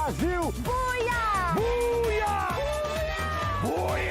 Brasil! Buia! Buia! Buia!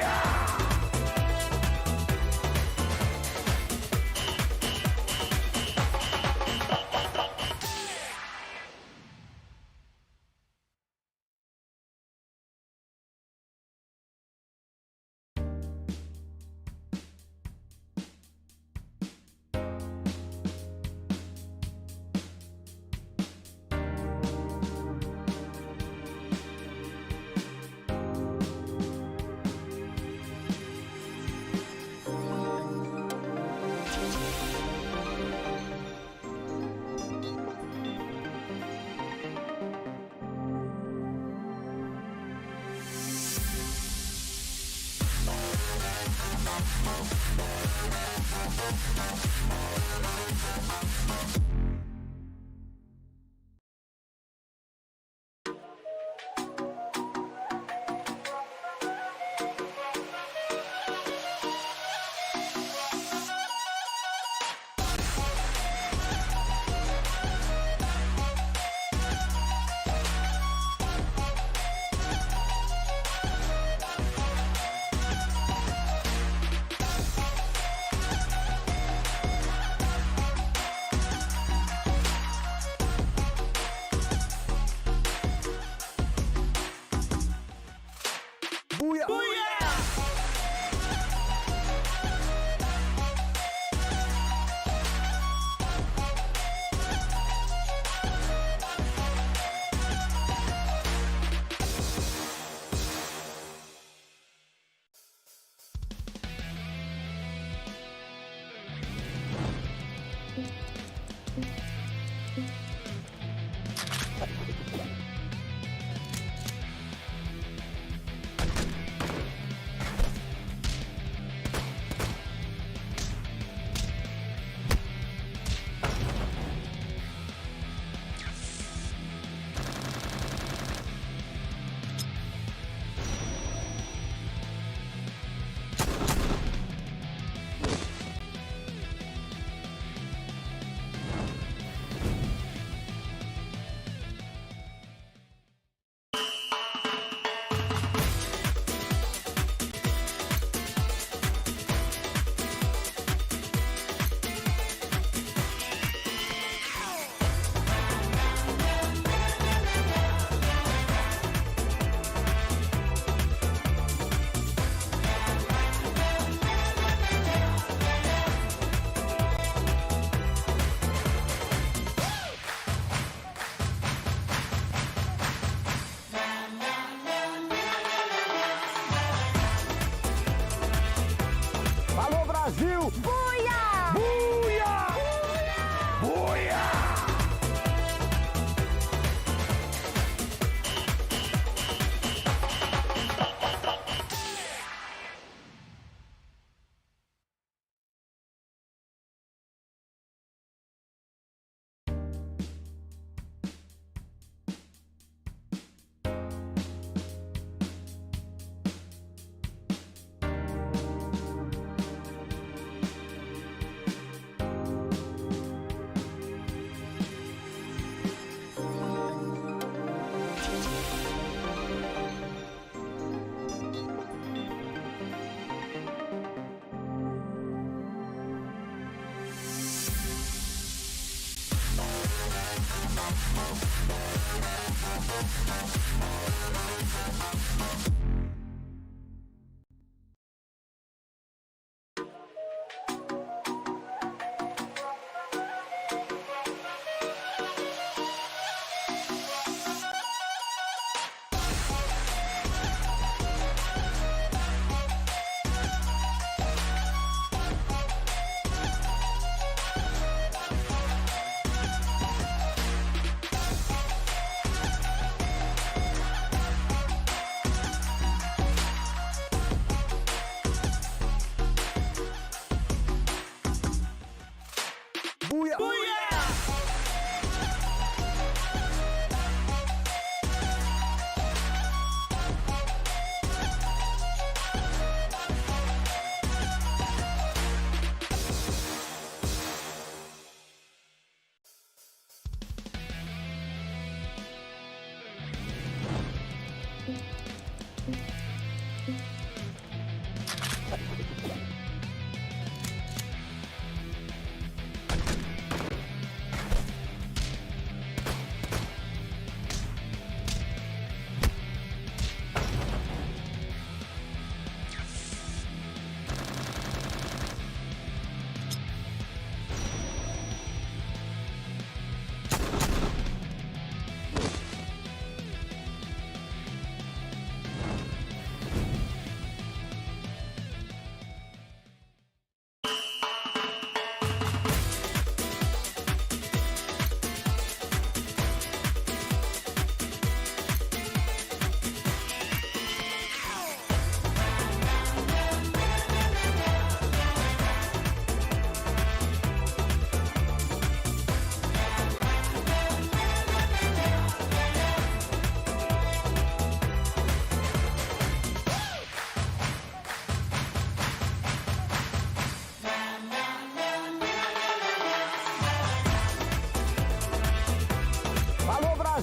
Buia! Buia! Alô, Brasil! Buia! Buia! Buia!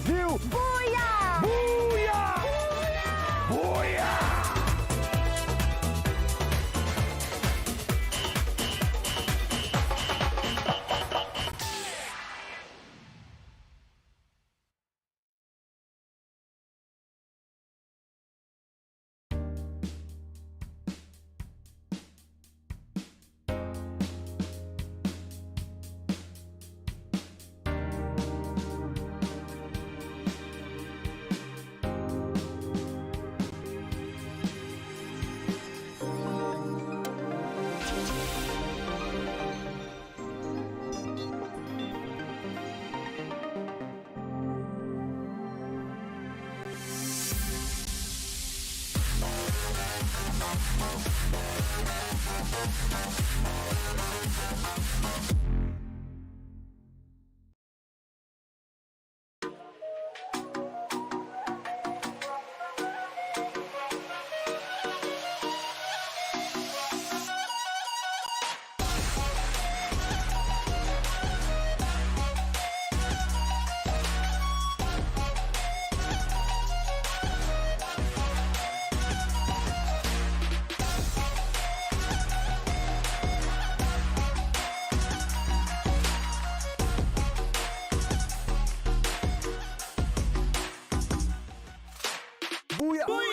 Brasil! Buia! Buia! Buia! Buia!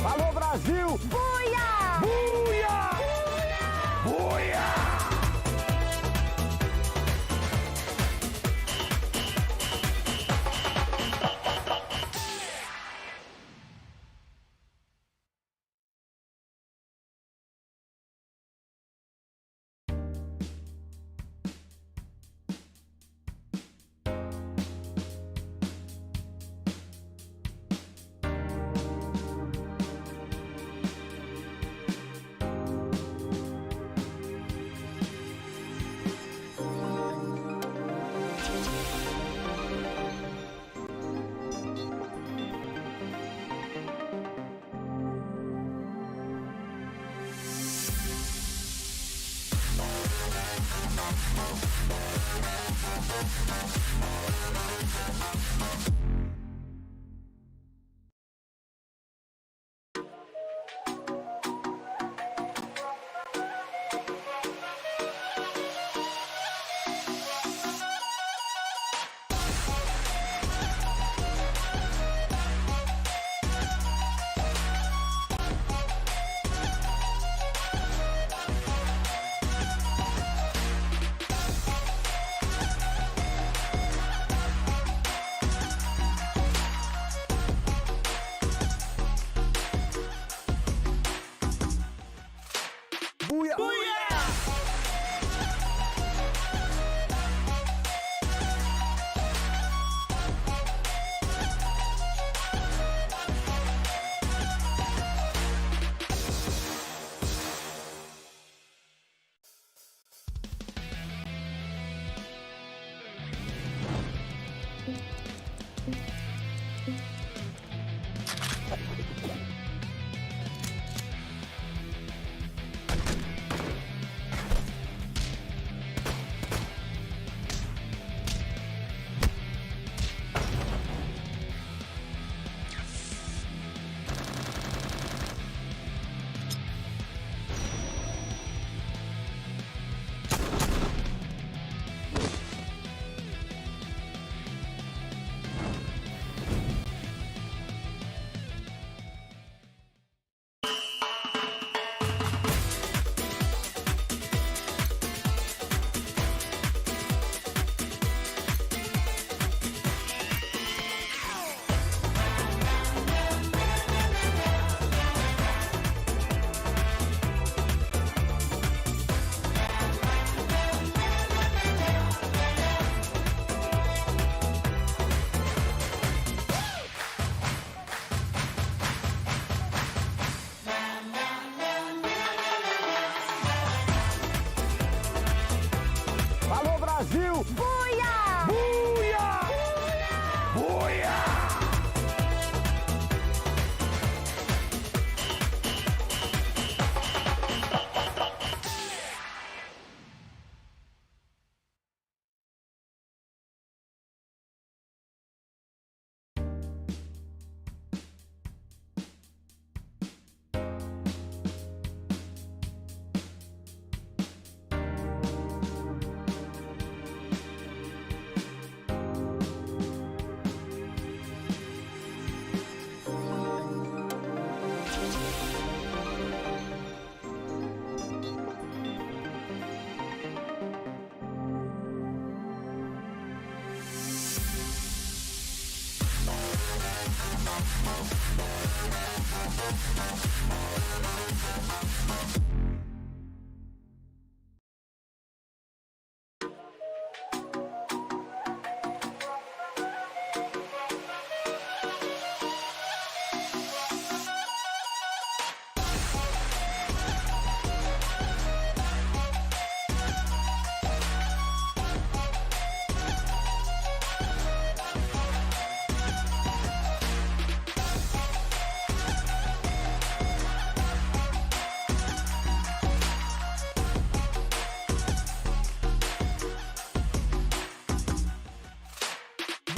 Alô, Brasil! Buia! Buia! Buia!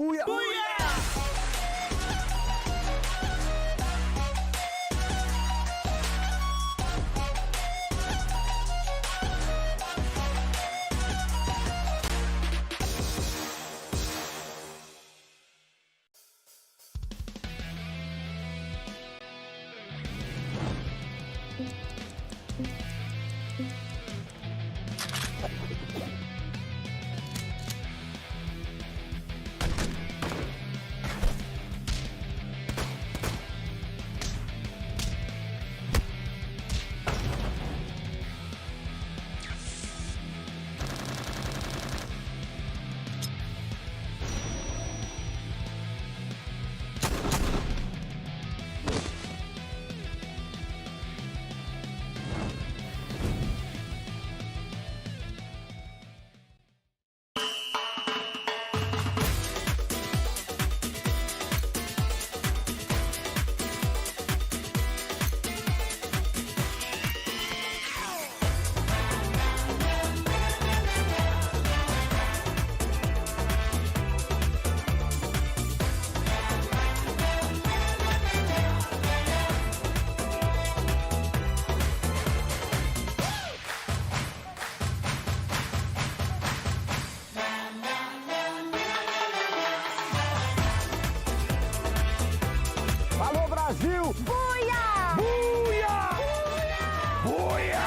Buia! Alô, Brasil! Buia! Buia! Buia!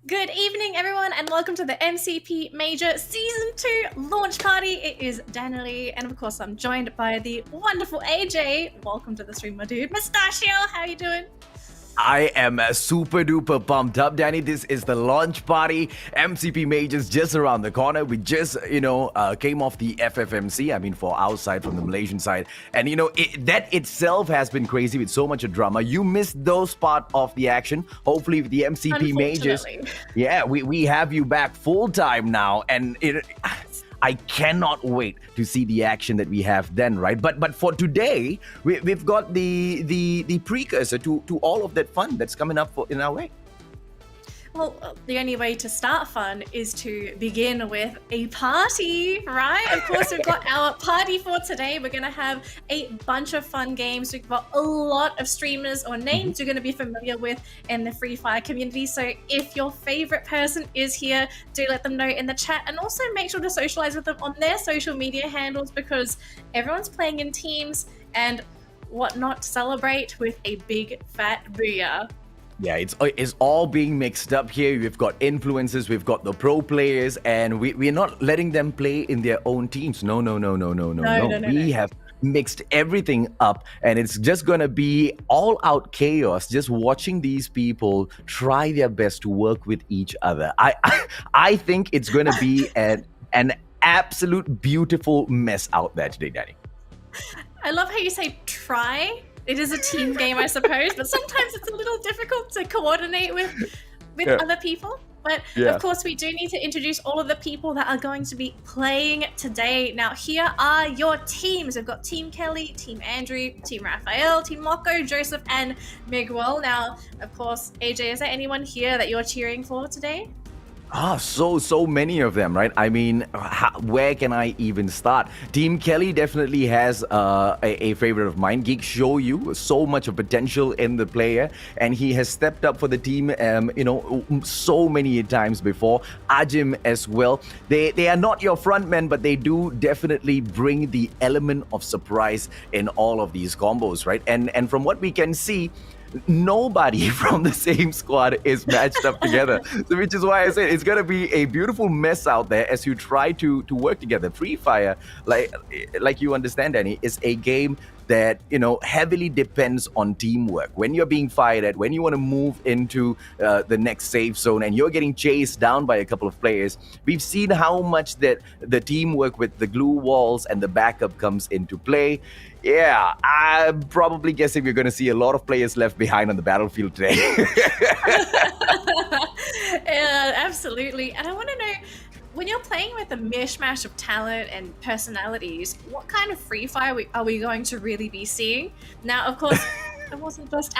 Good evening, everyone, and welcome to the MCP Major Season 2 launch party. It is Danielle, and of course, I'm joined by the wonderful AJ. Welcome to the stream, my dude. Mustachio, how you doing? I am super duper pumped up, Danny. This is the launch party. MCP Major's just around the corner. We just, came off the FFMC. I mean, for our side, from the Malaysian side. And, that itself has been crazy with so much drama. You missed those part of the action. Hopefully, with the MCP Majors, yeah, we have you back full time now. And I cannot wait to see the action that we have then, right? But for today, we've got the precursor to all of that fun that's coming up in our way. Well, the only way to start fun is to begin with a party, right? Of course, we've got our party for today. We're going to have a bunch of fun games. We've got a lot of streamers or names you're going to be familiar with in the Free Fire community. So if your favorite person is here, do let them know in the chat, and also make sure to socialize with them on their social media handles, because everyone's playing in teams and whatnot. Celebrate with a big fat booyah. Yeah, it's all being mixed up here. We've got influencers, we've got the pro players, and we're not letting them play in their own teams. No. We have mixed everything up, and it's just gonna be all out chaos. Just watching these people try their best to work with each other. I think it's gonna be an absolute beautiful mess out there today, Danny. I love how you say try. It is a team game, I suppose, but sometimes it's a little difficult to coordinate with other people. But of course, we do need to introduce all of the people that are going to be playing today. Now, here are your teams. We've got Team Kelly, Team Andrew, Team Raphael, Team Moko, Joseph, and Miguel. Now, of course, AJ, is there anyone here that you're cheering for today? So many of them, right? I mean, where can I even start? Team Kelly definitely has a favorite of mine. Geek show you so much of potential in the player, and he has stepped up for the team, so many times before. Ajim as well. They are not your front men, but they do definitely bring the element of surprise in all of these combos, right? And from what we can see, nobody from the same squad is matched up together. So which is why I said it's going to be a beautiful mess out there as you try to work together. Free Fire, like you understand, Danny, is a game that, heavily depends on teamwork. When you're being fired at, when you want to move into the next safe zone and you're getting chased down by a couple of players, we've seen how much that the teamwork with the glue walls and the backup comes into play. Yeah, I'm probably guessing we're going to see a lot of players left behind on the battlefield today. Yeah, absolutely. And I want to know, when you're playing with a mishmash of talent and personalities, what kind of Free Fire are we going to really be seeing? Now, of course, that was just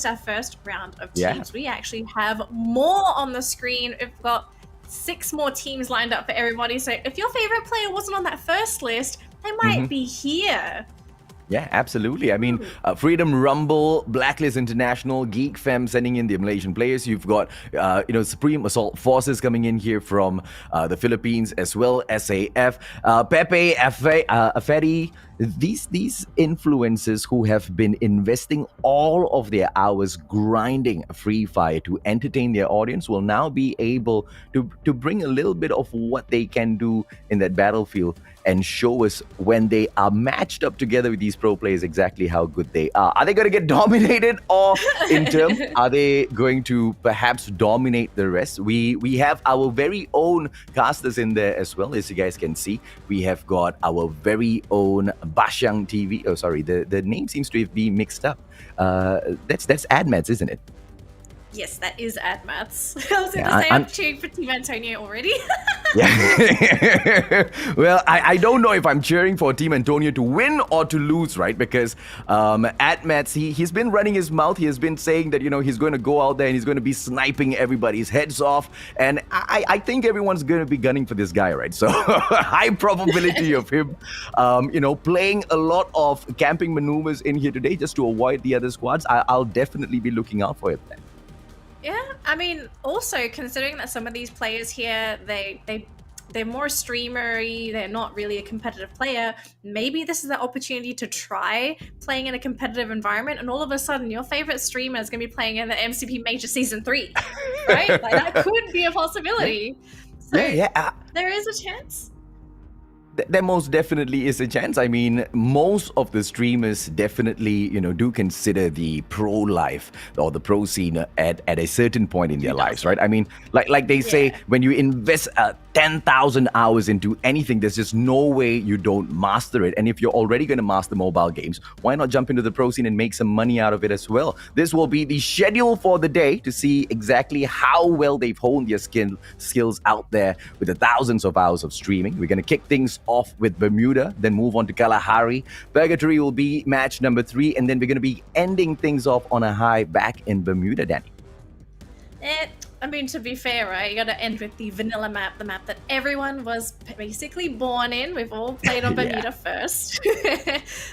our first round of teams. Yeah. We actually have more on the screen. We've got 6 more teams lined up for everybody. So if your favorite player wasn't on that first list, they might be here. Yeah, absolutely. I mean, Freedom Rumble, Blacklist International, Geek Fem sending in the Malaysian players. You've got, Supreme Assault Forces coming in here from the Philippines as well, SAF, Pepe, Afedi. These influencers who have been investing all of their hours grinding Free Fire to entertain their audience will now be able to bring a little bit of what they can do in that battlefield and show us, when they are matched up together with these pro players, exactly how good they are. Are they going to get dominated, or in terms, are they going to perhaps dominate the rest? We have our very own casters in there as well, as you guys can see. We have got our very own Basyang TV. Oh, sorry, the name seems to be mixed up. That's AdMats, isn't it? Yes, that is AdMats. I was going to say, I'm cheering for Team Antonio already. Yeah. Well, I don't know if I'm cheering for Team Antonio to win or to lose, right? Because AdMats, he's been running his mouth. He has been saying that, he's going to go out there and he's going to be sniping everybody's heads off. And I think everyone's going to be gunning for this guy, right? So high probability of him, playing a lot of camping maneuvers in here today just to avoid the other squads. I'll definitely be looking out for it then. Yeah, I mean, also considering that some of these players here, they they're more streamery, they're not really a competitive player, maybe this is the opportunity to try playing in a competitive environment, and all of a sudden your favorite streamer is going to be playing in the MCP Major Season 3, right? Like, that could be a possibility. So there is a chance. There most definitely is a chance. I mean, most of the streamers definitely, do consider the pro life or the pro scene at a certain point in their lives, right? I mean, like they say, when you invest 10,000 hours into anything, there's just no way you don't master it. And if you're already going to master mobile games, why not jump into the pro scene and make some money out of it as well? This will be the schedule for the day to see exactly how well they've honed their skills out there with the thousands of hours of streaming. We're going to kick things off with Bermuda, then move on to Kalahari. Purgatory will be match number 3, and then we're going to be ending things off on a high back in Bermuda, Danny. I mean, to be fair, right, you got to end with the vanilla map, the map that everyone was basically born in. We've all played on Bermuda first.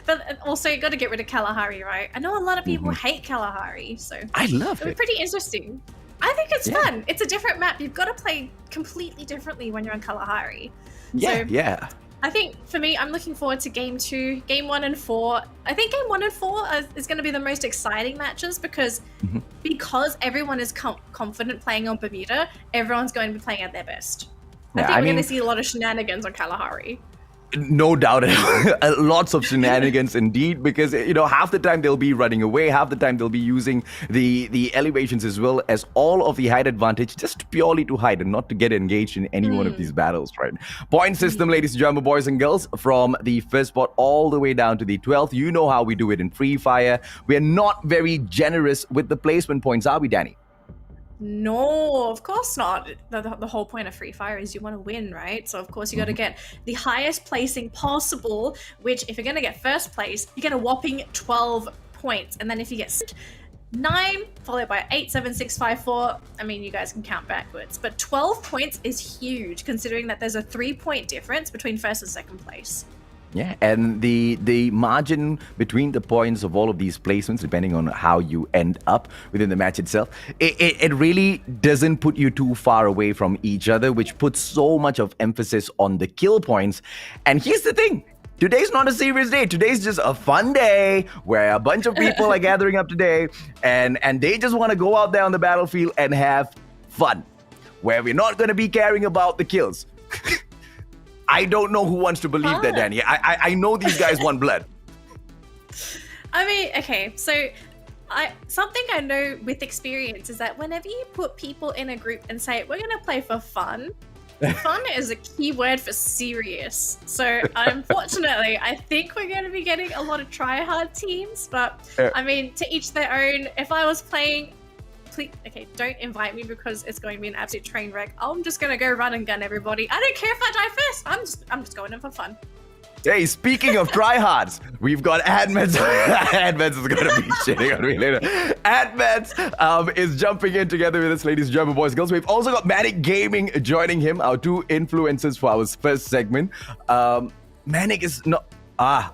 But also, you got to get rid of Kalahari, right? I know a lot of people hate Kalahari, so I love it. It'll be pretty interesting. I think it's fun. It's a different map. You've got to play completely differently when you're on Kalahari. I think for me, I'm looking forward to Game 2, Game 1 and 4. I think Game 1 and 4 is going to be the most exciting matches because everyone is confident playing on Bermuda, everyone's going to be playing at their best. I think we're going to see a lot of shenanigans on Kalahari. No doubt. Lots of shenanigans indeed, because half the time they'll be running away, half the time they'll be using the elevations as well as all of the height advantage just purely to hide and not to get engaged in any one of these battles, right? Point system, ladies and gentlemen, boys and girls, from the first spot all the way down to the 12th. You know how we do it in Free Fire. We're not very generous with the placement points, are we, Danny? No, of course not. The whole point of Free Fire is you want to win, right? So of course you got to get the highest placing possible, which if you're going to get first place, you get a whopping 12 points. And then if you get 9 followed by 8, 7, 6, 5, 4, I mean, you guys can count backwards, but 12 points is huge considering that there's a 3-point difference between first and second place. Yeah, and the margin between the points of all of these placements, depending on how you end up within the match itself, it really doesn't put you too far away from each other, which puts so much of emphasis on the kill points. And here's the thing. Today's not a serious day. Today's just a fun day where a bunch of people are gathering up today and they just want to go out there on the battlefield and have fun, where we're not going to be caring about the kills. I don't know who wants to believe that, Danny. I know these guys want blood. I mean, okay, so something I know with experience is that whenever you put people in a group and say, we're going to play for fun, fun is a key word for serious. So unfortunately, I think we're going to be getting a lot of try-hard teams. But I mean, to each their own. If I was playing... Okay, don't invite me because it's going to be an absolute train wreck. I'm just going to go run and gun everybody. I don't care if I die first. I'm just going in for fun. Hey, speaking of tryhards, we've got Admets. Admets is going to be shitting on me later. Admets is jumping in together with us, ladies and gentlemen, boys and girls. We've also got Manic Gaming joining him, our 2 influencers for our first segment. Manic is not...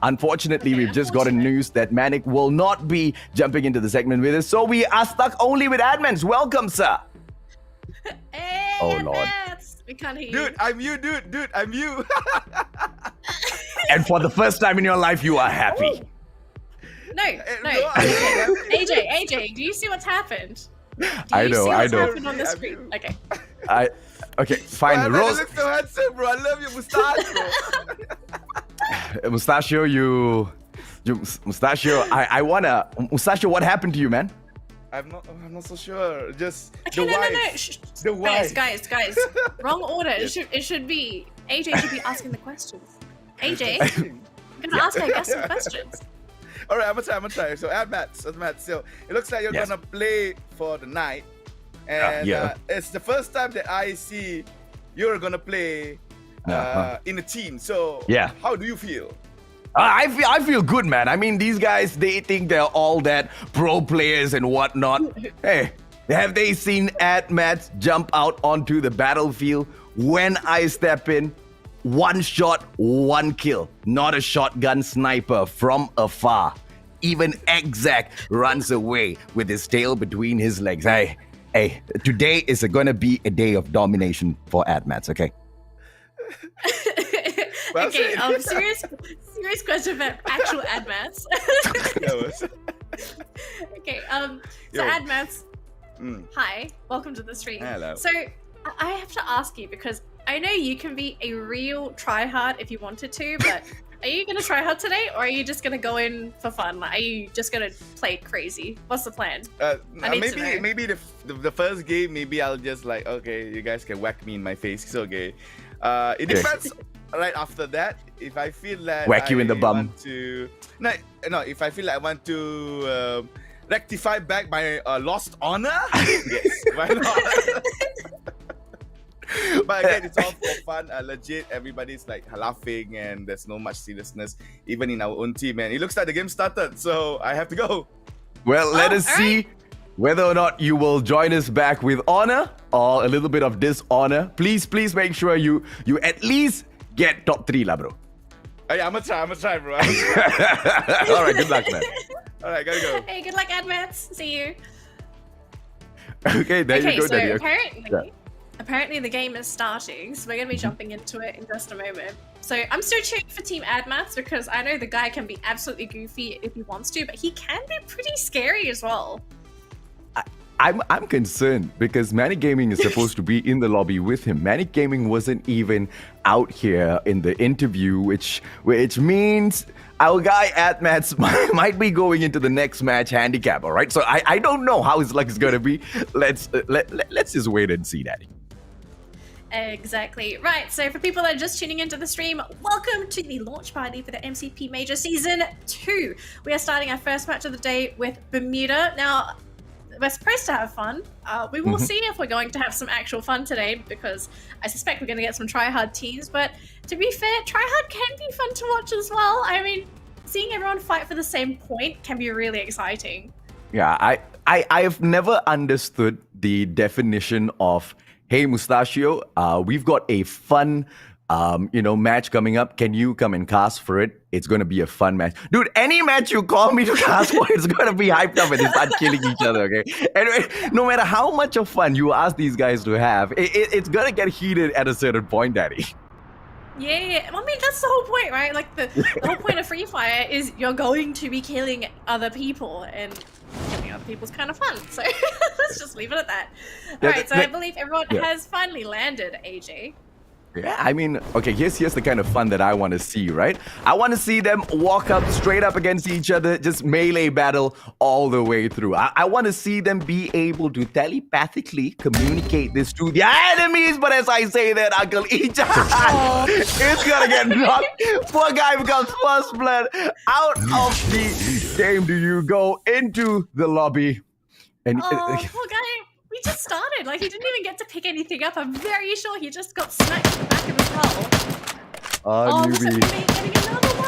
unfortunately, we've just gotten news that Manic will not be jumping into the segment with us, so we are stuck only with Admins. Welcome, sir. Hey, oh, Lord. We can't hear you. Dude, I'm you, dude, I'm you. And for the first time in your life, you are happy. No. AJ, do you see what's happened? I know. Happened on the screen? Okay. Okay, fine. Rose. You look so handsome, bro. I love your mustache, bro. Mustachio, Mustachio, I wanna... Mustachio, what happened to you, man? I'm not so sure. Just okay, the wife. The wife. Guys. Wrong order. It should be... AJ should be asking the questions. AJ, I'm gonna ask my guest some questions. All right, I'm gonna try. So, Admets. So, it looks like you're gonna play for the night. And it's the first time that I see you're gonna play in a team. So, how do you feel? I feel good, man. I mean, these guys, they think they're all that pro players and whatnot. Hey, have they seen Admets jump out onto the battlefield? When I step in, 1 shot, 1 kill. Not a shotgun sniper from afar. Even Exact runs away with his tail between his legs. Hey, today is going to be a day of domination for Admets, okay? Well Okay, said. serious question for actual admats. That was- Okay, Yo. so admats, Mm. hi, welcome to the stream. Hello. So I have to ask you because I know you can be a real tryhard if you wanted to, but are you gonna try hard today, or are you just gonna go in for fun? Like, are you just gonna play crazy? What's the plan? I need to know. Maybe the first game, maybe I'll just like, okay, you guys can whack me in my face. It's okay. It depends. Right after that, if I feel that Whack you in the bum. want to, no, if I feel like I want to rectify back my lost honor, yes, why not? But again, it's all for fun. Legit, everybody's like laughing and there's no much seriousness, even in our own team. And it looks like the game started, so I have to go. Well, let us all see right. whether or not you will join us back with honor or a little bit of dishonor. Please make sure you at least get top 3 lah, bro. Hey, I'm gonna try, bro. All right, good luck, man. All right, gotta go. Hey, good luck, admats. See you. Okay, there you go, so Daddy. apparently the game is starting, so we're going to be jumping into it in just a moment. So I'm still cheering for Team Admats because I know the guy can be absolutely goofy if he wants to, but he can be pretty scary as well. I'm concerned because Manic Gaming is supposed to be in the lobby with him. Manic Gaming wasn't even out here in the interview, which means our guy Admats might be going into the next match handicap. All right, so I don't know how his luck is going to be. Let's just wait and see, Daddy. Exactly. Right, so for people that are just tuning into the stream, welcome to the launch party for the MCP Major Season 2. We are starting our first match of the day with Bermuda. Now, we're supposed to have fun. We will see if we're going to have some actual fun today because I suspect we're going to get some tryhard teams. But to be fair, tryhard can be fun to watch as well. I mean, seeing everyone fight for the same point can be really exciting. Yeah, I have never understood the definition of, hey, Mustachio, we've got a fun match coming up. Can you come and cast for it? It's going to be a fun match. Dude, any match you call me to cast for, it's going to be hyped up and they start killing each other, okay? Anyway, no matter how much of fun you ask these guys to have, it's going to get heated at a certain point, Daddy. Yeah. I mean, that's the whole point, right? Like, the whole point of Free Fire is you're going to be killing other people, and killing other people's kind of fun. So let's just leave it at that. All right, so I believe everyone has finally landed, AJ. Yeah, I mean, okay, here's the kind of fun that I want to see, right? I want to see them walk up straight up against each other, just melee battle all the way through. I want to see them be able to telepathically communicate this to their enemies, but as I say that, Uncle Ija is gonna get knocked. Poor guy becomes first blood. Out of the game do you go into the lobby. And poor guy. We just started. Like, he didn't even get to pick anything up. I'm very sure he just got smacked in the back of his skull. Look at me getting another one.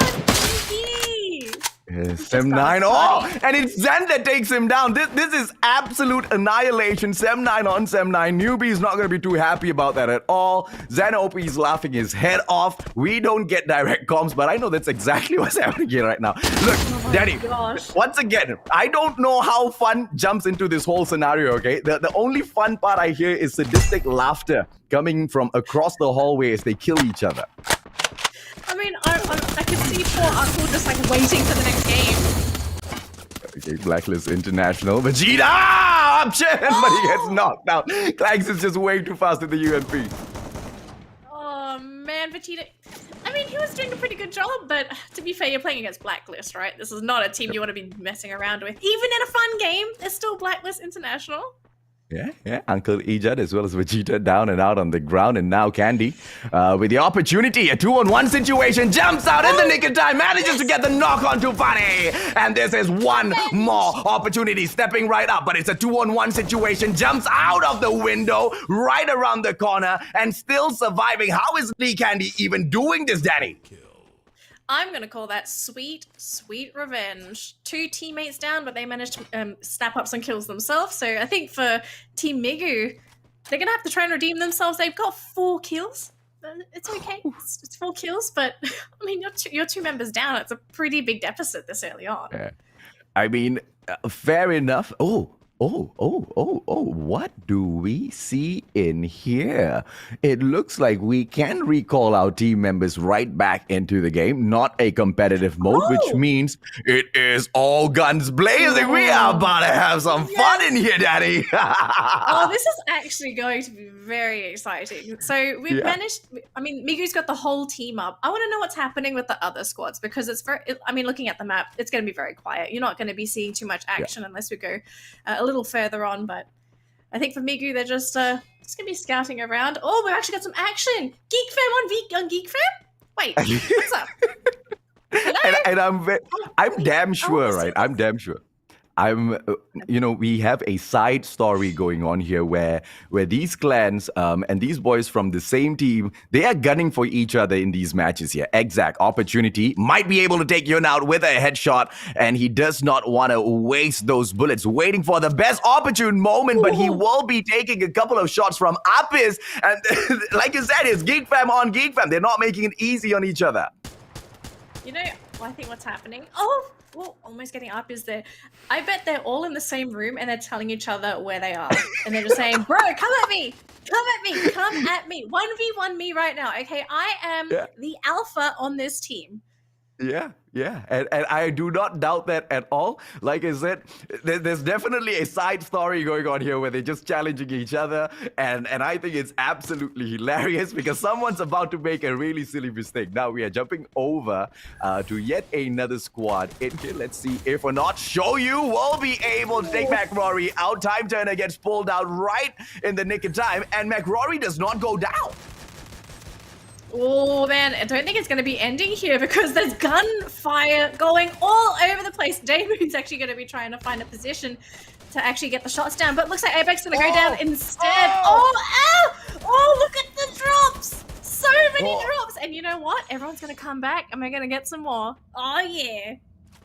Newbie. Sem9. Oh, and it's Zen that takes him down. This is absolute annihilation. Sem9 on Sem9. Newbie is not going to be too happy about that at all. Zen OP is laughing his head off. We don't get direct comms, but I know that's exactly what's happening here right now. Look, Daddy, once again, I don't know how fun jumps into this whole scenario, okay? The only fun part I hear is sadistic laughter coming from across the hallway as they kill each other. I mean, I can see poor Uncle just like waiting for the next game. Okay, Blacklist International. Vegeta option, but he gets knocked out. Clanks is just way too fast at the UMP. Oh man, Vegeta. I mean, he was doing a pretty good job, but to be fair, you're playing against Blacklist, right? This is not a team you want to be messing around with. Even in a fun game, there's still Blacklist International. Yeah. Uncle Ijad as well as Vegeta down and out on the ground, and now Candy with the opportunity. A 2-on-1 situation, jumps out in the nick of time, manages to get the knock on Tufani. And this is one more opportunity, stepping right up, but it's a 2-on-1 situation, jumps out of the window, right around the corner, and still surviving. How is Lee Candy even doing this, Danny? I'm going to call that sweet, sweet revenge. 2 teammates down, but they managed to snap up some kills themselves. So I think for Team Migu, they're going to have to try and redeem themselves. They've got 4 kills. It's okay. It's 4 kills, but I mean, you're 2 members down. It's a pretty big deficit this early on. Yeah. I mean, fair enough. Oh, What do we see in here? It looks like we can recall our team members right back into the game, not a competitive mode, which means it is all guns blazing. We are about to have some fun in here, Daddy. Oh, this is actually going to be very exciting. So we've managed, I mean, Migu's got the whole team up. I want to know what's happening with the other squads because it's looking at the map, it's going to be very quiet. You're not going to be seeing too much action unless we go a little further on, but I think for Migu, they're just going to be scouting around. Oh, we've actually got some action. Geek Fam on Geek Fam? Wait, what's up? Hello? And I'm damn sure, right? I'm damn sure. We have a side story going on here where these clans and these boys from the same team, they are gunning for each other in these matches here. Exact opportunity might be able to take Yun out with a headshot, and he does not want to waste those bullets, waiting for the best opportune moment. But he will be taking a couple of shots from Apis, and like you said, it's Geek Fam on Geek Fam. They're not making it easy on each other. I think what's happening. Oh, almost getting up is there. I bet they're all in the same room and they're telling each other where they are. And they're just saying, bro, come at me. Come at me. 1v1 me right now. Okay, I am the alpha on this team. Yeah. And I do not doubt that at all. Like I said, there's definitely a side story going on here where they're just challenging each other. And I think it's absolutely hilarious because someone's about to make a really silly mistake. Now we are jumping over to yet another squad in here. Let's see if or not Shoyu will be able to take McRory out. Time Turner gets pulled out right in the nick of time. And McRory does not go down. Oh man, I don't think it's going to be ending here because there's gunfire going all over the place. Damon's actually going to be trying to find a position to actually get the shots down, but looks like Apex going to go down instead. Oh, look at the drops! So many drops! And you know what? Everyone's going to come back and we're going to get some more. Oh yeah.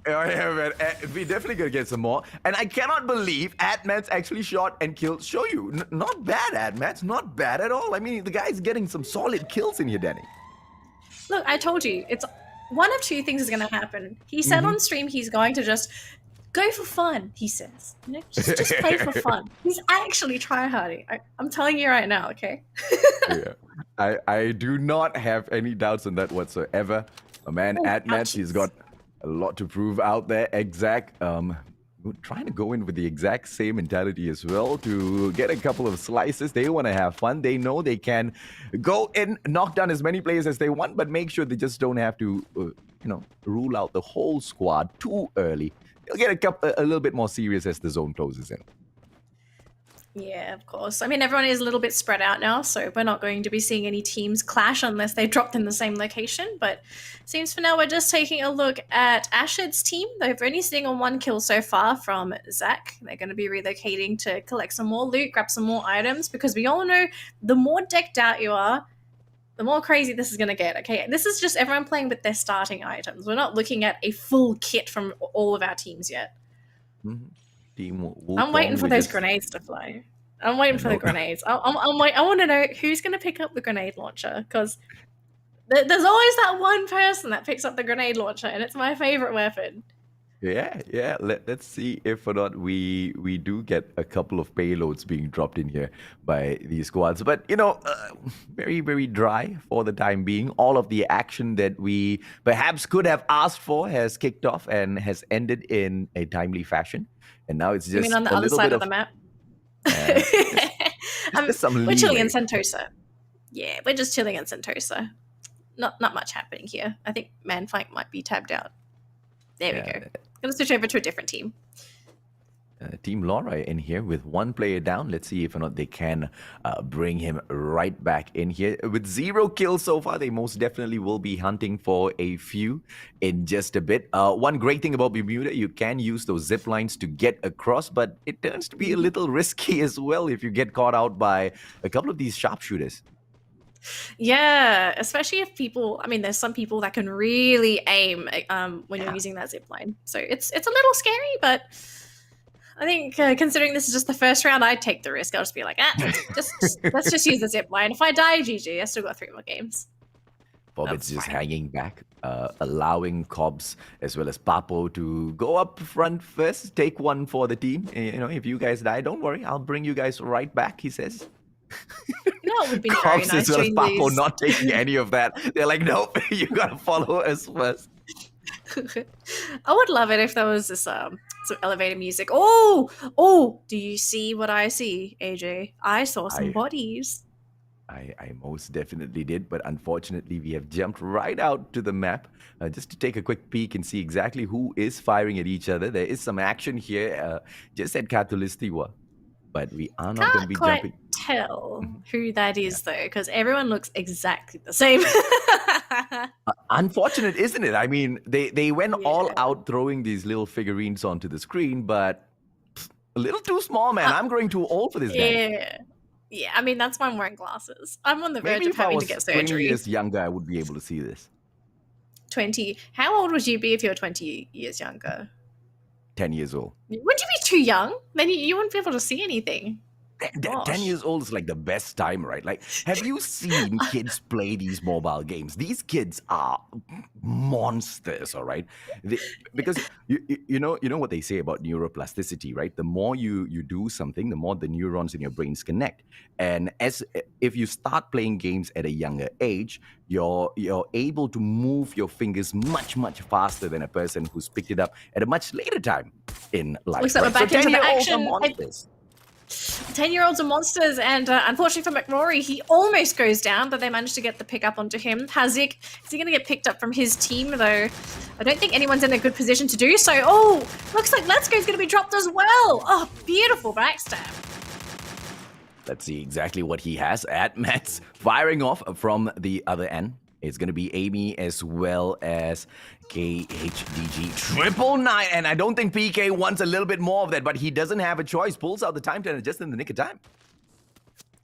Oh, yeah, man. We're definitely going to get some more. And I cannot believe Admats actually shot and killed Shoyu. Not bad, Admats. Not bad at all. I mean, the guy's getting some solid kills in here, Danny. Look, I told you. It's one of two things is going to happen. He said on stream he's going to just go for fun, he says. Just play for fun. He's actually tryharding. I'm telling you right now, okay? I do not have any doubts on that whatsoever. A man, Admats, he's got a lot to prove out there. Exact, trying to go in with the exact same mentality as well to get a couple of slices. They want to have fun. They know they can go in, knock down as many players as they want, but make sure they just don't have to, rule out the whole squad too early. They'll get a little bit more serious as the zone closes in. Yeah, of course. I mean, everyone is a little bit spread out now, so we're not going to be seeing any teams clash unless they dropped in the same location. But seems for now we're just taking a look at Ashid's team. They've only sitting on 1 kill so far from Zach. They're going to be relocating to collect some more loot, grab some more items, because we all know the more decked out you are, the more crazy this is going to get, okay? This is just everyone playing with their starting items. We're not looking at a full kit from all of our teams yet. I'm waiting for those grenades to fly. I'm waiting for the grenades. I want to know who's going to pick up the grenade launcher, because there's always that one person that picks up the grenade launcher, and it's my favorite weapon. Yeah. Let's see if or not we do get a couple of payloads being dropped in here by these squads. But, very, very dry for the time being. All of the action that we perhaps could have asked for has kicked off and has ended in a timely fashion. And now it's just you mean on the other side of the map? We're chilling in Sentosa. Yeah, we're just chilling in Sentosa. Not much happening here. I think Manflank might be tabbed out. There we go. Gonna switch over to a different team. Team Laura in here with 1 player down. Let's see if or not they can bring him right back in here. With 0 kills so far, they most definitely will be hunting for a few in just a bit. One great thing about Bermuda, you can use those zip lines to get across, but it turns to be a little risky as well if you get caught out by a couple of these sharpshooters. Yeah, especially if there's some people that can really aim when you're using that zip line. So it's a little scary, but I think considering this is just the first round, I'd take the risk. I'll just be like, let's just use the zip line. If I die, GG. I still got 3 more games. Bobbit's just hanging back, allowing Cobbs as well as Papo to go up front first, take one for the team. If you guys die, don't worry, I'll bring you guys right back, he says. It would be very Cobbs nice as well as during Papo these. not taking any of that. They're like, nope, you gotta follow us first. I would love it if there was this some elevator music. Oh, do you see what I see, AJ? I saw some bodies. I most definitely did, but unfortunately we have jumped right out to the map just to take a quick peek and see exactly who is firing at each other. There is some action here, just at Katulistiwa, but we are not going to be jumping. Tell who that is though, because everyone looks exactly the same. Unfortunate, isn't it? I mean, they went all out throwing these little figurines onto the screen, but a little too small, man. I'm growing too old for this game. Yeah, I mean, that's why I'm wearing glasses. I'm on the verge of having to get surgery. 20 years younger, I would be able to see this. 20. How old would you be if you were 20 years younger? 10 years old. Wouldn't you be too young? Then you wouldn't be able to see anything. 10 years old is like the best time, right? Like, have you seen kids play these mobile games? These kids are monsters, all right? Because you know what they say about neuroplasticity, right? The more you do something, the more the neurons in your brains connect. And if you start playing games at a younger age, you're able to move your fingers much faster than a person who's picked it up at a much later time in life. Looks like we're back into the action. 10-year-olds are monsters, and unfortunately for McRory, he almost goes down, but they managed to get the pick up onto him. Hazik, is he going to get picked up from his team, though? I don't think anyone's in a good position to do so. Oh, looks like Let's Go's going to be dropped as well. Oh, beautiful backstab. Let's see exactly what he has at Mets. Firing off from the other end. It's going to be Amy as well as KHDG. 999. And I don't think PK wants a little bit more of that, but he doesn't have a choice. Pulls out the time turner just in the nick of time.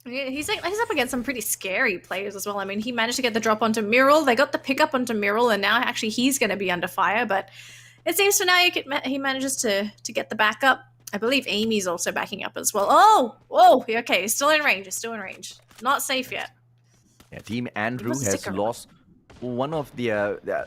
Yeah, he's up against some pretty scary players as well. I mean, he managed to get the drop onto Mural. They got the pick up onto Mural, and now actually he's going to be under fire. But it seems for now he manages to get the backup. I believe Amy's also backing up as well. Oh, okay, he's still in range. Not safe yet. Yeah, Team Andrew has lost one of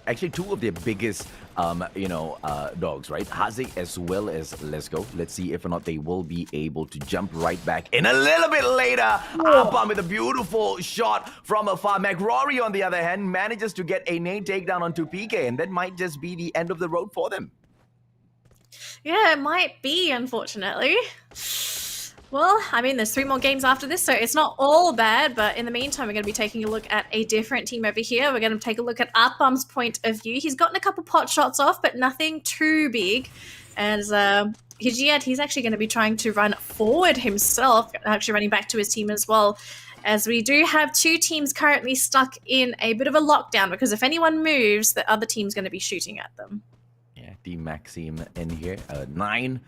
actually two of their biggest, dogs, right? Hazik as well as Let's Go. Let's see if or not they will be able to jump right back in a little bit later. Apam with a beautiful shot from afar. McRory, on the other hand, manages to get a nade takedown onto PK, and that might just be the end of the road for them. Yeah, it might be, unfortunately. Well, I mean, there's 3 more games after this, so it's not all bad, but in the meantime, we're going to be taking a look at a different team over here. We're going to take a look at Apam's point of view. He's gotten a couple pot shots off, but nothing too big. As Hijiat, he's actually going to be trying to run forward himself, actually running back to his team as well. As we do have 2 teams currently stuck in a bit of a lockdown, because if anyone moves, the other team's going to be shooting at them. Yeah, Team Maxime in here. 9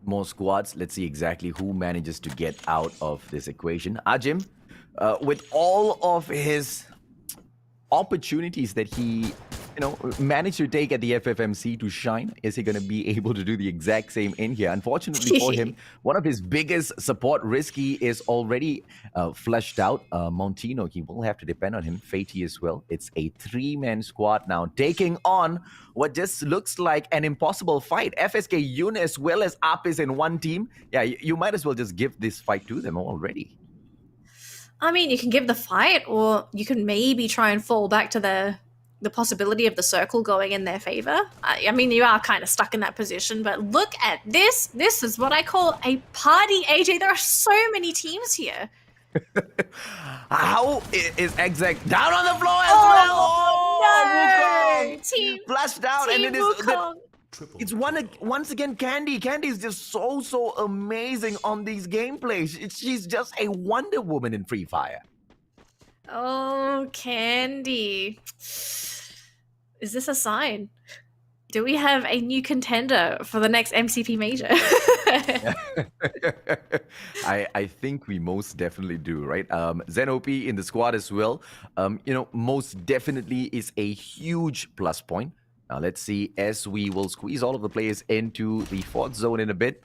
more squads. Let's see exactly who manages to get out of this equation. Ajim, with all of his opportunities that he, managed to take at the FFMC to shine, is he going to be able to do the exact same in here? Unfortunately for him, one of his biggest support, Risky, is already flushed out. Montino, he will have to depend on him. Fatey as well. It's a 3-man squad now, taking on what just looks like an impossible fight. FSK Yun as well as Apis in one team. Yeah, you might as well just give this fight to them already. I mean, you can give the fight, or you can maybe try and fall back to the possibility of the circle going in their favor. I mean, you are kind of stuck in that position, but look at this. This is what I call a party, AJ. There are so many teams here. How is Exec down on the floor as well? Oh, no! Team flushed out, Team and it is it's once again Candy. Candy is just so amazing on these gameplays. She's just a Wonder Woman in Free Fire. Oh, Candy. Is this a sign? Do we have a new contender for the next MCP Major? I think we most definitely do, right? Zenop in the squad as well. Most definitely is a huge plus point. Now let's see, as we will squeeze all of the players into the 4th zone in a bit,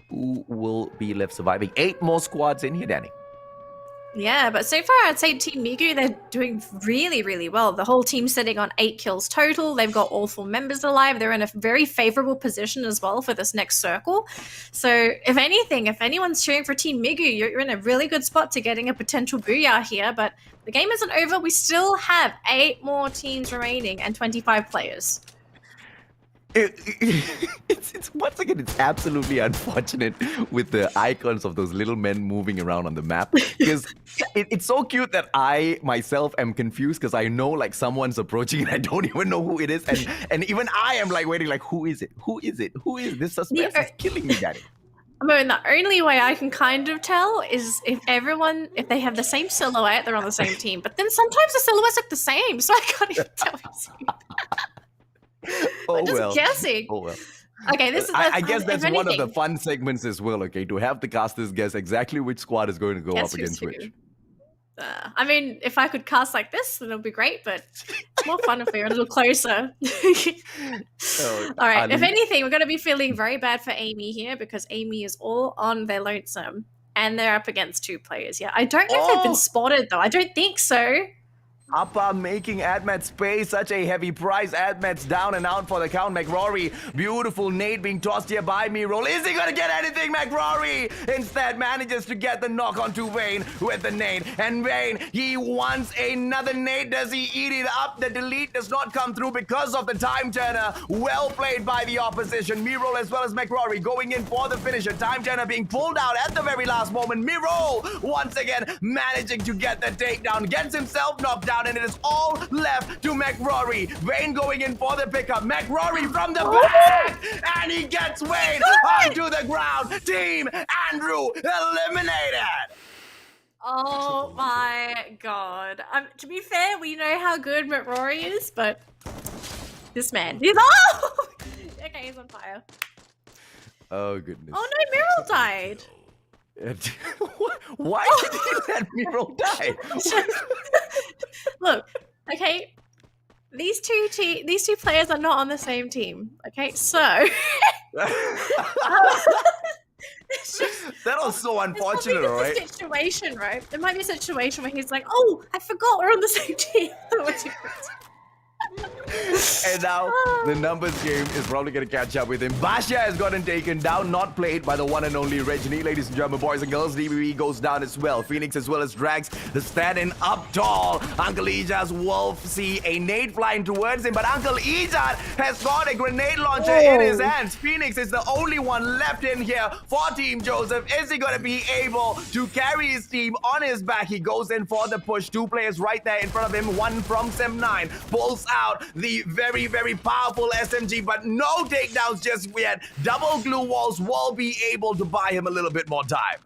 who will be left surviving? 8 more squads in here, Danny. Yeah, but so far I'd say Team Migu, they're doing really, really well. The whole team's sitting on 8 kills total. They've got all 4 members alive. They're in a very favorable position as well for this next circle. So if anything, if anyone's cheering for Team Migu, you're in a really good spot to getting a potential booyah here. But the game isn't over. We still have 8 more teams remaining and 25 players. It's once again, it's absolutely unfortunate with the icons of those little men moving around on the map, because it's so cute that I myself am confused because I know like someone's approaching and I don't even know who it is, and even I am like waiting, like who is it? Who is it? Who is this? Suspense is killing me, Daddy. I mean, the only way I can kind of tell is if they have the same silhouette, they're on the same team. But then sometimes the silhouettes look the same, so I can't even tell who's who. I'm just guessing. Oh well. Okay, this is. I guess that's one of the fun segments as well. Okay, to have the casters guess exactly which squad is going to go up against which. I mean, if I could cast like this, then it would be great. But it's more fun if we're a little closer. All right. If anything, we're going to be feeling very bad for Amy here because Amy is all on their lonesome, and they're up against 2 players. Yeah, I don't know if they've been spotted though. I don't think so. Appa making Admets pay such a heavy price. Admets down and out for the count. McRory, beautiful nade being tossed here by Mirol. Is he gonna get anything? McRory instead manages to get the knock onto Vayne with the nade. And Vayne, he wants another nade. Does he eat it up? The delete does not come through because of the time turner. Well played by the opposition. Mirol as well as McRory going in for the finisher. Time turner being pulled out at the very last moment. Mirol once again managing to get the takedown. Gets himself knocked down. And it is all left to McRory. Vayne going in for the pickup. McRory from the back! And he gets Vayne onto the ground. Team Andrew eliminated! Oh my god. To be fair, we know how good McRory is, but this man. He's okay, he's on fire. Oh goodness. Oh no, Mirol died. Why did that Mirol die? Look, okay, these two players are not on the same team. Okay, so that was so unfortunate, right? A situation, right? There might be a situation where he's like, "Oh, I forgot we're on the same team." And now the numbers game is probably going to catch up with him. Basha has gotten taken down, not played by the one and only Reggie. Ladies and gentlemen, boys and girls, DBB goes down as well. Phoenix as well as drags the stand-in up tall. Uncle Ijat's Wolf see a nade flying towards him, but Uncle Ijat has got a grenade launcher in his hands. Phoenix is the only one left in here for Team Joseph. Is he going to be able to carry his team on his back? He goes in for the push. 2 players right there in front of him. One from Sem9 pulls out the very, very powerful SMG, but no takedowns just yet. Double glue walls will be able to buy him a little bit more time.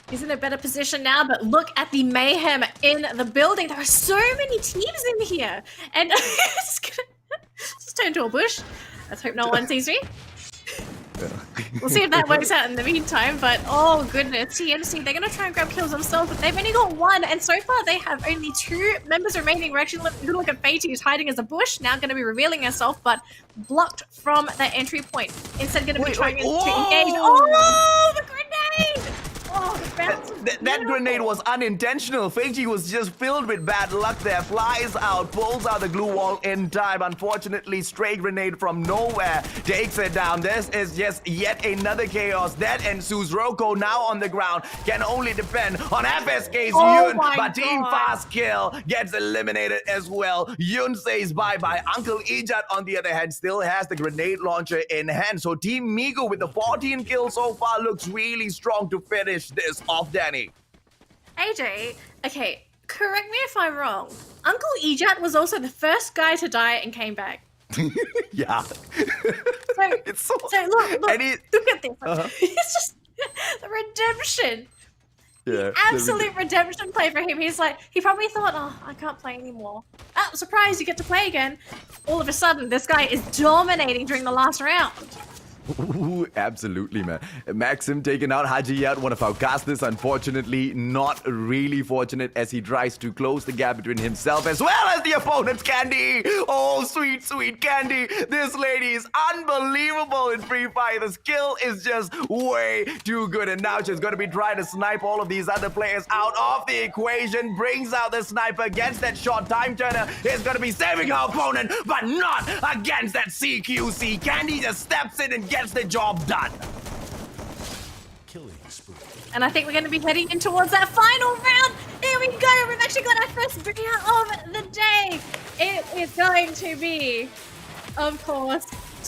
He's in a better position now, but look at the mayhem in the building. There are so many teams in here. And it's gonna just turn to a bush. Let's hope no one sees me. We'll see if that works out in the meantime, but oh goodness, TMC, they're going to try and grab kills themselves, but they've only got 1, and so far they have only 2 members remaining. We're actually going to look at Fate, who's hiding as a bush, now going to be revealing herself, but blocked from the entry point. Instead going to be trying to engage. Oh, the grenade! Oh, that grenade was unintentional. Feiji was just filled with bad luck there. Flies out, pulls out the glue wall in time. Unfortunately, stray grenade from nowhere takes it down. This is just yet another chaos that ensues. Roko now on the ground can only depend on FSK's Yun, but Team Fast Kill gets eliminated as well. Yun says bye-bye. Uncle Ijat, on the other hand, still has the grenade launcher in hand. So Team Migu with the 14 kills so far looks really strong to finish this off, Danny. AJ, okay, correct me if I'm wrong. Uncle Ijat was also the first guy to die and came back. Yeah. So look at this. It's just the redemption. Yeah. The absolute redemption play for him. He's like, he probably thought, oh, I can't play anymore. Oh, surprise, you get to play again. All of a sudden, this guy is dominating during the last round. Ooh, absolutely, man. Maxim taking out Hajiyat, one of our casters, unfortunately not really fortunate as he tries to close the gap between himself as well as the opponent's Candy. Oh, sweet, sweet Candy. This lady is unbelievable in Free Fire. The skill is just way too good. And now she's going to be trying to snipe all of these other players out of the equation. Brings out the sniper, gets that shot. Time Turner is going to be saving her opponent, but not against that CQC. Candy just steps in and gets the job done. And I think we're going to be heading in towards that final round. Here we go. We've actually got our first video of the day. It is going to be, of course,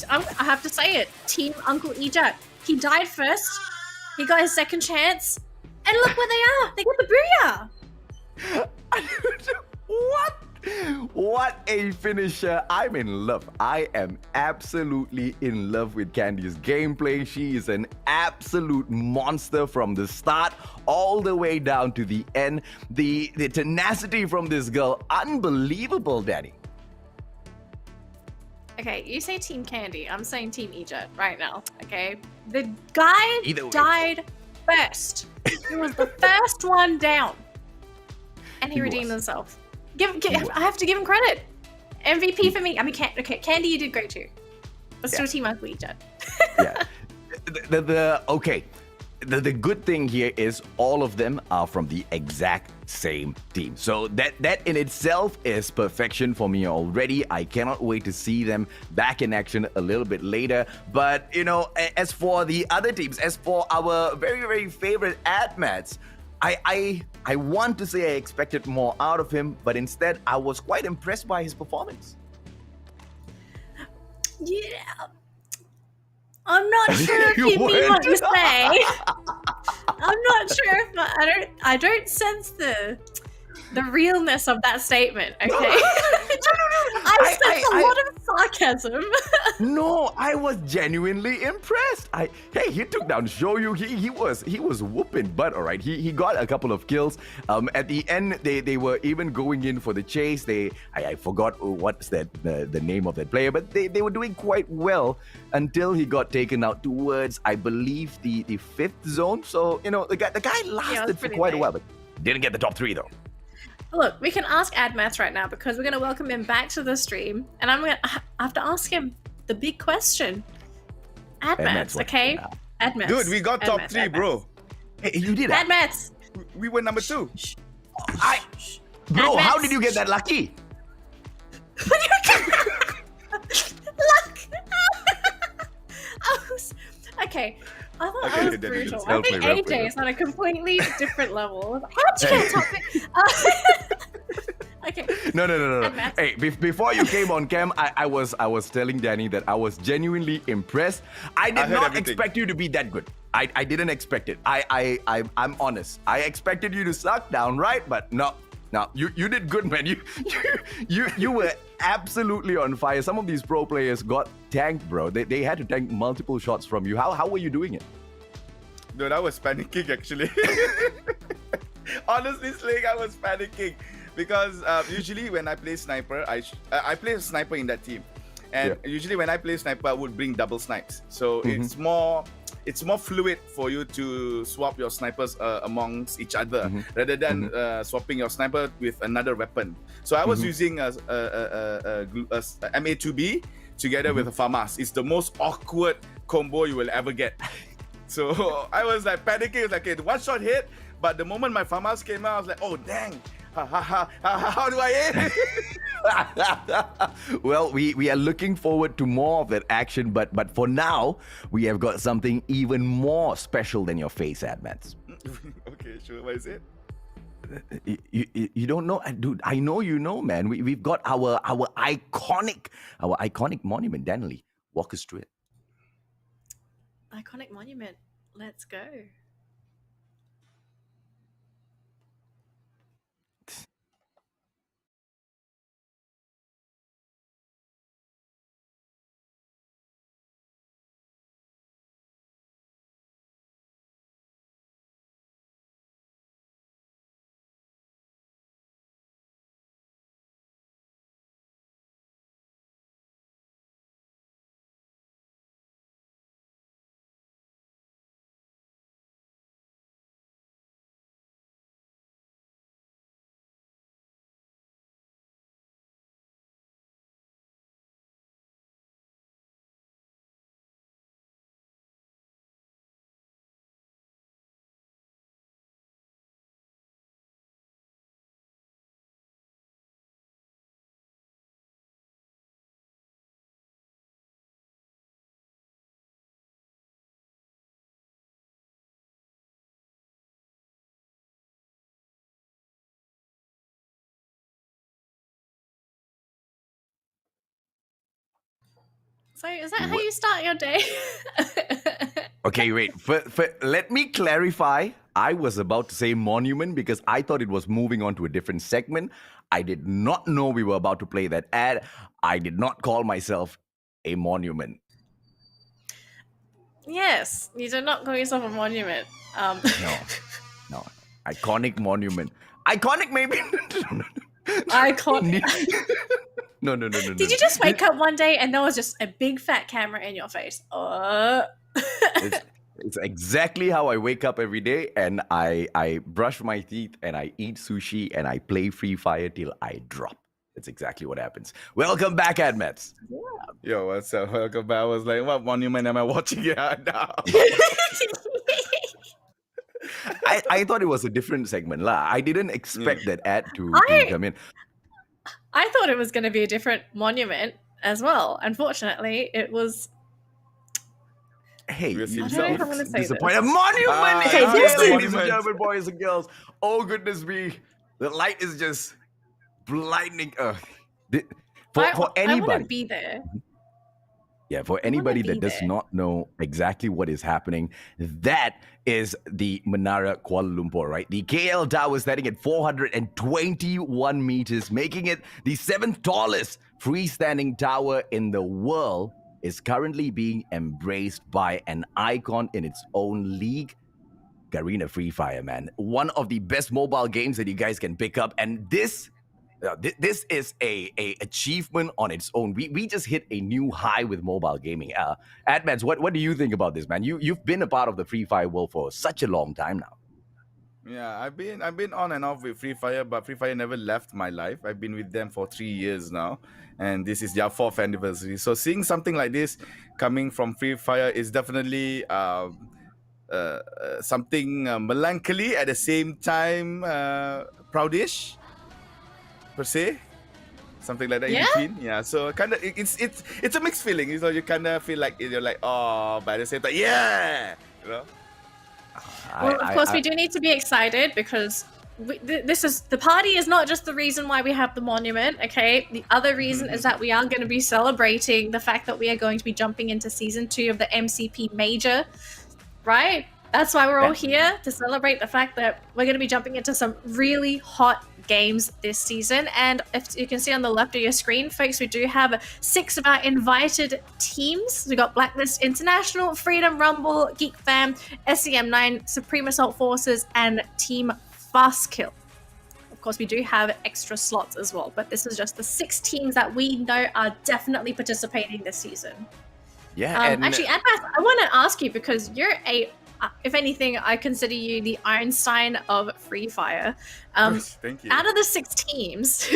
I have to say it, Team Uncle Ejak. He died first. He got his second chance. And look where they are. They got the booyah. What? What a finisher. I'm in love. I am absolutely in love with Candy's gameplay. She is an absolute monster from the start all the way down to the end. The tenacity from this girl, unbelievable, Danny. Okay, you say Team Candy. I'm saying Team Ejak right now, okay? The guy died first. He was the first one down. And he redeemed himself. I have to give him credit. MVP for me. I mean, Candy, you did great too. But still Team Uncle Ejak. Yeah. Okay. The good thing here is all of them are from the exact same team. So that in itself is perfection for me already. I cannot wait to see them back in action a little bit later. But, you know, as for the other teams, as for our very, very favorite AdMats, I want to say I expected more out of him, but instead I was quite impressed by his performance. Yeah. I'm not sure if you mean what you say. I'm not sure if I don't sense the realness of that statement, okay? I sense a lot of sarcasm. No, I was genuinely impressed. Hey, he took down Shoyu. He was whooping butt, all right. He got a couple of kills. At the end, they were even going in for the chase. I forgot what's the name of that player, but they were doing quite well until he got taken out towards, I believe, the 5th zone. So, you know, the guy lasted for quite a while, but didn't get the top 3 though. Look, we can ask AdMats right now because we're going to welcome him back to the stream. And I have to ask him the big question. AdMats, okay? AdMats. Dude, we got top 3, bro. Hey, you did that? AdMats. We were number 2. Bro, how did you get that lucky? Luck. Okay. I thought I was brutal. I think AJ is on a completely different level. How'd you get top? Okay. No. Hey, before you came on cam, I was telling Danny that I was genuinely impressed. I did not expect you to be that good. I didn't expect it. I'm honest. I expected you to suck down, right? But no, you did good, man. You were absolutely on fire. Some of these pro players got tanked, bro. They had to tank multiple shots from you. How were you doing it? Dude, I was panicking actually. Honestly, Sling, I was panicking because usually when I play sniper, I play a sniper in that team, and usually when I play sniper, I would bring double snipes. So it's more fluid for you to swap your snipers amongst each other rather than swapping your sniper with another weapon. So I was using a MA2B together with a FAMAS. It's the most awkward combo you will ever get. So I was like panicking. It was like, okay, one shot hit, but the moment my FAMAS came out, I was like, oh dang. How do I hit? Well, we are looking forward to more of that action, but for now, we have got something even more special than your face, AdMats. Okay, sure. What is it? You don't know, dude? I know you know, man. We've got our iconic monument. Danley, walk us through it. Iconic monument. Let's go. So is that how you start your day? Okay, wait. Let me clarify. I was about to say monument because I thought it was moving on to a different segment. I did not know we were about to play that ad. I did not call myself a monument. Yes, you did not call yourself a monument. No. Iconic monument. Iconic, maybe. Iconic. No. Did you just wake up one day and there was just a big fat camera in your face? It's exactly how I wake up every day, and I brush my teeth and I eat sushi and I play Free Fire till I drop. That's exactly what happens. Welcome back, Admets. Yeah. Yo, what's up? Welcome back. I was like, what monument am I watching here now? I thought it was a different segment. I didn't expect that ad to come in. I thought it was going to be a different monument as well. Unfortunately, it was... Hey, I don't know if I'm gonna say disappointed. this. Monument! Okay, ladies and gentlemen, boys and girls. Oh, goodness me. The light is just blinding. For anybody. I want to be there. Yeah, for anybody that does not know exactly what is happening, that is the Menara Kuala Lumpur, right? The KL tower is standing at 421 meters, making it the 7th tallest freestanding tower in the world. Is currently being embraced by an icon in its own league, Garena Free Fire, man. One of the best mobile games that you guys can pick up, and this is a achievement on its own. We just hit a new high with mobile gaming. Admans, what do you think about this, man? You've been a part of the Free Fire world for such a long time now. Yeah, I've been on and off with Free Fire, but Free Fire never left my life. I've been with them for 3 years now, and this is their 4th anniversary. So seeing something like this coming from Free Fire is definitely something melancholy at the same time, proudish per se, something like that in between. Yeah, so kind of it's a mixed feeling. You know, you kind of feel like you're like, oh, but at the same time, yeah, you know. Well, of course, we do need to be excited because the party is not just the reason why we have the monument, okay? The other reason is that we are going to be celebrating the fact that we are going to be jumping into season 2 of the MCP Major, right? That's why we're all here, to celebrate the fact that we're going to be jumping into some really hot games this season. And if you can see on the left of your screen, folks, we do have 6 of our invited teams. We got Blacklist International, Freedom Rumble, Geek Fam, SEM9, Supreme Assault Forces, and Team Fast Kill. Of course, we do have extra slots as well, but this is just the 6 teams that we know are definitely participating this season. Yeah. Actually, Admas, I want to ask you, because you're if anything, I consider you the Einstein of Free Fire. Thank you. Out of the 6 teams,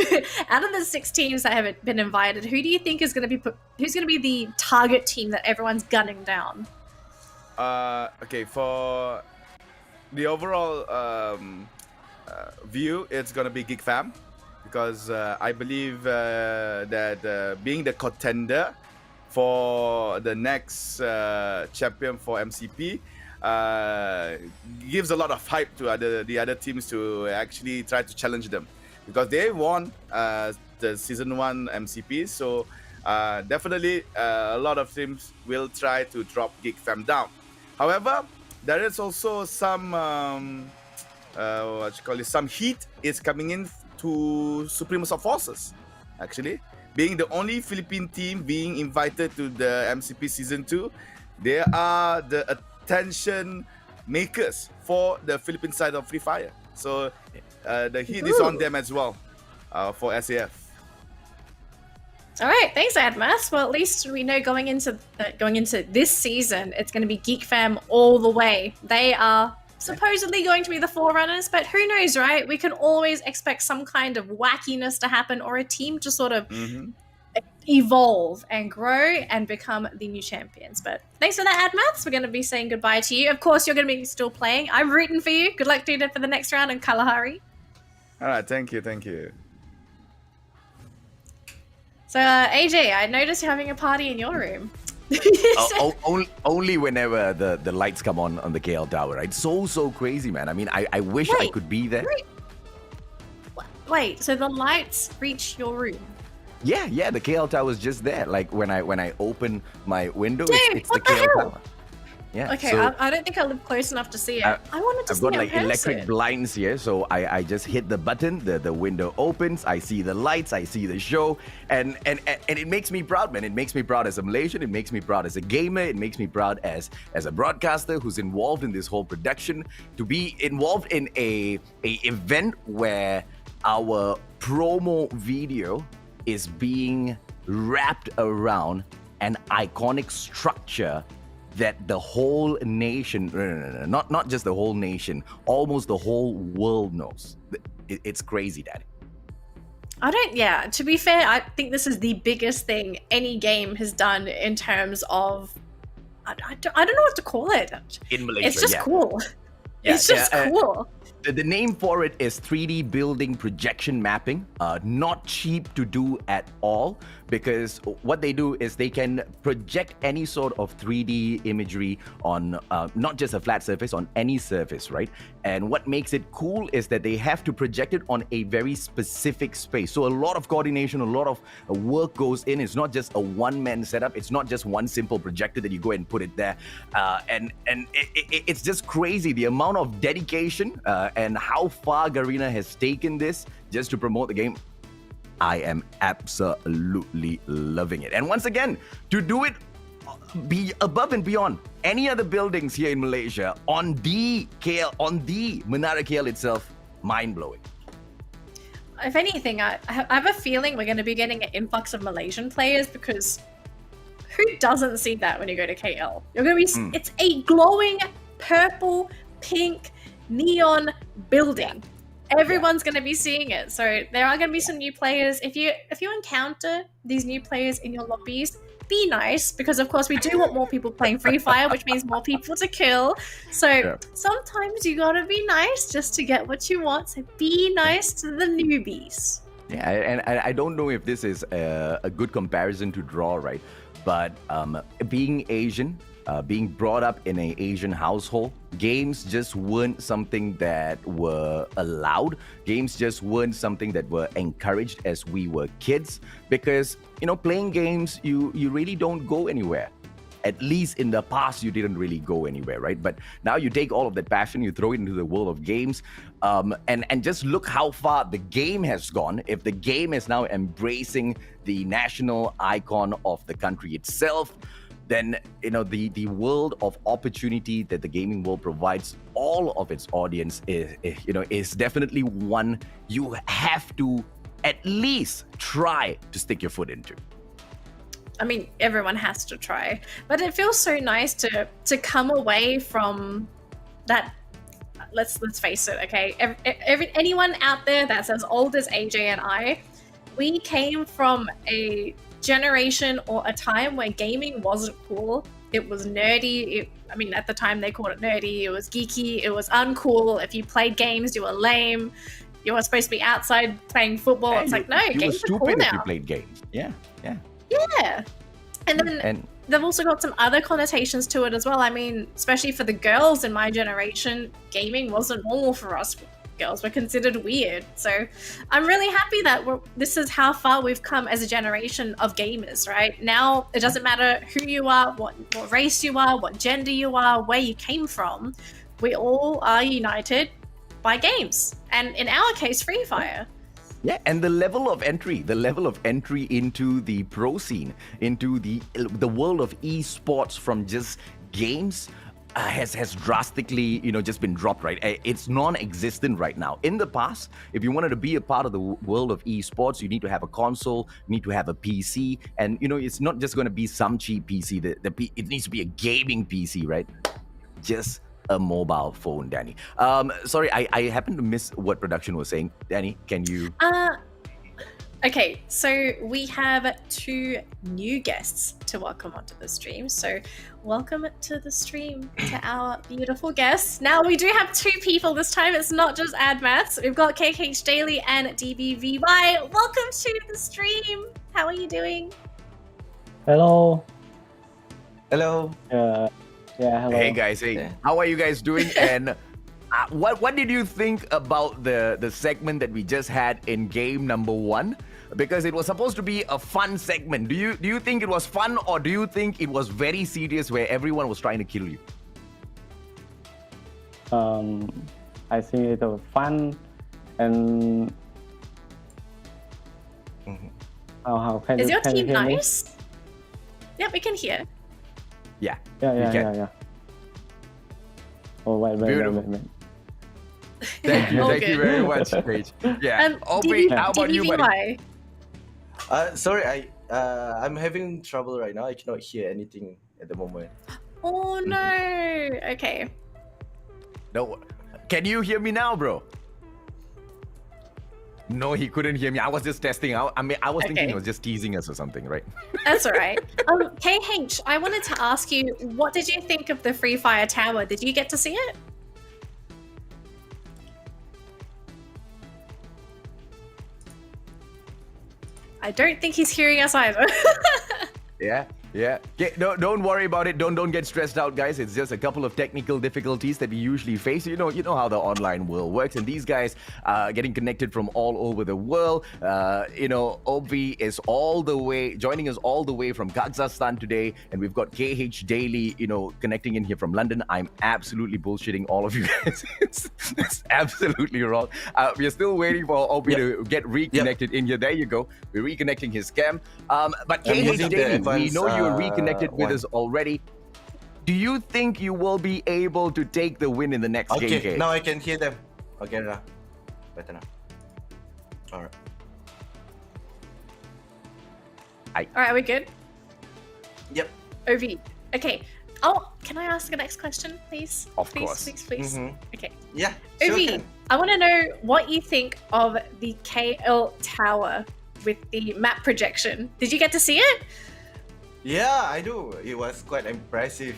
that have been invited, who do you think is going to be who's going to be the target team that everyone's gunning down? Okay, for the overall view, it's going to be Geek Fam, because I believe that being the contender for the next champion for MCP gives a lot of hype to the other teams to actually try to challenge them, because they won the season 1 MCP. So definitely a lot of teams will try to drop Geek Fam down. However, there is also some some heat is coming in to Supreme Assault Forces, actually. Being the only Philippine team being invited to the MCP Season 2, they are the attention makers for the Philippine side of Free Fire. So the heat is on them as well for SAF. All right, thanks, Admas. Well, at least we know going into this season, it's going to be Geek Fam all the way. They are supposedly going to be the forerunners, but who knows, right? We can always expect some kind of wackiness to happen, or a team to sort of evolve and grow and become the new champions. But thanks for that, Admats. We're going to be saying goodbye to you. Of course, you're going to be still playing. I'm rooting for you. Good luck, dude, for the next round in Kalahari. All right, thank you. So, AJ, I noticed you're having a party in your room. Only whenever the lights come on the KL tower, right? So crazy, man. I mean, I wish I could be there. Wait, so the lights reach your room? Yeah, the KL tower is just there. Like when I open my window, Dude, it's the what the KL hell? tower. Yeah. Okay, so I don't think I live close enough to see it. I wanted to I've see got it in like electric person. blinds here, so I just hit the button, the window opens, I see the lights, I see the show, and it makes me proud, man. It makes me proud as a Malaysian, it makes me proud as a gamer, it makes me proud as a broadcaster who's involved in this whole production, to be involved in a event where our promo video is being wrapped around an iconic structure that the whole nation, no, not just the whole nation, almost the whole world knows. It's crazy, Daddy. To be fair, I think this is the biggest thing any game has done in terms of, I don't know what to call it. In Malaysia, it's just cool. Yeah, it's just cool. The name for it is 3D building projection mapping. Not cheap to do at all, because what they do is they can project any sort of 3D imagery on not just a flat surface, on any surface, right? And what makes it cool is that they have to project it on a very specific space. So a lot of coordination, a lot of work goes in. It's not just a one-man setup. It's not just one simple projector that you go and put it there. And it's just crazy, the amount of dedication and how far Garena has taken this just to promote the game. I am absolutely loving it. And once again, to do it be above and beyond any other buildings here in Malaysia on the KL, on the Menara KL itself, mind-blowing. If anything, I have a feeling we're going to be getting an influx of Malaysian players, because who doesn't see that when you go to KL? You're going to be, it's a glowing purple, pink, neon building. Everyone's going to be seeing it. So there are going to be some new players. If you encounter these new players in your lobbies, be nice, because of course we do want more people playing Free Fire, which means more people to kill. So sometimes you gotta be nice just to get what you want. So be nice to the newbies. Yeah, and I don't know if this is a good comparison to draw, right? But being Asian, being brought up in an Asian household, games just weren't something that were allowed. Games just weren't something that were encouraged as we were kids, because, you know, playing games, you really don't go anywhere. At least in the past, you didn't really go anywhere, right? But now you take all of that passion, you throw it into the world of games, and just look how far the game has gone. If the game is now embracing the national icon of the country itself, then, you know, the world of opportunity that the gaming world provides all of its audience is definitely one you have to at least try to stick your foot into. I mean, everyone has to try, but it feels so nice to come away from that. Let's face it, okay? Anyone out there that's as old as AJ and I, we came from a generation or a time where gaming wasn't cool. It was nerdy. I mean, at the time they called it nerdy. It was geeky. It was uncool. If you played games, you were lame. You were supposed to be outside playing football. It's like, no, games are cool now. If you played games. Yeah. And then they've also got some other connotations to it as well. I mean, especially for the girls in my generation, gaming wasn't normal for us. Girls were considered weird. So I'm really happy that this is how far we've come as a generation of gamers, right? Now, it doesn't matter who you are, what race you are, what gender you are, where you came from. We all are united by games. And in our case, Free Fire. Yeah, and the level of entry into the pro scene, into the world of esports from just games, has drastically, just been dropped, right? It's non-existent right now. In the past, if you wanted to be a part of the world of esports, you need to have a console, you need to have a PC, and it's not just going to be some cheap PC. It needs to be a gaming PC, right? Just a mobile phone, Danny. Sorry, I happened to miss what production was saying. Danny, can you? Okay, so we have 2 new guests to welcome onto the stream. So welcome to the stream to our beautiful guests. Now we do have 2 people this time. It's not just AdMaths. We've got KKH Daily and DBVY. Welcome to the stream. How are you doing? Hello. Hello. Yeah, hello. Hey guys, hey. How are you guys doing? And what did you think about the segment that we just had in game number 1? because it was supposed to be a fun segment. Do you think it was fun, or do you think it was very serious where everyone was trying to kill you? I think it was fun, and how can Is you your can you team hear me? nice? Yeah, we can hear. Yeah. Yeah. Oh wait. Thank you. All Thank you good. very much, Paige. Yeah. Obi, how about you, buddy? Sorry, I'm having trouble right now. I cannot hear anything at the moment. Oh no. Okay. No. Can you hear me now, bro? No, he couldn't hear me. I was just testing out. I mean, I was thinking he was just teasing us or something, right? That's all right. KH, I wanted to ask you, what did you think of the Free Fire Tower? Did you get to see it? I don't think he's hearing us either. Yeah. Don't worry about it. Don't get stressed out, guys. It's just a couple of technical difficulties that we usually face. You know how the online world works, and these guys are getting connected from all over the world. Obi is joining us all the way from Kazakhstan today, and we've got KH Daily, connecting in here from London. I'm absolutely bullshitting all of you guys. It's absolutely wrong. We are still waiting for Obi to get reconnected in here. There you go. We're reconnecting his cam. But KH Daily, we know you're reconnected with us already. Do you think you will be able to take the win in the next game? Okay, now I can hear them. Okay, now. Better now. All right. All right, we good? Yep. OV. Okay. Oh, can I ask the next question, please? Of course. Please. Mhm. Okay. Yeah. Sure OV, can. I want to know what you think of the KL Tower with the map projection. Did you get to see it? Yeah, I do. It was quite impressive.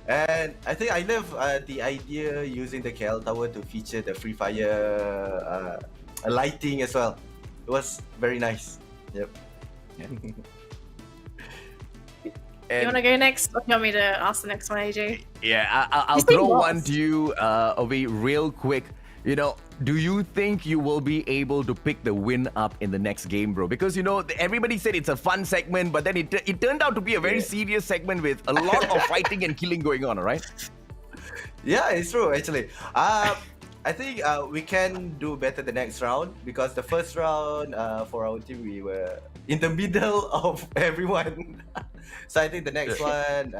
And I think I love the idea using the KL Tower to feature the Free Fire lighting as well. It was very nice. Yep. You want to go next? Or do you want me to ask the next one, AJ? Yeah, I'll You say throw boss. one to you, Obi, real quick. Do you think you will be able to pick the win up in the next game, bro? Because, everybody said it's a fun segment, but then it turned out to be a very serious segment with a lot of fighting and killing going on, all right? Yeah, it's true actually. I think we can do better the next round because the first round for our team we were in the middle of everyone. So I think the next one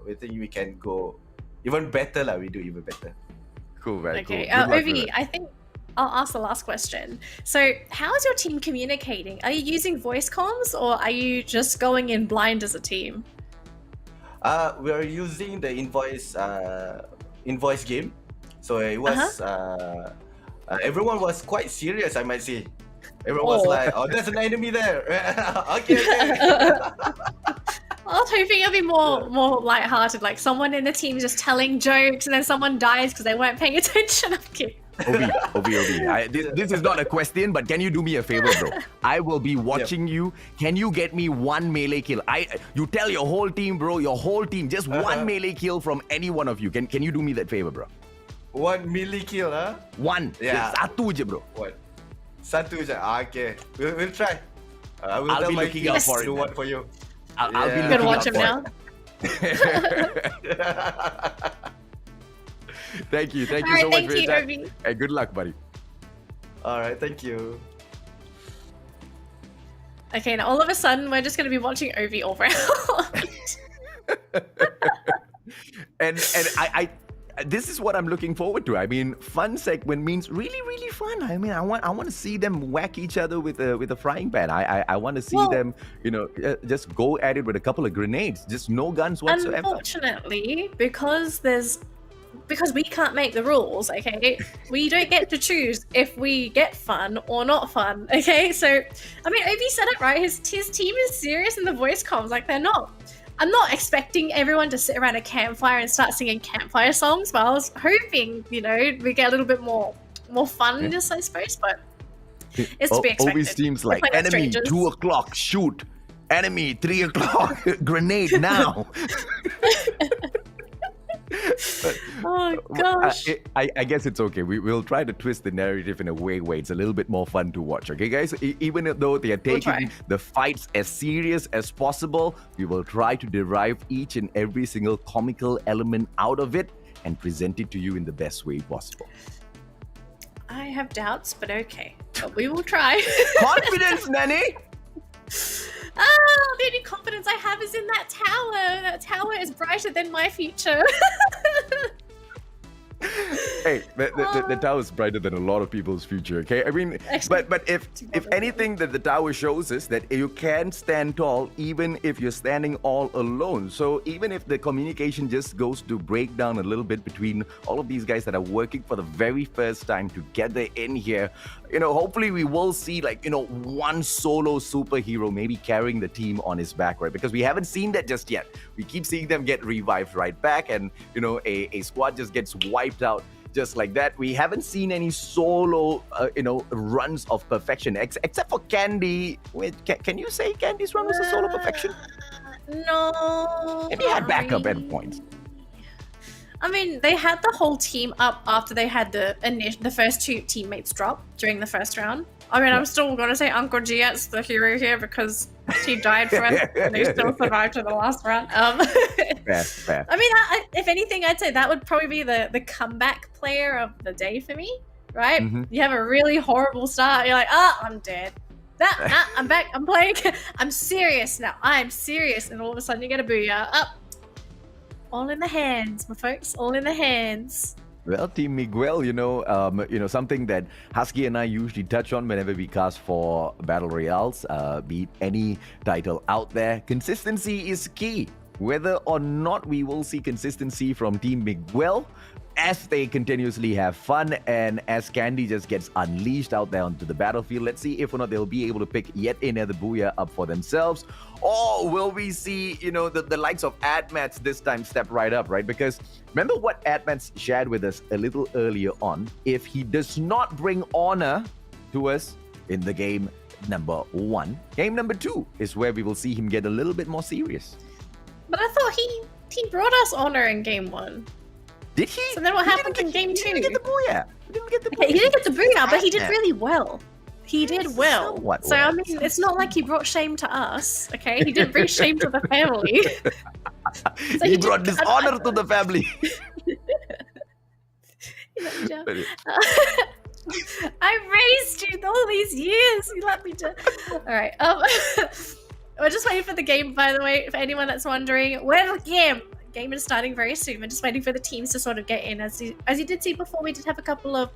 we think we can go even better lah. We do even better. Cool, very Okay. cool. Good luck with Ovi, it. I think I'll ask the last question. So, how is your team communicating? Are you using voice comms or are you just going in blind as a team? We are using the invoice game. So it was everyone was quite serious, I might say. Everyone was like, "Oh, there's an enemy there." okay. I was hoping it'd be more lighthearted, like someone in the team just telling jokes and then someone dies because they weren't paying attention. I'm kidding. Obi. This is not a question, but can you do me a favor, bro? I will be watching you. Can you get me one melee kill? You tell your whole team, bro, just one melee kill from any one of you. Can you do me that favor, bro? One melee kill, huh? One. Yeah. Satu je, bro. What? Satu je. Okay. We'll try. I will I'll tell be my looking team out to for it, do man. one for you. I'll be Yeah. Good looking watch out him for now. it. Thank you so All right, much thank for you, your time. Ovi. Hey, good luck, buddy. All right. Thank you. Okay, now all of a sudden we're just going to be watching Ovi all round. And I this is what I'm looking forward to. I mean, fun segment means really, really fun. I mean, I want to see them whack each other with a frying pan. I want to see them, just go at it with a couple of grenades. Just no guns whatsoever. Unfortunately, because we can't make the rules, okay? We don't get to choose if we get fun or not fun, okay? So, I mean, Ovi said it right. His team is serious in the voice comms. Like, they're not. I'm not expecting everyone to sit around a campfire and start singing campfire songs, but I was hoping, we get a little bit more funness, I suppose, but it's to be expected. Always seems We're like playing enemy strangers. 2 o'clock, shoot. Enemy 3 o'clock, grenade now. Oh gosh. I guess it's okay. We'll try to twist the narrative in a way where it's a little bit more fun to watch. Okay, guys? Even though they are taking the fights as serious as possible, we will try to derive each and every single comical element out of it and present it to you in the best way possible. I have doubts, but okay. But we will try. Confidence, Nanny! The only confidence I have is in that tower. That tower is brighter than my future. Hey, the tower is brighter than a lot of people's future, okay? I mean, but if anything that the tower shows is that you can stand tall even if you're standing all alone. So even if the communication just goes to break down a little bit between all of these guys that are working for the very first time together in here, hopefully we will see one solo superhero maybe carrying the team on his back, right? Because we haven't seen that just yet. We keep seeing them get revived right back, and a squad just gets wiped out just like that. We haven't seen any solo runs of perfection except for Candy. Wait, can you say Candy's run was a solo perfection? No. Maybe he had backup at points. I mean, they had the whole team up after they had the first two teammates drop during the first round. I mean, I'm still going to say Uncle Giat's the hero here because he died for us and he still survived to the last round. Fair. I mean, if anything, I'd say that would probably be the comeback player of the day for me, right? Mm-hmm. You have a really horrible start. You're like, I'm dead. I'm back. I'm playing. I'm serious now. I'm serious. And all of a sudden you get a booyah. All in the hands, my folks. All in the hands. Well, Team Miguel, something that Husky and I usually touch on whenever we cast for Battle Royales, be it any title out there. Consistency is key. Whether or not we will see consistency from Team Miguel as they continuously have fun and as Candy just gets unleashed out there onto the battlefield. Let's see if or not they'll be able to pick yet another booyah up for themselves. Or will we see, the likes of Admats this time step right up, right? Because remember what Admats shared with us a little earlier on. If he does not bring honor to us in the game number 1, game number 2 is where we will see him get a little bit more serious. But I thought he brought us honor in game 1. Did he? So then what happened in game 2? He didn't get the booyah. He didn't get the booyah, but he did really well. He did well. So, I mean, it's not like he brought shame to us, okay? He didn't bring shame to the family. So he brought dishonor to the family. I raised you all these years. You let me do. All right. We're just waiting for the game, by the way, for anyone that's wondering. Where's the game? The game is starting very soon. We're just waiting for the teams to sort of get in. As you did see before, we did have a couple of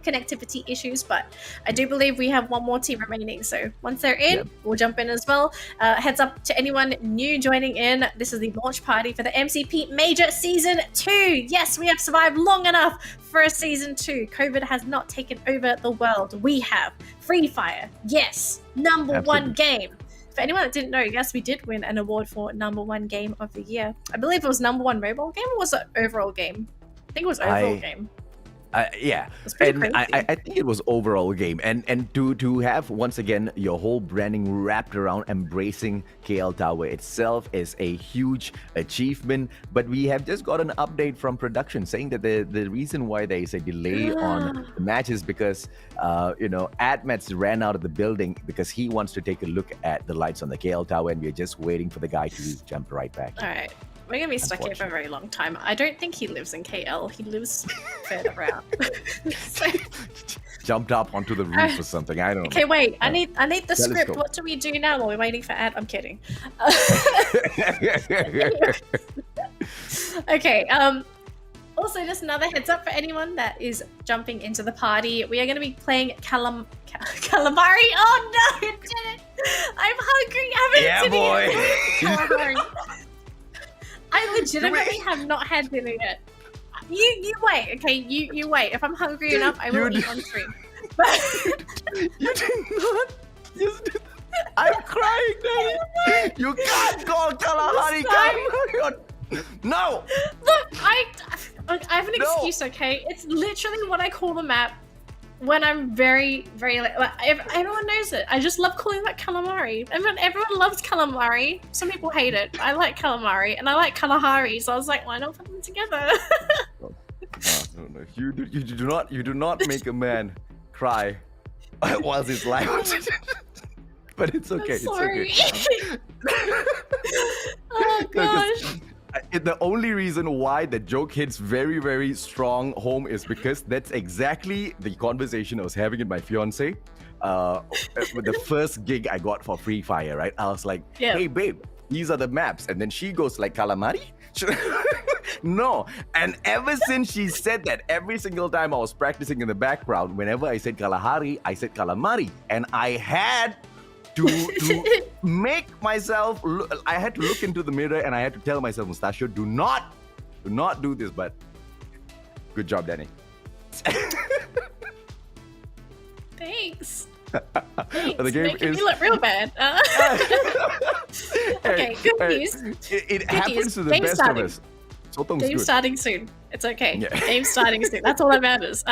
connectivity issues, but I do believe we have one more team remaining. So once they're in, we'll jump in as well. Heads up to anyone new joining in. This is the launch party for the MCP Major Season 2. Yes, we have survived long enough for a Season 2. COVID has not taken over the world. We have Free Fire. Yes, number one game. For anyone that didn't know, yes, we did win an award for number 1 game of the year. I believe it was number 1 mobile game, or was it overall game? I think it was overall game. Yeah, and I think it was overall game, and to have once again your whole branding wrapped around embracing KL Tower itself is a huge achievement. But we have just got an update from production saying that the reason why there is a delay on the match is because Admats ran out of the building because he wants to take a look at the lights on the KL Tower, and we're just waiting for the guy to jump right back. All right. We're going to be stuck here for a very long time. I don't think he lives in KL. He lives further out. So... Jumped up onto the roof or something. I don't know. Okay, wait. I need the script. What do we do now while we're waiting for Ad? I'm kidding. Okay. Also, just another heads up for anyone that is jumping into the party. We are going to be playing calamari. Oh no, you did it! I'm hungry. I haven't calamari. I legitimately have not had dinner yet. You wait, okay? You wait. If I'm hungry enough, I will eat on stream. You did not. I'm crying, Daddy. You can't call Kalahari. No. Look, I have an excuse, okay? It's literally what I call the map when I'm very, very like everyone knows it. I just love calling that calamari. Everyone loves calamari. Some people hate it. I like calamari and I like Kalahari, so I was like, why not put them together? No. You do not make a man cry whilst it's loud. But it's okay. I'm sorry. It's okay. Oh gosh. The only reason why the joke hits very, very strong home is because that's exactly the conversation I was having with my fiance. With the first gig I got for Free Fire, right? I was like, Yeah. hey babe, these are the maps. And then she goes like, calamari? No. And ever since she said that, every single time I was practicing in the background, whenever I said Kalahari, I said calamari. And I had to make myself, I had to look into the mirror and I had to tell myself, Mustachio, do not do this, but good job, Danny. Thanks. The game Making is... me look real bad. Okay, good news. It happens news. to the Game's best starting. of us. Sotong's Game's good. starting soon. It's okay. Yeah. Game's starting soon. That's all that matters.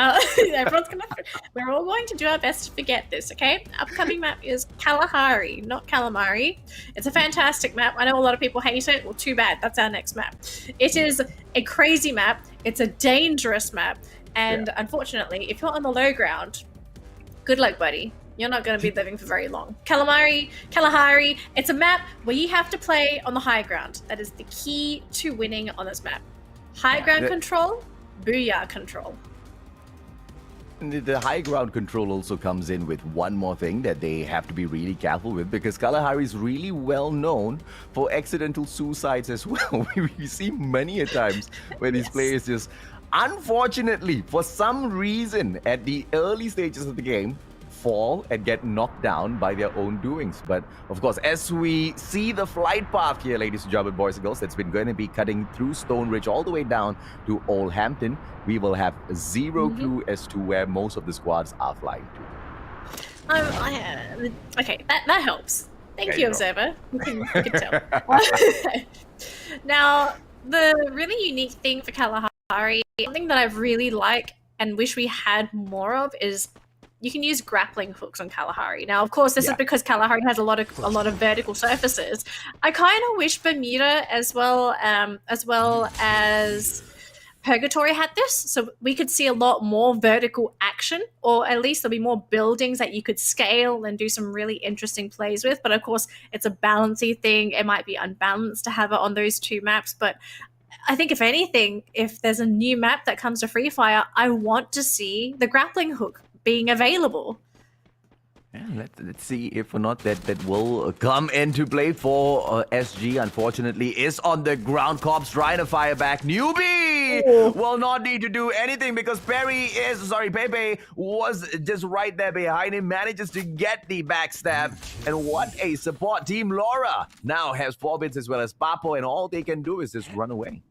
We're all going to do our best to forget this, okay? Upcoming map is Kalahari, not Calamari. It's a fantastic map. I know a lot of people hate it. Well, too bad. That's our next map. It is a crazy map. It's a dangerous map. And unfortunately, if you're on the low ground, good luck, buddy. You're not going to be living for very long. Kalahari, it's a map where you have to play on the high ground. That is the key to winning on this map. High ground control, booyah control. The high ground control also comes in with one more thing that they have to be really careful with, because Kalahari is really well known for accidental suicides as well. We see many a times where these players just, unfortunately, for some reason, at the early stages of the game, fall and get knocked down by their own doings. But of course, as we see the flight path here, ladies and gentlemen, boys and girls, that's been going to be cutting through Stone Ridge all the way down to Old Hampton, we will have zero clue as to where most of the squads are flying to. Okay, that helps. Thank There you, you go. Observer. You can tell. Now, the really unique thing for Kalahari, something that I really like and wish we had more of, is you can use grappling hooks on Kalahari. Now, of course, this is because Kalahari has a lot of vertical surfaces. I kind of wish Bermuda, as well as Purgatory, had this, so we could see a lot more vertical action, or at least there'll be more buildings that you could scale and do some really interesting plays with. But of course, it's a balancing thing. It might be unbalanced to have it on those two maps, but I think if anything, if there's a new map that comes to Free Fire, I want to see the grappling hook being available. Yeah, let's see if or not that will come into play for SG. Unfortunately, is on the ground. Cops trying to fire back. Newbie will not need to do anything because Pepe was just right there behind him, manages to get the backstab. And what a support. Team Laura now has Forbits as well as Papo, and all they can do is just run away.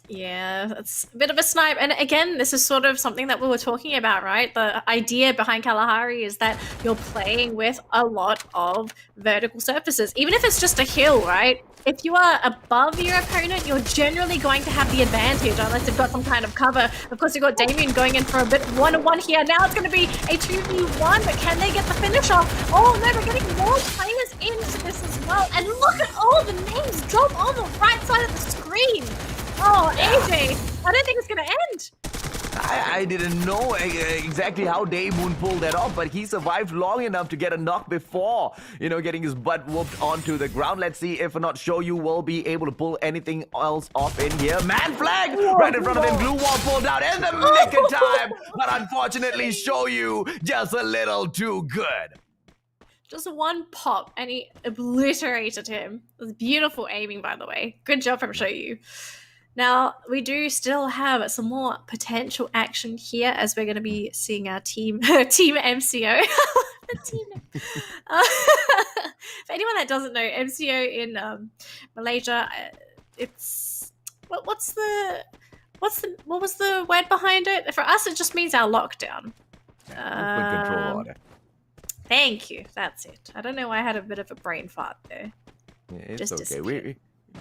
Yeah, it's a bit of a snipe. And again, this is sort of something that we were talking about, right? The idea behind Kalahari is that you're playing with a lot of vertical surfaces, even if it's just a hill, right? If you are above your opponent, you're generally going to have the advantage, unless they've got some kind of cover. Of course, you've got Damien going in for a bit one-on-one here. Now it's going to be a 2v1, but can they get the finish off? Oh no, we're getting more players into this as well. And look at all the names drop on the right side of the screen. Oh, AJ, I don't think it's going to end. I didn't know exactly how Daemoon pulled that off, but he survived long enough to get a knock before, getting his butt whooped onto the ground. Let's see if or not Shoyu will be able to pull anything else off in here. Man flag right in front of him. Blue wall pulled out in the nick of time, but unfortunately Shoyu just a little too good. Just one pop and he obliterated him. It was beautiful aiming, by the way. Good job from Shoyu. Now, we do still have some more potential action here, as we're going to be seeing our team MCO. The team. For anyone that doesn't know, MCO in Malaysia, it's what was the word behind it? For us, it just means our lockdown. Movement control order. Thank you. That's it. I don't know why I had a bit of a brain fart there. Yeah, it's Just okay. disappeared.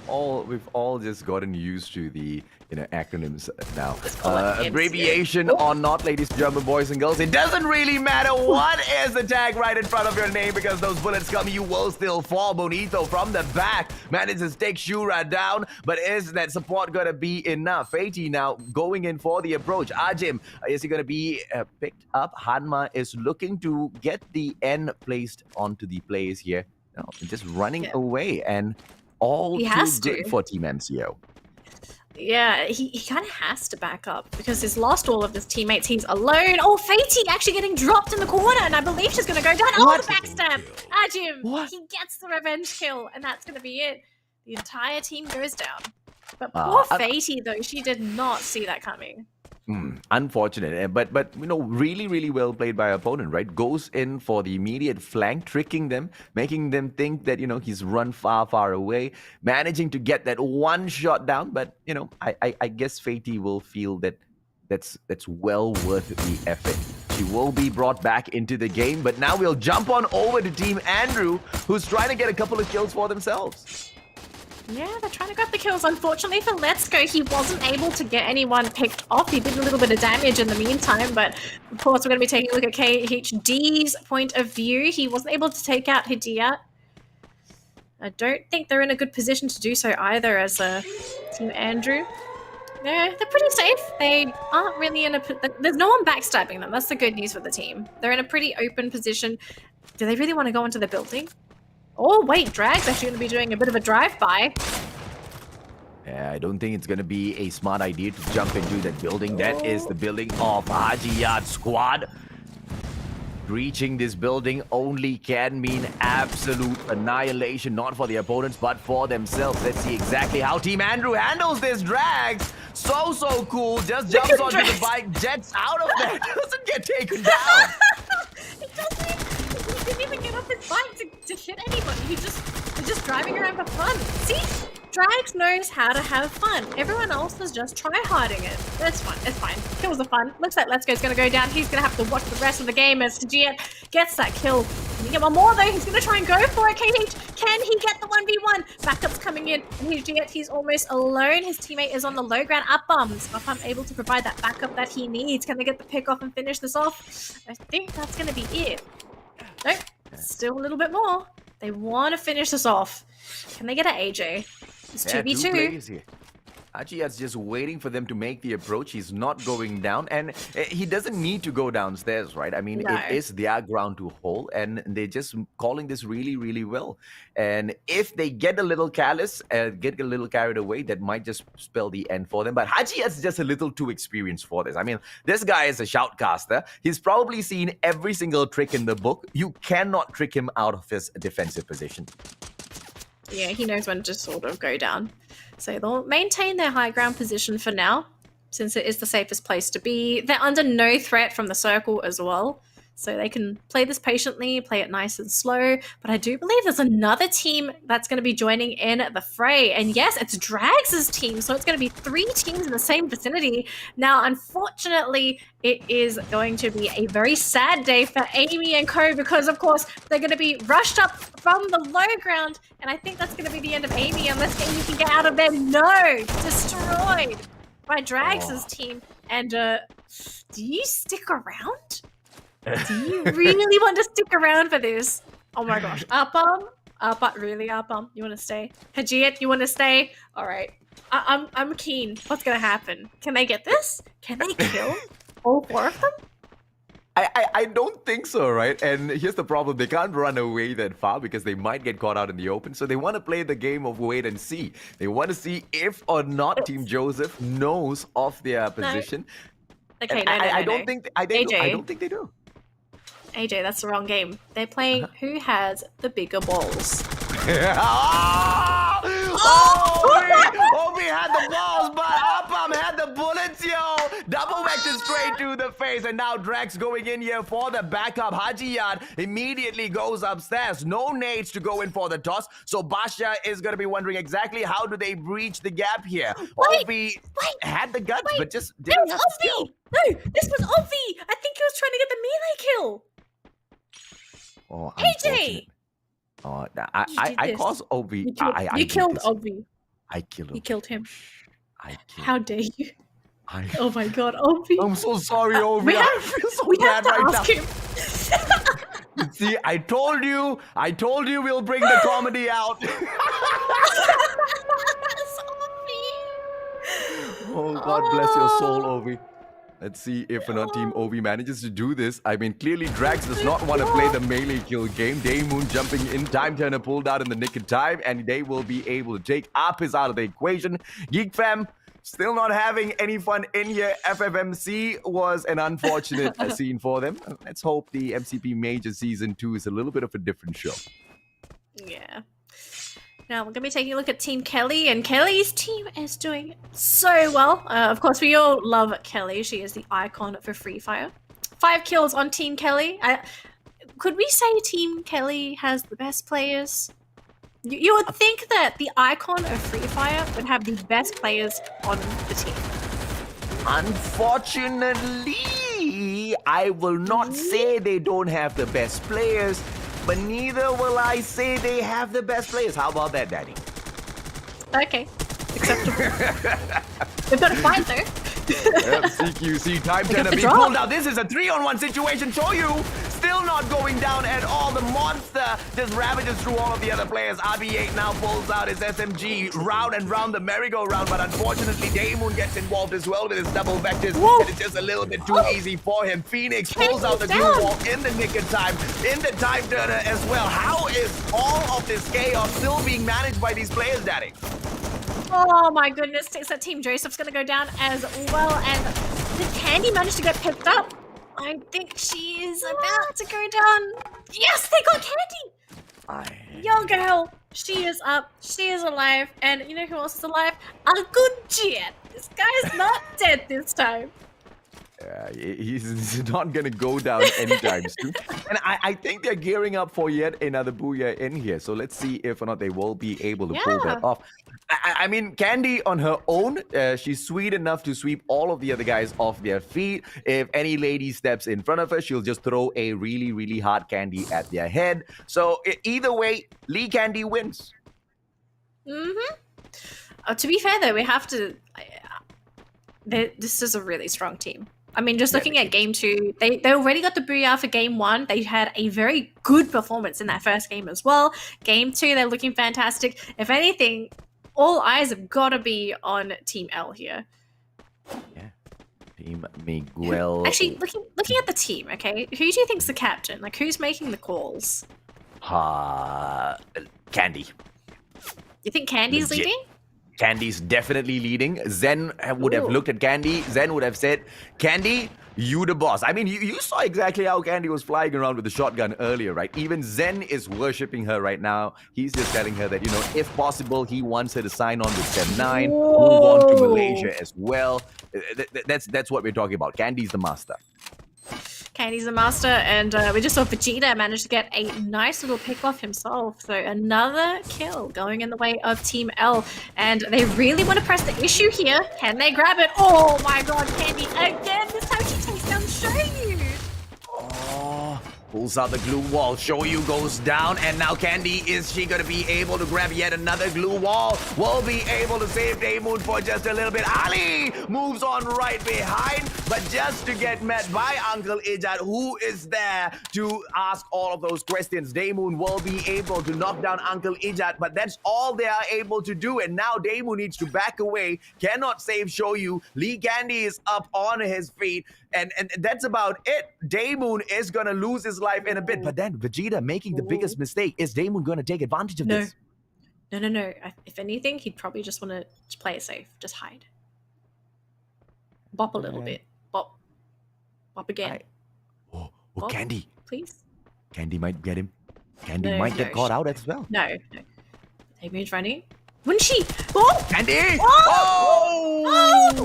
We've all just gotten used to the acronyms now. call it MCA. Abbreviation or not, ladies and gentlemen, boys and girls, it doesn't really matter what is the tag right in front of your name, because those bullets coming, you will still fall. Bonito from the back manages to take Shura down, but is that support gonna be enough? Fatty now going in for the approach. Ajim, is he gonna be picked up? Hanma is looking to get the N placed onto the plays here. No, just running away, and all He too has good to. for Team MCO. Yeah, he kind of has to back up because he's lost all of his teammates. He's alone. Oh, Fatey actually getting dropped in the corner, and I believe she's going to go down. What? Oh, the backstab. Ajim, What? he gets the revenge kill, and that's going to be it. The entire team goes down. But poor Fatey, though, she did not see that coming. Unfortunate, but really, really well played by our opponent, right? Goes in for the immediate flank, tricking them, making them think that he's run far, far away, managing to get that one shot down. But I guess Fatey will feel that that's well worth the effort. She will be brought back into the game, but now we'll jump on over to Team Andrew, who's trying to get a couple of kills for themselves. Yeah, they're trying to grab the kills. Unfortunately for Let's Go, he wasn't able to get anyone picked off. He did a little bit of damage in the meantime, but of course we're going to be taking a look at KHD's point of view. He wasn't able to take out Hidiyat. I don't think they're in a good position to do so either as a Team Andrew. They're pretty safe. They aren't really in a... There's no one backstabbing them. That's the good news for the team. They're in a pretty open position. Do they really want to go into the building? Oh, wait, Drag's actually going to be doing a bit of a drive-by. Yeah, I don't think it's going to be a smart idea to jump into that building. That is the building of Hajiyat's squad. Breaching this building only can mean absolute annihilation, not for the opponents, but for themselves. Let's see exactly how Team Andrew handles this. Drags, so cool, just jumps onto the bike, jets out of there, doesn't get taken down. It doesn't. He didn't even get off his bike to hit anybody. He's just driving around for fun. See? Drags knows how to have fun. Everyone else is just try-harding it. It's fun. It's fine. Kills are fun. Looks like Let's Go's going to go down. He's going to have to watch the rest of the game as Hajiyat gets that kill. Can he get one more, though? He's going to try and go for it. KH, can he get the 1v1? Backup's coming in. And Hajiyat, he's almost alone. His teammate is on the low ground. Up able to provide that backup that he needs. Can they get the pick off and finish this off? I think that's going to be it. Nope. Still a little bit more. They want to finish this off. Can they get an AJ? It's 2v2. Hajiyat's just waiting for them to make the approach. He's not going down, and he doesn't need to go downstairs, right? I mean, No. It is their ground to hold, and they're just calling this really, really well. And if they get a little careless, get a little carried away, that might just spell the end for them. But Hajiyat's just a little too experienced for this. I mean, this guy is a shoutcaster. He's probably seen every single trick in the book. You cannot trick him out of his defensive position. Yeah, he knows when to sort of go down. So they'll maintain their high ground position for now, since it is the safest place to be. They're under no threat from the circle as well. So they can play this patiently, play it nice and slow. But I do believe there's another team that's going to be joining in the fray. And yes, it's Drags' team. So it's going to be 3 teams in the same vicinity. Now, unfortunately, it is going to be a very sad day for Amy and co. Because, of course, they're going to be rushed up from the low ground. And I think that's going to be the end of Amy unless Amy can get out of there. No! Destroyed by Drags' team. And do you stick around? Do you really want to stick around for this? Oh my gosh. Really, Arpam? You want to stay? Hajiyat, you want to stay? All right. I'm keen. What's going to happen? Can they get this? Can they kill all 4 of them? I don't think so, right? And here's the problem. They can't run away that far because they might get caught out in the open. So they want to play the game of wait and see. They want to see if or not Team Joseph knows of their position. No. Okay, I don't think they do. AJ, that's the wrong game. They're playing who has the bigger balls. Obi had the balls, but Apam had the bullets, yo! Double vector straight to the face, and now Drax going in here for the backup. Hajiyat immediately goes upstairs. No nades to go in for the toss, so Basha is going to be wondering exactly how do they breach the gap here. Obi had the guts, but just didn't have the skill. No, this was Ovi! I think he was trying to get the melee kill. Oh, AJ! I caused Obi. You killed Ovi. I killed him. You killed him. I killed How dare you? I, Oh my god, Ovi. I'm so sorry, Ovi. we I have- feel so We have bad to right ask now. him. See, I told you we'll bring the comedy out. It's Oh, God bless your soul, Oh. Ovi. Let's see if or not Team Ovi manages to do this. I mean, clearly Drax does not want to play the melee kill game. Daymoon jumping in, Time Turner pulled out in the nick of time, and they will be able to take Apis out of the equation. Geek Fam, still not having any fun in here. FFMC was an unfortunate scene for them. Let's hope the MCP Major Season 2 is a little bit of a different show. Yeah. Now we're going to be taking a look at Team Kelly, and Kelly's team is doing so well. Of course, we all love Kelly. She is the icon for Free Fire. 5 kills on Team Kelly. Could we say Team Kelly has the best players? You would think that the icon of Free Fire would have the best players on the team. Unfortunately, I will not say they don't have the best players, but neither will I say they have the best players. How about that, Daddy? Okay. Acceptable. We've got to fight though. Yep, CQC Time Pick up Turner the being drop. pulled out. This is a 3-on-1 situation. Shoyu still not going down at all. The monster just ravages through all of the other players. RB8 now pulls out his SMG round and round the merry-go-round, but unfortunately Daymoon gets involved as well with his double vectors. Whoa. And it's just a little bit too easy for him. Phoenix pulls out the glue down. wall in the nick of time, in the Time Turner as well. How is all of this chaos still being managed by these players, Daddy? Oh my goodness, it's that Team Joseph's gonna go down as well, and did Candy manage to get picked up? I think she is about to go down. Yes, they got Candy! Yo girl, she is up, she is alive, and you know who else is alive? Uncle Jet. This guy's not dead this time. He's not going to go down anytime soon. And I think they're gearing up for yet another booyah in here. So let's see if or not they will be able to pull that off. I mean, Candy on her own, she's sweet enough to sweep all of the other guys off their feet. If any lady steps in front of her, she'll just throw a really, really hard candy at their head. So either way, Lee Candy wins. To be fair though, we have to... this is a really strong team. I mean, just looking at game 2, they already got the booyah for game 1. They had a very good performance in that first game as well. Game 2, they're looking fantastic. If anything, all eyes have got to be on Team L here. Yeah. Team Miguel. Actually, looking at the team, okay, who do you think's the captain? Like, who's making the calls? Candy. You think Candy's Legit. leading? Candy's definitely leading. Zen would have looked at Candy. Zen would have said, Candy, you the boss. I mean, you saw exactly how Candy was flying around with the shotgun earlier, right? Even Zen is worshipping her right now. He's just telling her that, you know, if possible, he wants her to sign on with 7-9, move on to Malaysia as well. That's what we're talking about. Candy's the master. Candy's the master, and we just saw Vegeta manage to get a nice little pick off himself. So another kill going in the way of Team L, and they really want to press the issue here. Can they grab it? Oh my god, Candy again! This time she takes down Shoyu! Oh, pulls out the glue wall. Shoyu goes down, and now Candy, is she going to be able to grab yet another glue wall? Will be able to save Daymoon for just a little bit. Ali moves on right behind, but just to get met by Uncle Ijat, who is there to ask all of those questions. Daymoon will be able to knock down Uncle Ijat, but that's all they are able to do, and now Daymoon needs to back away, cannot save Shoyu. Lee Candy is up on his feet, and that's about it. Daymoon is going to lose his life in a bit, but then Vegeta making the biggest mistake. Is Daymoon going to take advantage of this? No. If anything, he'd probably just want to play it safe. Just hide. Bop a little bit. Bop. Bop again. Oh, Bop, Candy. please. Candy might get him. Candy No, might get no, caught out as well. No. Daymoon's running. Wouldn't she? Oh! Candy! Oh! Oh!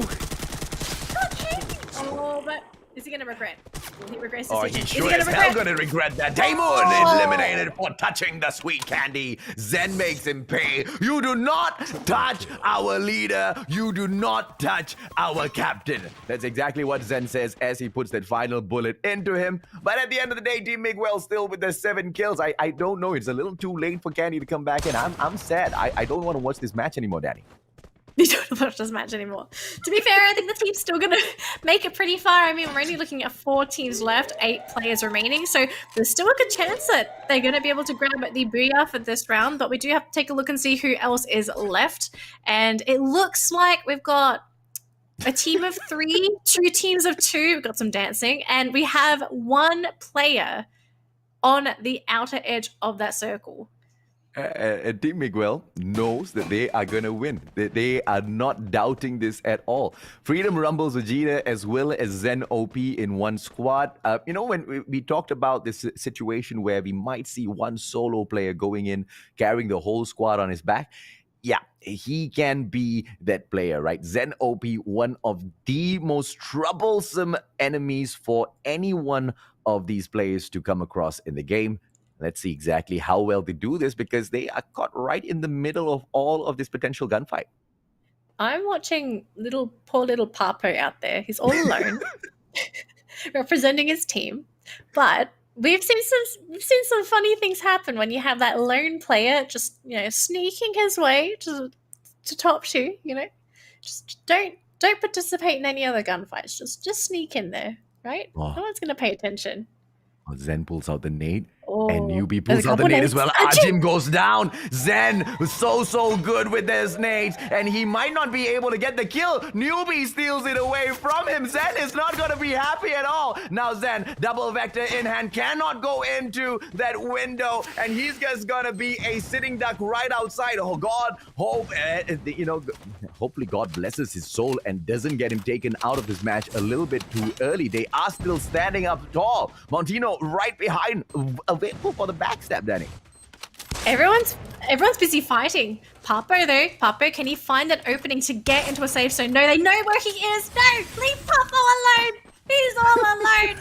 Not Candy! Oh, but is he gonna regret? Will he regret his Oh, decision? he Is sure gonna as hell gonna regret that. Damon eliminated for touching the sweet candy. Zen makes him pay. You do not touch our leader. You do not touch our captain. That's exactly what Zen says as he puts that final bullet into him. But at the end of the day, Team Miguel still with the 7 kills. I don't know. It's a little too late for Candy to come back in. I'm sad. I don't want to watch this match anymore, Danny. You don't watch this match anymore. To be fair, I think the team's still going to make it pretty far. I mean, we're only looking at 4 teams left, 8 players remaining. So there's still a good chance that they're going to be able to grab the booyah for this round. But we do have to take a look and see who else is left. And it looks like we've got a team of 3, 2 teams of 2. We've got some dancing. And we have 1 player on the outer edge of that circle. Team Miguel knows that they are going to win. They are not doubting this at all. Freedom Rumbles Vegeta as well as Zen OP in one squad. When we talked about this situation where we might see one solo player going in, carrying the whole squad on his back, yeah, he can be that player, right? Zen OP, one of the most troublesome enemies for any one of these players to come across in the game. Let's see exactly how well they do this because they are caught right in the middle of all of this potential gunfight. I'm watching poor little Papo out there. He's all alone, representing his team. But we've seen some funny things happen when you have that lone player just sneaking his way to top 2. Just don't participate in any other gunfights. Just sneak in there, right? Oh. No one's gonna pay attention. Zen pulls out the nade. Oh, And Newbie pulls out the nade as well. Ajim goes down. Zen was so good with his nades. And he might not be able to get the kill. Newbie steals it away from him. Zen is not going to be happy at all. Now Zen, double vector in hand, cannot go into that window. And he's just going to be a sitting duck right outside. Oh, God. Hopefully God blesses his soul and doesn't get him taken out of this match a little bit too early. They are still standing up tall. Montino right behind, available for the backstab, Danny. Everyone's busy fighting. Papo though, Papo, can he find that opening to get into a safe zone? No, they know where he is. No, leave Papo alone. He's all alone.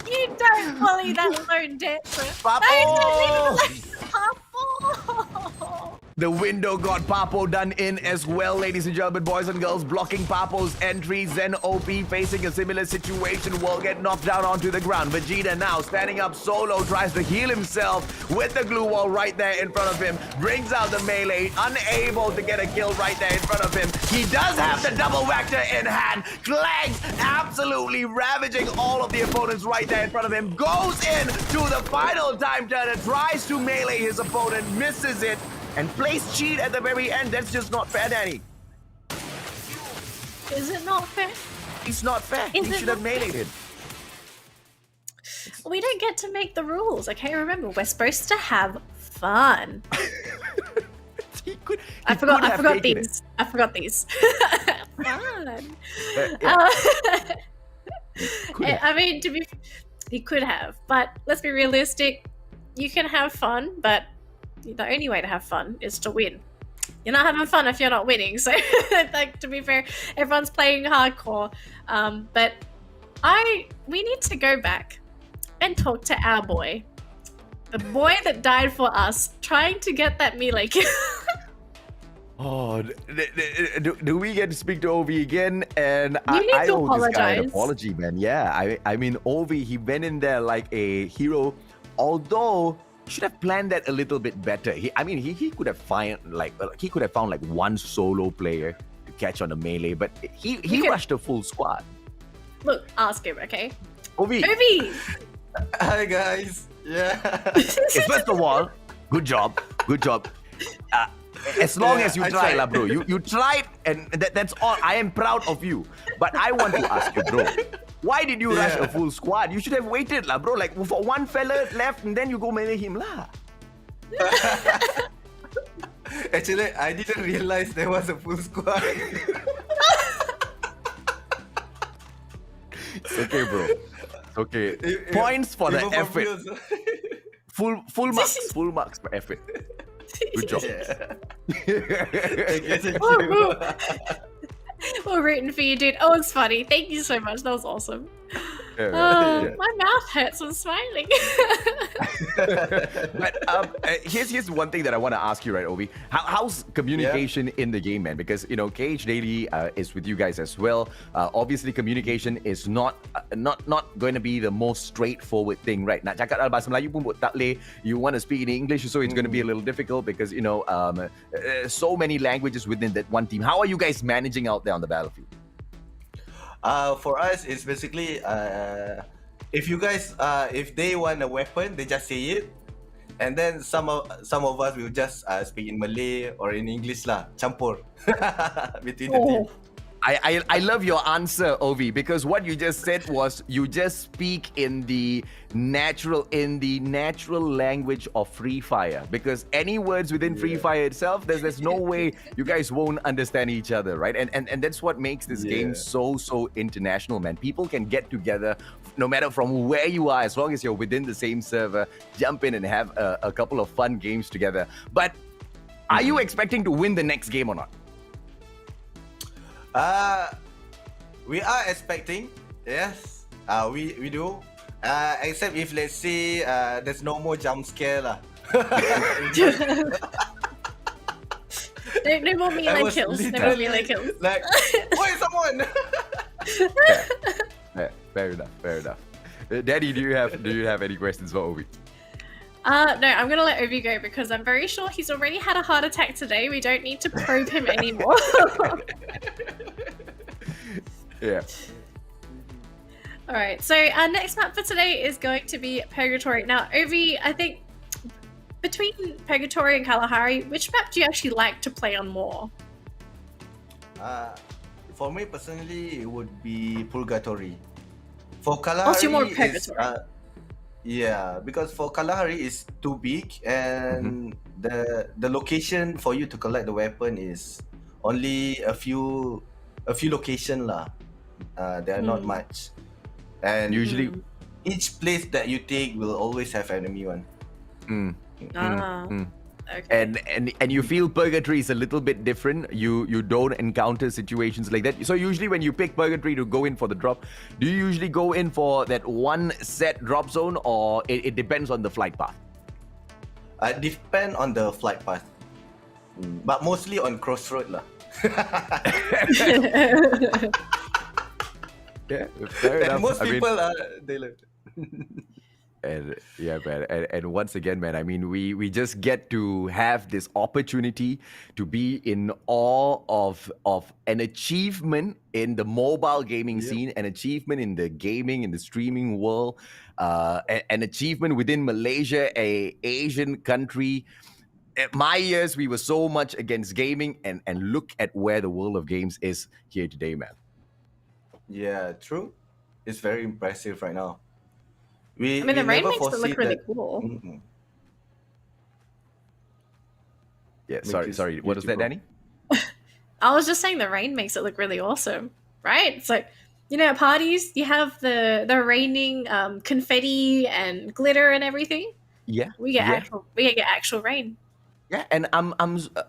You don't bully that lone dancer. Papo! No, leave him alone. Papo. The window got Papo done in as well, ladies and gentlemen, boys and girls, blocking Papo's entry. Zen OP facing a similar situation will get knocked down onto the ground. Vegeta now standing up solo, tries to heal himself with the glue wall right there in front of him. Brings out the melee, unable to get a kill right there in front of him. He does have the double vector in hand. Clangs absolutely ravaging all of the opponents right there in front of him. Goes in to the final time turner, tries to melee his opponent, misses it. And plays cheat at the very end. That's just not fair, Danny. Is it not fair? It's not fair. He should have meleeed it. We don't get to make the rules, okay? Remember, we're supposed to have fun. I forgot these. I forgot these. Fun. I mean, he could have, but let's be realistic. You can have fun, but the only way to have fun is to win. You're not having fun if you're not winning. So, to be fair, everyone's playing hardcore. But we need to go back and talk to our boy, the boy that died for us, trying to get that melee kill. Oh, do we get to speak to Ovi again? And You need I to owe this guy an apologize. apology, man. Yeah, I mean, Ovi, he went in there like a hero, although should have planned that a little bit better. He could have found like one solo player to catch on the melee, but he rushed a full squad. Look, ask him, okay? Ovi, Hi guys. Yeah. okay, first of all, good job. As long as you I try, tried. lah, bro. You tried, and that's all. I am proud of you. But I want to ask you, bro. Why did you rush a full squad? You should have waited, lah, bro. Like for one fella left, and then you go melee him, lah. Actually, I didn't realize there was a full squad. It's okay, bro. It's okay. Points for the Even for effort. me also. Full marks. Full marks for effort. Good job. Thank you. We're rooting for you, dude. Oh, it's funny. Thank you so much. That was awesome. Oh, my mouth hurts. I'm smiling. But here's one thing that I want to ask you, right, Obi? How's communication in the game, man? Because KH Daily is with you guys as well. Obviously, communication is not going to be the most straightforward thing, right? Nak cakap dalam bahasa Melayu pun tak leh. You want to speak in English, so it's going to be a little difficult because so many languages within that one team. How are you guys managing out there on the battlefield? For us, it's basically if you guys if they want a weapon, they just say it, and then some of us will just speak in Malay or in English lah, campur between the team. I love your answer, Ovi, because what you just said was you just speak in the natural language of Free Fire. Because any words within Free Fire itself, there's no way you guys won't understand each other, right? And that's what makes this game so international, man. People can get together no matter from where you are, as long as you're within the same server, jump in and have a couple of fun games together. But are you expecting to win the next game or not? We are expecting, yes. We do. Except if let's say there's no more jump scare lah. No more melee kills. No more melee kills. Like, wait, someone. Fair enough. Daddy, do you have any questions for Obi? No, I'm gonna let Ovi go because I'm very sure he's already had a heart attack today. We don't need to probe him anymore. Yeah. All right. So our next map for today is going to be Purgatory. Now, Ovi, I think between Purgatory and Kalahari, which map do you actually like to play on more? For me personally, it would be Purgatory. For Kalahari, Also, more Purgatory. Yeah, because for Kalahari is too big, and the location for you to collect the weapon is only a few location lah. There are not much, and usually each place that you take will always have enemy one. Okay. And you feel Purgatory is a little bit different. You don't encounter situations like that. So usually when you pick Purgatory to go in for the drop, do you usually go in for that one set drop zone, or it depends on the flight path? Depend on the flight path, but mostly on crossroad lah. Yeah, fair enough. And most people they learn. And yeah, man. And once again, man, I mean, we just get to have this opportunity to be in awe of an achievement in the mobile gaming scene, an achievement in the gaming, in the streaming world, an achievement within Malaysia, a Asian country. At my years, we were so much against gaming, and look at where the world of games is here today, man. Yeah, true. It's very impressive right now. I mean, the rain makes it look really cool. Yeah, sorry. What was that, Danny? I was just saying the rain makes it look really awesome, right? It's like, at parties, you have the raining confetti and glitter and everything. Yeah. We get actual rain. Yeah, and I'm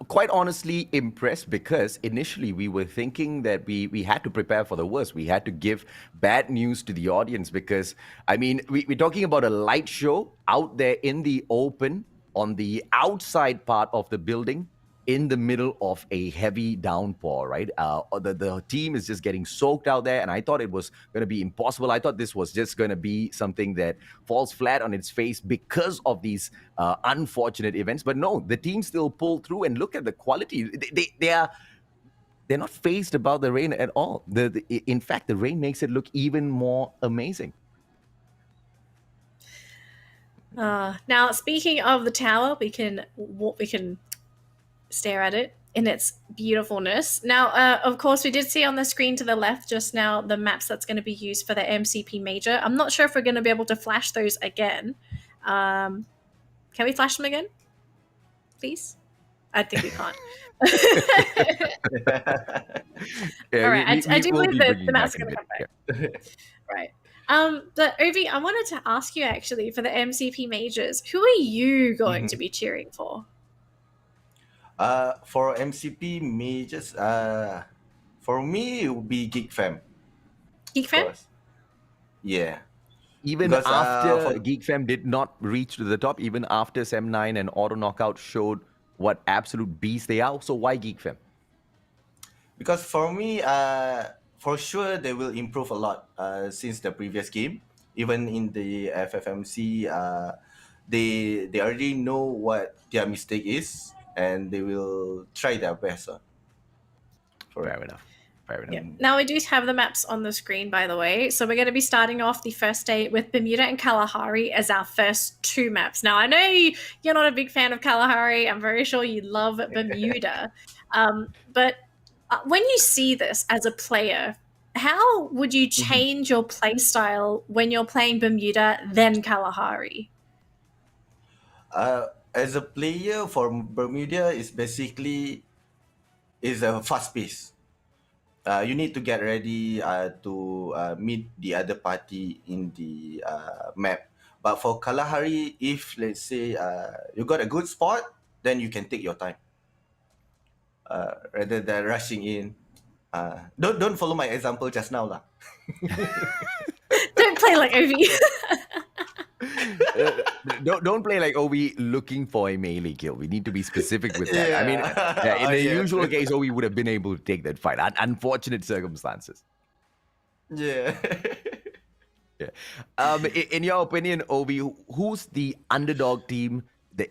quite honestly impressed, because initially we were thinking that we had to prepare for the worst. We had to give bad news to the audience, because, I mean, we're talking about a light show out there in the open on the outside part of the building in the middle of a heavy downpour, right? The team is just getting soaked out there, and I thought it was going to be impossible. I thought this was just going to be something that falls flat on its face because of these unfortunate events. But no, the team still pulled through, and look at the quality. They're not phased about the rain at all. In fact, the rain makes it look even more amazing. Now, speaking of the tower, we can stare at it in its beautifulness. Now, of course, we did see on the screen to the left just now the maps that's going to be used for the MCP Major. I'm not sure if we're going to be able to flash those again. Can we flash them again, please? I think we can't. Yeah, all right, I do believe the maps are going to come back. Yeah. Right. But Ovi, I wanted to ask you actually, for the MCP Majors, who are you going to be cheering for? For MCP Majors, for me, it would be Geek Fam. Geek Fam? Yeah. Even Because after for Geek Fam did not reach to the top, even after Sem9 and Auto Knockout showed what absolute beasts they are. So why Geek Fam? Because for me, for sure they will improve a lot since the previous game. Even in the FFMC, they already know what their mistake is, and they will try their best for it. Fair enough. Fair enough. Yeah. Now we do have the maps on the screen, by the way. So we're going to be starting off the first day with Bermuda and Kalahari as our first two maps. Now I know you're not a big fan of Kalahari. I'm very sure you love Bermuda, but when you see this as a player, how would you change your play style when you're playing Bermuda then Kalahari? As a player for Bermuda, is basically is a fast pace. You need to get ready to meet the other party in the map. But for Kalahari, if let's say you got a good spot, then you can take your time rather than rushing in. Don't follow my example just now, lah. Don't play like Ovi. Don't play like Obi looking for a melee kill. We need to be specific with that. I mean, Yeah. in the Yeah. usual case, Obi would have been able to take that fight. Unfortunate circumstances. Yeah. Yeah. In your opinion, Obi, who's the underdog team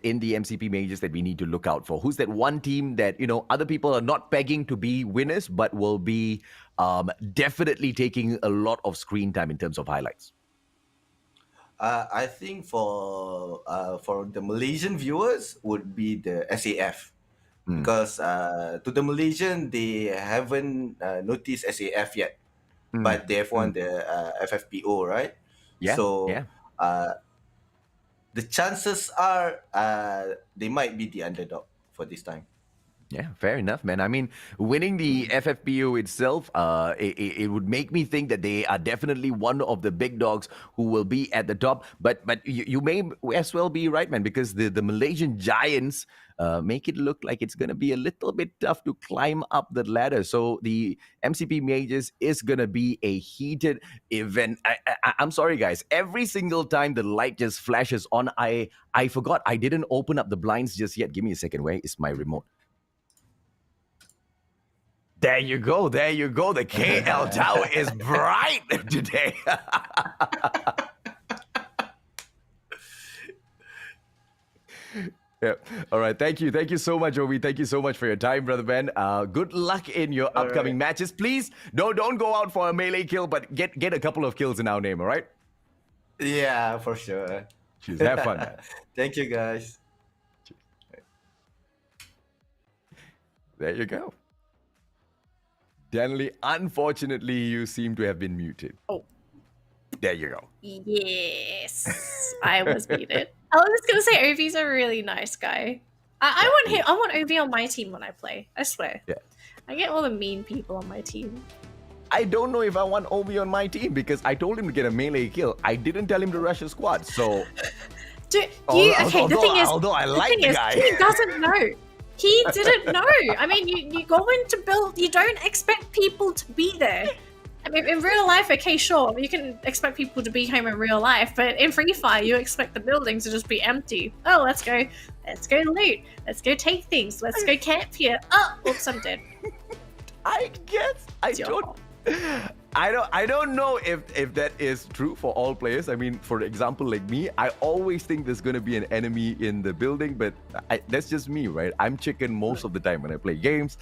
in the MCP majors that we need to look out for? Who's that one team that other people are not pegging to be winners, but will be definitely taking a lot of screen time in terms of highlights? I think for the Malaysian viewers would be the SAF. Because to the Malaysian, they haven't noticed SAF yet, but they have won the FFPO, right? Yeah. So yeah. the chances are they might be the underdog for this time. Yeah, fair enough, man. I mean, winning the FFPO itself, it would make me think that they are definitely one of the big dogs who will be at the top. But you may as well be right, man, because the Malaysian giants make it look like it's going to be a little bit tough to climb up the ladder. So the MCP Majors is going to be a heated event. I'm sorry, guys. Every single time the light just flashes on, I forgot I didn't open up the blinds just yet. Give me a second. Where is my remote? There you go. There you go. The KL Tower is bright today. Yeah. All right. Thank you. Thank you so much, Obi. Thank you so much for your time, brother man. Good luck in your upcoming matches. Please don't go out for a melee kill, but get a couple of kills in our name. All right. Yeah, for sure. Cheers. Have fun, man. Thank you, guys. There you go. Danley, unfortunately, you seem to have been muted. Oh. There you go. Yes, I was muted. I was just gonna say Ovi's a really nice guy. I want him. I want Ovi on my team when I play. I swear. Yeah. I get all the mean people on my team. I don't know if I want Obi on my team because I told him to get a melee kill. I didn't tell him to rush a squad. So, The thing is, although I like the guy, he doesn't know. He didn't know. I mean, you go into build, you don't expect people to be there. I mean, in real life, okay, sure, you can expect people to be home in real life, but in Free Fire, you expect the buildings to just be empty. Oh, let's go loot, let's go take things, let's go camp here. Oh, oops, I'm dead. I guess I don't know if that is true for all players. I mean, for example, like me, I always think there's going to be an enemy in the building, but that's just me, right? I'm chicken most of the time when I play games.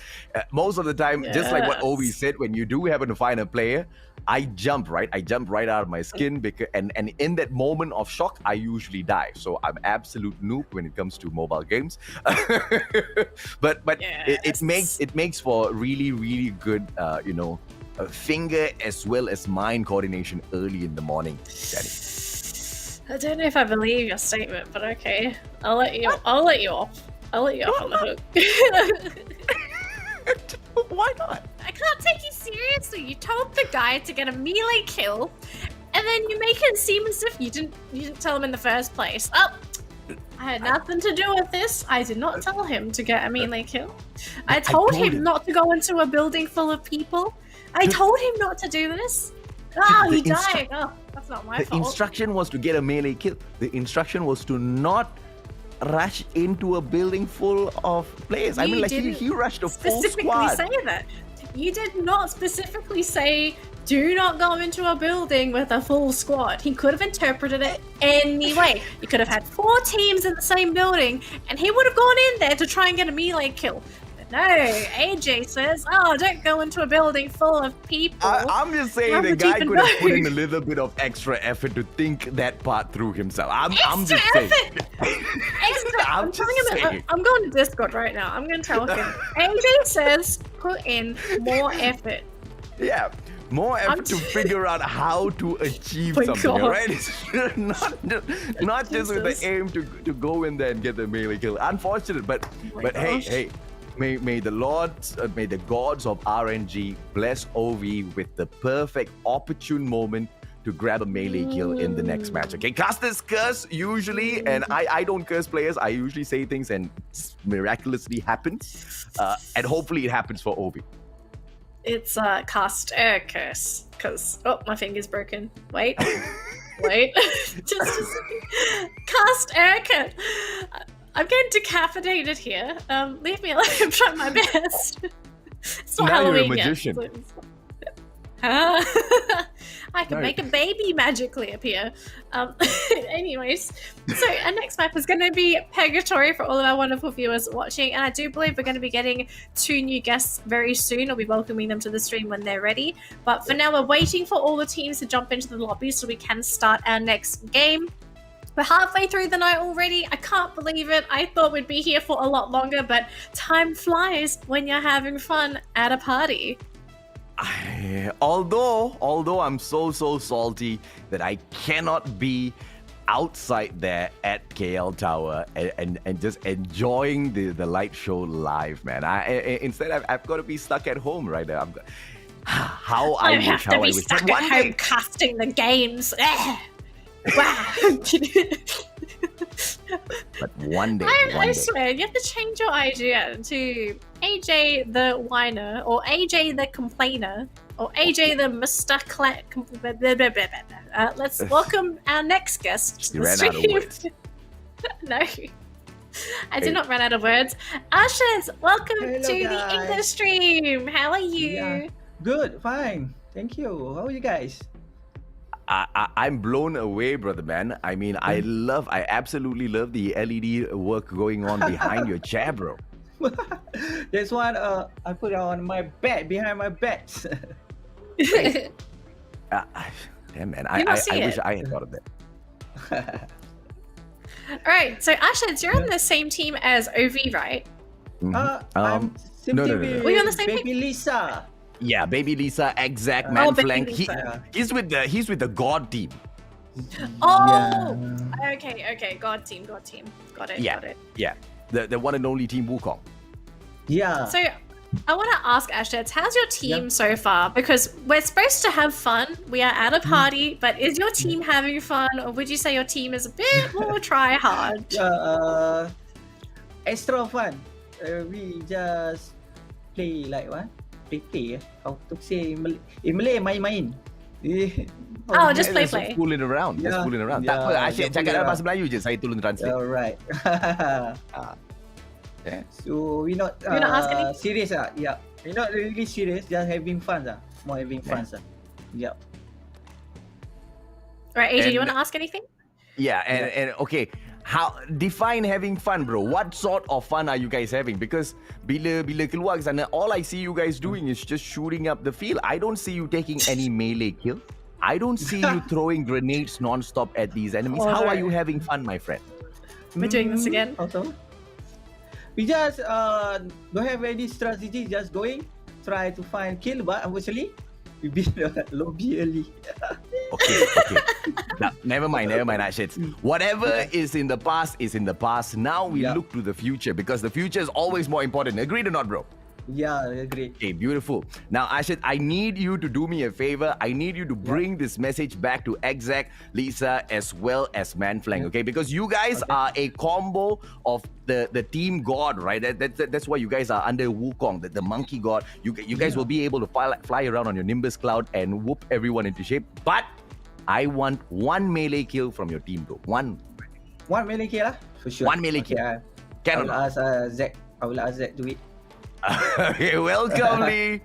Most of the time, just like what Obi said, when you do happen to find a player, I jump, right? I jump right out of my skin because, and in that moment of shock, I usually die. So I'm absolute noob when it comes to mobile games. but it makes for really, really good, finger as well as mind coordination early in the morning, Daddy. I don't know if I believe your statement, but okay. I'll let you off. I'll let you off on the hook. Why not? I can't take you seriously. You told the guy to get a melee kill, and then you make it seem as if you didn't tell him in the first place. Oh, I had nothing to do with this. I did not tell him to get a melee kill. I told him not to go into a building full of people. I told him not to do this. Oh, he died. Oh, That's not my The fault. instruction was to get a melee kill. The instruction was to not rush into a building full of players. I You mean, like didn't he rushed a full specifically squad. say that. You did not specifically say, do not go into a building with a full squad. He could have interpreted it anyway. You could have had 4 teams in the same building, and he would have gone in there to try and get a melee kill. But no, AJ says, oh, don't go into a building full of people. I'm just saying How the would you guy even could have put in know? a little bit of extra effort to think that part through himself. I'm Extra just saying. effort! Extra. I'm I'm just telling him. saying. I'm going to Discord right now. I'm going to tell him. AJ says, put in more effort. Yeah. More effort to just- figure out how to achieve My something, God. alright? not just with Jesus. the aim to go in there and get the melee kill. Unfortunate, but my hey, gosh. hey, may the may the gods of RNG bless OV with the perfect opportune moment to grab a melee kill in the next match. Okay, casters curse usually, and I don't curse players. I usually say things and it miraculously happens, and hopefully it happens for OV. It's cast air curse. Cause my finger's broken. Wait. Wait. Just a second. Cast air curse. I'm getting decapitated here. Leave me alone. I'm trying my best. It's not Now you're a Halloween yet. magician. Huh? I can No. make a baby magically appear. Anyways, so our next map is going to be Purgatory for all of our wonderful viewers watching, and I do believe we're going to be getting 2 new guests very soon. I'll be welcoming them to the stream when they're ready. But for now, we're waiting for all the teams to jump into the lobby so we can start our next game. We're halfway through the night already. I can't believe it. I thought we'd be here for a lot longer, but time flies when you're having fun at a party. Although I'm so salty that I cannot be outside there at KL Tower and just enjoying the light show live, man. Instead I've got to be stuck at home right now. How I I wish, have to how I be wish. stuck But at one home day, casting the games. Wow. but one day, I one day. swear, you have to change your idea to AJ the whiner, or AJ the complainer, or AJ the Mr. Let's welcome our next guest to You the ran out of stream. words. No. I did not run out of words. Ashes, welcome Hello, to the guys. English stream. How are you? Yeah. Good, fine. Thank you. How are you guys? I'm blown away, brother man. I mean, I absolutely love the LED work going on behind your chair, bro. That's one I put on my bed, behind my bed. Damn, man. You I must see wish it. I had thought of that. Alright, so Ashes, you're on the same team as OV, right? Mhm. I'm no, simply no, no. with Were you on the same Baby Lisa. Yeah, Baby Lisa, exact Oh, man Baby flank. Lisa. He's with the God team. Oh! Okay, God team. Got it, Yeah. got it. Yeah, the one and only team Wukong. Yeah. So, I want to ask Ashes, how's your team Yeah. so far? Because we're supposed to have fun. We are at a party, but is your team having fun, or would you say your team is a bit more try hard? Extra fun. We just play like what? Play. How to say in Malay main-main. Oh, just Just play. fooling around. Just Yeah, fooling around. yeah, Tak apa, Asyik yeah, cakap fooling dalam around. bahasa Melayu je. Saya tolong translate. Alright. Yeah. So we not You not ask any- serious yeah. We're not really serious, just having fun More having fun Yeah. Right, AJ, do you And- want to ask anything? Yeah, and okay, how define having fun, bro? What sort of fun are you guys having? Because bila keluar ke sana, all I see you guys doing is just shooting up the field. I don't see you taking any melee kill. I don't see you throwing grenades non-stop at these enemies. How are Alright. you having fun, my friend? We're doing this again. Also, we just don't have any strategy, just going, try to find kill, but unfortunately, we beat the lobby early. Okay. Now, never mind, Ashit. Whatever is in the past is in the past. Now we Yeah. look to the future because the future is always more important. Agreed or not, bro? Yeah, great. Okay, beautiful. Now, Ashit, I need you to do me a favor. I need you to bring this message back to Exact, Lisa, as well as Manflang, okay? Because you guys are a combo of the team god, right? That's why you guys are under Wukong, the monkey god. You guys will be able to fly around on your Nimbus cloud and whoop everyone into shape. But I want one melee kill from your team, bro. One melee kill lah, for sure. One melee kill. I Can or will not? ask Zach. I will ask Zach to it. Okay, welcome, Lee.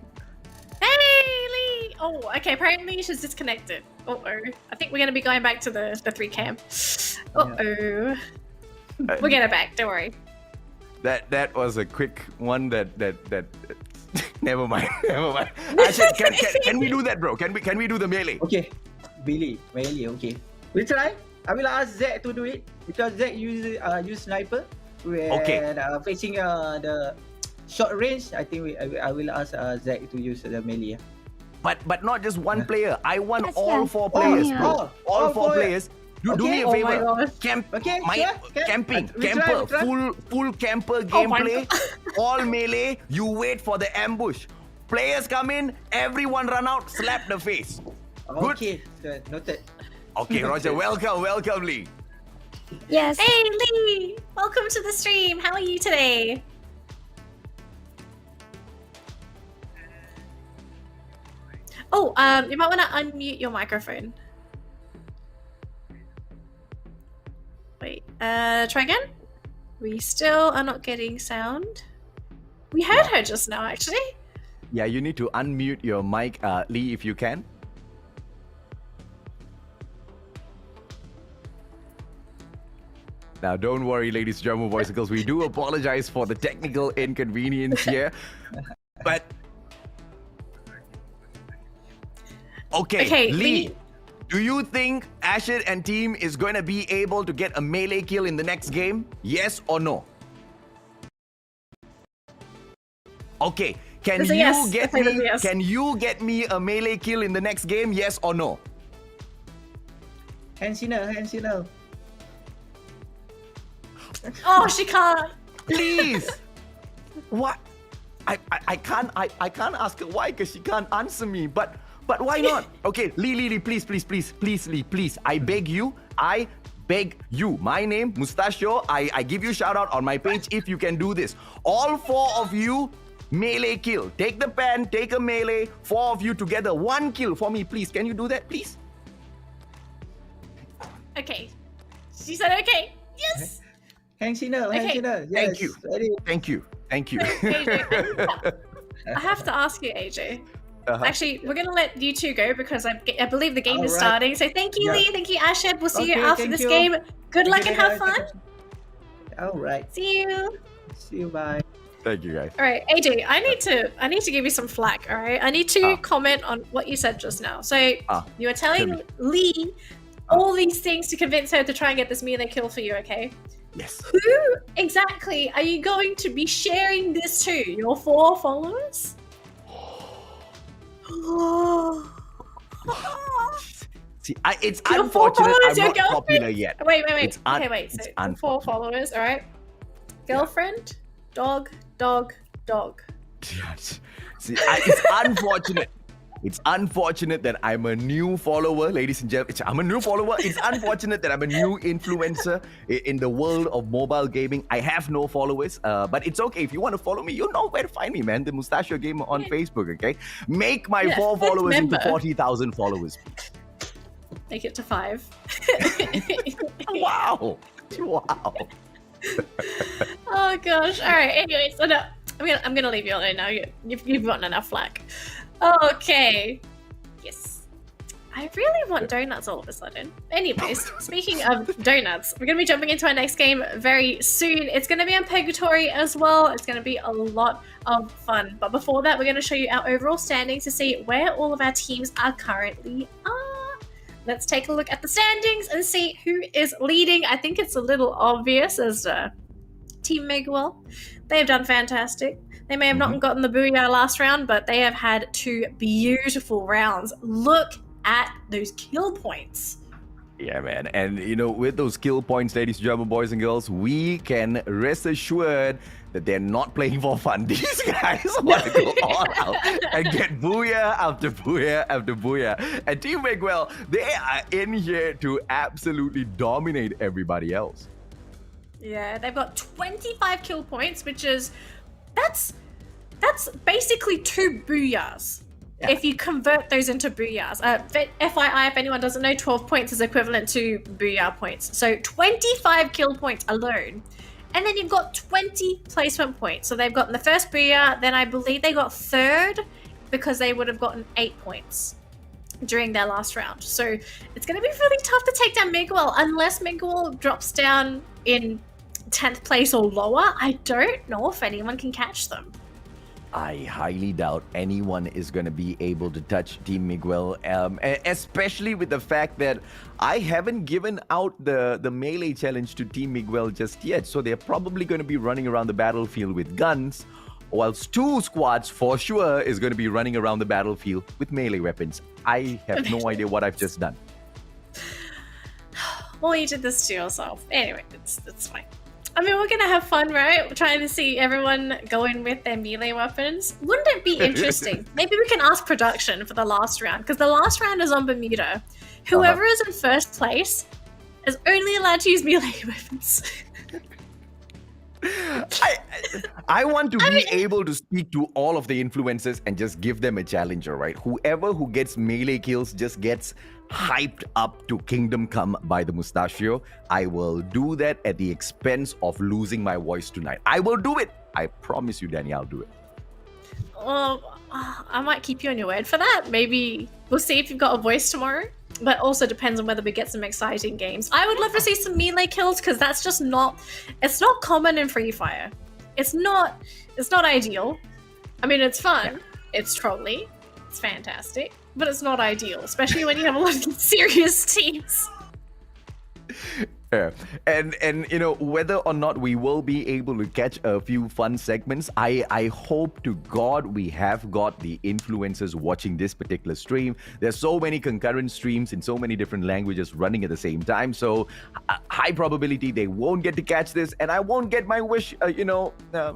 Hey, Lee! Oh, okay, apparently she's disconnected. Uh-oh. I think we're going to be going back to the 3 cam. Uh-oh. We'll get her back, don't worry. That was a quick one that never mind. Actually, can we do that, bro? Can we do the melee? Okay, melee, okay. We'll try. I will ask Zach to do it because Zach use sniper when facing the short range. I think I will ask Zach to use the melee. But not just one player. I want Yes, all yeah. 4 players, yeah. bro. All 4 players. Do me a Okay. favor. Oh my God. Camping. We Camper. try. Full camper Oh my gameplay. All melee. You wait for the ambush. Players come in. Everyone run out. Slap the face. Good. Okay, good. Noted. Okay, Roger. Welcome, Lee. Yes. Hey, Lee! Welcome to the stream. How are you today? Oh, you might want to unmute your microphone. Wait, try again? We still are not getting sound. We heard her just now, actually. Yeah, you need to unmute your mic, Lee, if you can. Now, don't worry, ladies and gentlemen, boys and girls. We do apologize for the technical inconvenience here. But... Okay, Lee, do you think Ashid and team is going to be able to get a melee kill in the next game? Yes or no? Okay, can It's a you yes. get It's a me? yes. Can you get me a melee kill in the next game? Yes or no? Hand signal. Oh, she can't. Please. What? I can't ask her why because she can't answer me. But why not? Okay, Lee, please, Lee, please. I beg you. My name, Mustachio. I give you shout out on my page if you can do this. All 4 of you, melee kill. Take the pen, take a melee. 4 of you together, 1 kill for me, please. Can you do that, please? Okay. She said okay. Yes! Hand signal. Okay. Yes. Thank you. Ready. Thank you. AJ, I have to ask you, AJ. Actually, we're gonna let you 2 go because I believe the game is Alright. starting. So thank you, Yeah. Lee. Thank you, Ashid. We'll see you Okay, after thank this you. game. Good luck and have Thank fun. you. All right. See you. See you. Bye. Thank you, guys. All right, AJ. I need to give you some flack. All right. I need to comment on what you said just now. So you were tell telling me. Lee all these things to convince her to try and get this melee kill for you. Okay. Yes. Who exactly are you going to be sharing this to? Your 4 followers? See, it's Your 4 unfortunate followers, I'm your not girlfriend? popular yet. Wait. It's Okay, wait. So it's your 4 unfortunate. followers, all right? Girlfriend, dog. See, it's unfortunate. It's unfortunate that I'm a new follower, ladies and gentlemen. I'm a new follower. It's unfortunate that I'm a new influencer in the world of mobile gaming. I have no followers, but it's okay. If you want to follow me, you know where to find me, man. The Mustachio Gamer on Facebook, okay? Make my 4 followers into member. 40,000 followers. Make it to 5. Wow. Oh gosh. All right. Anyway, so no, I'm gonna leave you alone now. You've gotten enough flack. Okay. Yes. I really want donuts all of a sudden. Anyways, speaking of donuts, we're gonna be jumping into our next game very soon. It's gonna be on Purgatory as well. It's gonna be a lot of fun. But before that, we're gonna show you our overall standings to see where all of our teams are currently are. Let's take a look at the standings and see who is leading. I think it's a little obvious as Team Megawell. They have done fantastic. They may have not gotten the booyah last round, but they have had 2 beautiful rounds. Look at those kill points. Yeah, man. And, with those kill points, ladies and gentlemen, boys and girls, we can rest assured that they're not playing for fun. These guys want to go all out and get booyah after booyah after booyah. And Team Miguel, they are in here to absolutely dominate everybody else. Yeah, they've got 25 kill points, which is... That's basically 2 booyahs. if you convert those into booyahs. FYI, if anyone doesn't know, 12 points is equivalent to booyah points. So 25 kill points alone. And then you've got 20 placement points. So they've gotten the first booyah, then I believe they got third because they would have gotten 8 points during their last round. So it's going to be really tough to take down Miguel unless Miguel drops down in 10th place or lower. I don't know if anyone can catch them. I highly doubt anyone is going to be able to touch Team Miguel, especially with the fact that I haven't given out the melee challenge to Team Miguel just yet. So they're probably going to be running around the battlefield with guns, whilst 2 squads for sure is going to be running around the battlefield with melee weapons. I have no idea what I've just done. Well, you did this to yourself. Anyway, it's fine. I mean, we're gonna have fun, right? We're trying to see everyone go in with their melee weapons. Wouldn't it be interesting? Maybe we can ask production for the last round, because the last round is on Bermuda. Whoever is in first place is only allowed to use melee weapons. I want to be able to speak to all of the influencers and just give them a challenger, right? Whoever who gets melee kills just gets hyped up to Kingdom Come by the Mustachio. I will do that at the expense of losing my voice tonight. I will do it. I promise you, Danny, I'll do it. Well, I might keep you on your word for that. Maybe we'll see if you've got a voice tomorrow. But also depends on whether we get some exciting games. I would love to see some melee kills because that's just not common in Free Fire. It's not ideal. I mean, it's fun. It's trolly. It's fantastic. But it's not ideal, especially when you have a lot of serious teams. Yeah. And you know, whether or not we will be able to catch a few fun segments, I hope to God we have got the influencers watching this particular stream. There's so many concurrent streams in so many different languages running at the same time, so high probability they won't get to catch this, and I won't get my wish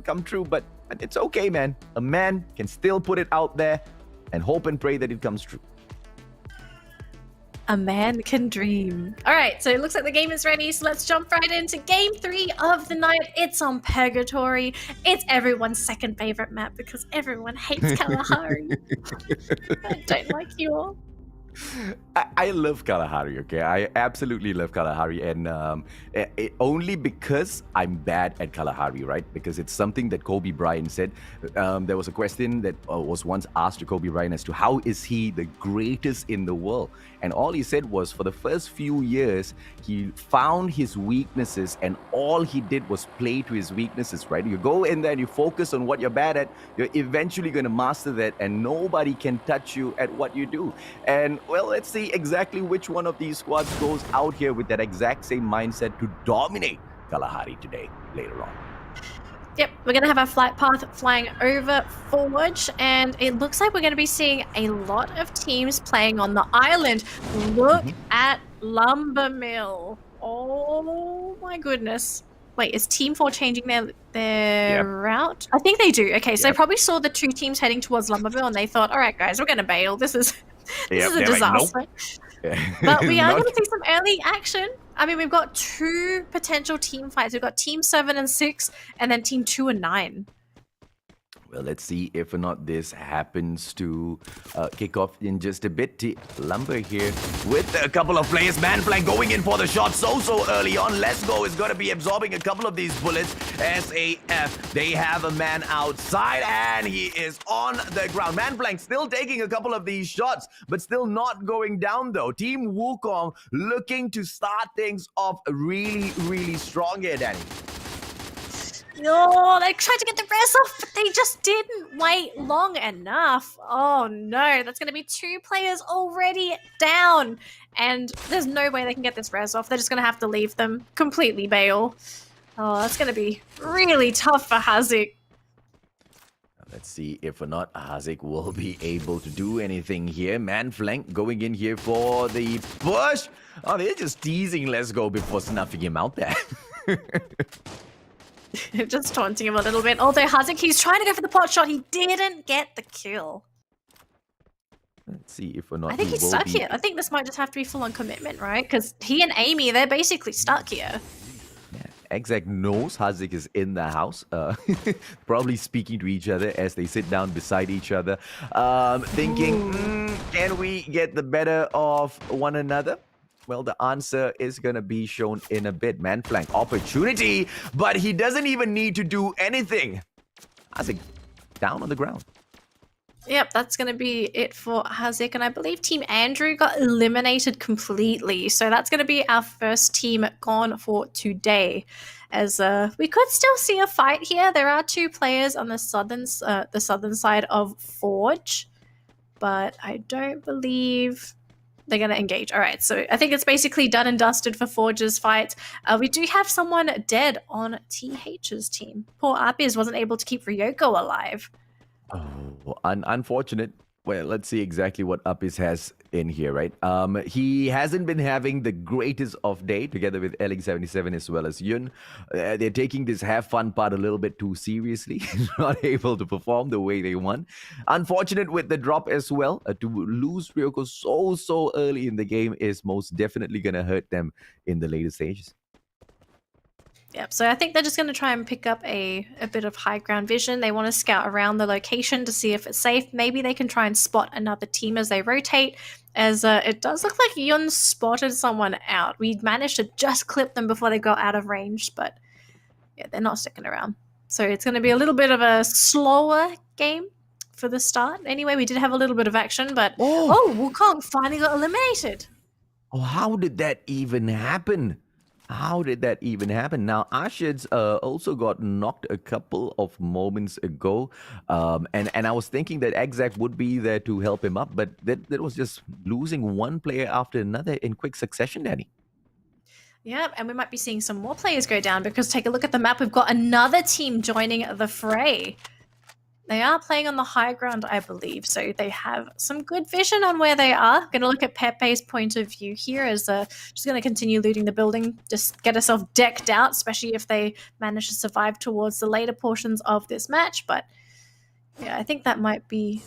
come true, but it's okay, man. A man can still put it out there and hope and pray that it comes true. A man can dream. All right, so it looks like the game is ready, so let's jump right into game 3 of the night. It's on Purgatory. It's everyone's second favorite map because everyone hates Kalahari. I don't like you all. I love Kalahari, okay? I absolutely love Kalahari, and only because I'm bad at Kalahari, right? Because it's something that Kobe Bryant said. There was a question that was once asked to Kobe Bryant as to how is he the greatest in the world? And all he said was for the first few years, he found his weaknesses and all he did was play to his weaknesses, right? You go in there and you focus on what you're bad at, you're eventually going to master that and nobody can touch you at what you do. And well, let's see exactly which one of these squads goes out here with that exact same mindset to dominate Kalahari today, later on. Yep, we're going to have our flight path flying over Forge, and it looks like we're going to be seeing a lot of teams playing on the island. Look at Lumber Mill. Oh my goodness. Wait, is Team 4 changing their route? I think they do. Okay, so they probably saw the 2 teams heading towards Lumber Mill, and they thought, all right, guys, we're going to bail. This is a disaster. Like, nope. But we are going to see some early action. I mean, we've got 2 potential team fights. We've got Team 7 and 6, and then Team 2 and 9. Well, let's see if or not this happens to kick off in just a bit. Lumber here with a couple of players. Manflank going in for the shot so early on. Let's Go is going to be absorbing a couple of these bullets. SAF, they have a man outside and he is on the ground. Manflank still taking a couple of these shots, but still not going down though. Team Wukong looking to start things off really, really strong here, Danny. No, they tried to get the res off, but they just didn't wait long enough. Oh no, that's going to be 2 players already down. And there's no way they can get this res off. They're just going to have to leave them, completely bail. Oh, that's going to be really tough for Hazik. Let's see if or not Hazik will be able to do anything here. Manflank going in here for the push. Oh, they're just teasing Let's Go before snuffing him out there. Just taunting him a little bit. Although Hazik, he's trying to go for the pot shot. He didn't get the kill. Let's see if or not. I think he's stuck here. I think this might just have to be full on commitment, right? Because he and Amy, they're basically stuck here. Yeah. Exec knows Haziq is in the house, probably speaking to each other as they sit down beside each other, thinking, can we get the better of one another? Well, the answer is going to be shown in a bit. Man flank opportunity, but he doesn't even need to do anything. Haziq down on the ground. Yep, that's going to be it for Haziq, and I believe Team Andrew got eliminated completely. So that's going to be our first team gone for today. As we could still see a fight here. There are 2 players on the southern side of Forge, but I don't believe they're going to engage. All right, so I think it's basically done and dusted for Forge's fight. We do have someone dead on TH's team. Poor Apiz wasn't able to keep Ryoko alive. Oh, unfortunate. Well, let's see exactly what Apiz has in here, right? He hasn't been having the greatest of day together with Elling77 as well as Yun. They're taking this have fun part a little bit too seriously. Not able to perform the way they want. Unfortunate with the drop as well. To lose Ryoko so early in the game is most definitely going to hurt them in the later stages. Yep, so I think they're just going to try and pick up a bit of high ground vision. They want to scout around the location to see if it's safe. Maybe they can try and spot another team as they rotate, as it does look like Yun spotted someone out. We managed to just clip them before they got out of range, but yeah, they're not sticking around. So it's going to be a little bit of a slower game for the start. Anyway, we did have a little bit of action, but Wukong finally got eliminated. Oh, how did that even happen? How did that even happen? Now, Ashid's also got knocked a couple of moments ago. And I was thinking that Exec would be there to help him up, but that was just losing one player after another in quick succession, Danny. Yeah, and we might be seeing some more players go down because take a look at the map. We've got another team joining the fray. They are playing on the high ground, I believe, so they have some good vision on where they are. Going to look at Pepe's point of view here as she's going to continue looting the building, just get herself decked out, especially if they manage to survive towards the later portions of this match. But yeah, I think that might be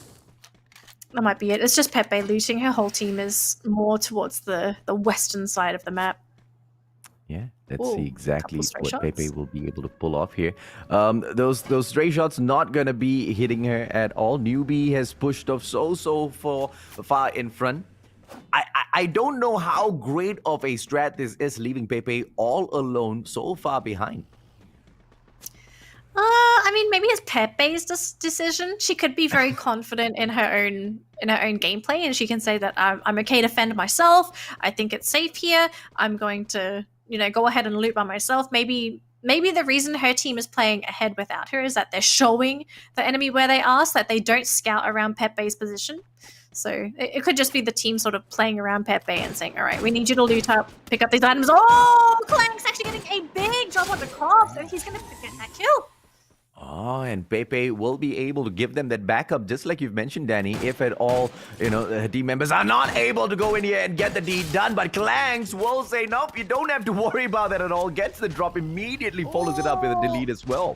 it. It's just Pepe looting. Her whole team is more towards the western side of the map. Yeah, let's see exactly what shots. Pepe will be able to pull off here. Those stray shots not gonna be hitting her at all. Newbie has pushed off so far in front. I don't know how great of a strat this is, leaving Pepe all alone so far behind. I mean, maybe it's Pepe's decision. She could be very confident in her own gameplay, and she can say that I'm okay to fend myself. I think it's safe here. I'm going to, go ahead and loot by myself. Maybe the reason her team is playing ahead without her is that they're showing the enemy where they are, so that they don't scout around Pepe's position. So it could just be the team sort of playing around Pepe and saying, all right, we need you to loot up, pick up these items. Oh, Clank's actually getting a big drop on the cops, and he's going to get that kill. Oh, and Pepe will be able to give them that backup, just like you've mentioned, Danny, if at all, the team members are not able to go in here and get the deed done. But Clanks will say, nope, you don't have to worry about that at all. Gets the drop, immediately follows it up with a delete as well.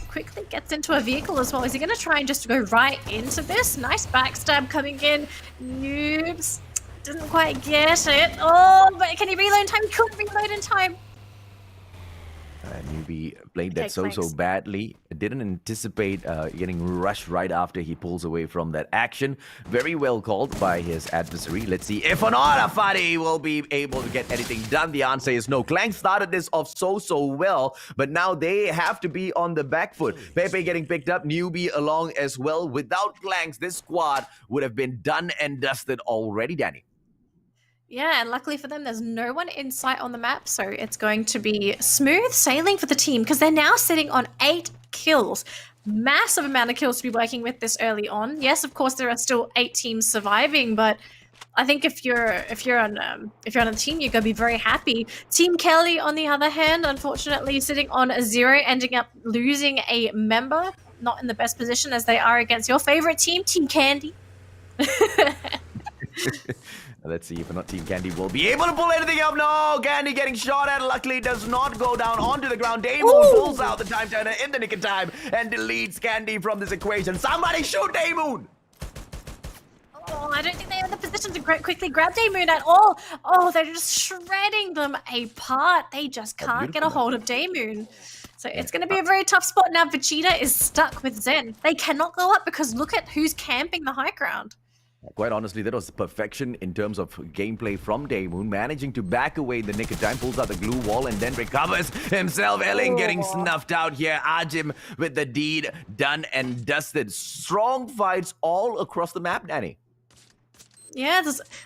Quickly gets into a vehicle as well. Is he going to try and just go right into this? Nice backstab coming in. Noobs didn't quite get it. Oh, but can he reload in time? He couldn't reload in time. Newbie played that so badly. Didn't anticipate getting rushed right after he pulls away from that action. Very well called by his adversary. Let's see if or not Afadi will be able to get anything done. The answer is no. Clank started this off so well, but now they have to be on the back foot. Pepe getting picked up, Newbie along as well. Without Clanks, this squad would have been done and dusted already, Danny. Yeah, and luckily for them, there's no one in sight on the map, so it's going to be smooth sailing for the team because they're now sitting on 8 kills. Massive amount of kills to be working with this early on. Yes, of course, there are still 8 teams surviving, but I think if you're on a team, you're gonna be very happy. Team Kelly, on the other hand, unfortunately, sitting on a 0, ending up losing a member. Not in the best position as they are against your favorite team, Team Candy. Let's see if or not Team Candy will be able to pull anything up. No, Candy getting shot at. Luckily, does not go down onto the ground. Daymoon pulls out the time turner in the nick of time and deletes Candy from this equation. Somebody shoot Daymoon! Oh, I don't think they're in the position to quickly grab Daemoon at all. Oh, they're just shredding them apart. They just can't get a hold of Daemoon. So it's going to be a very tough spot now. Vegeta is stuck with Zen. They cannot go up because look at who's camping the high ground. Quite honestly, that was perfection in terms of gameplay from Daemoon, managing to back away in the nick of time, pulls out the glue wall and then recovers himself. Elling getting snuffed out here. Ajim with the deed done and dusted. Strong fights all across the map, Danny. Yeah,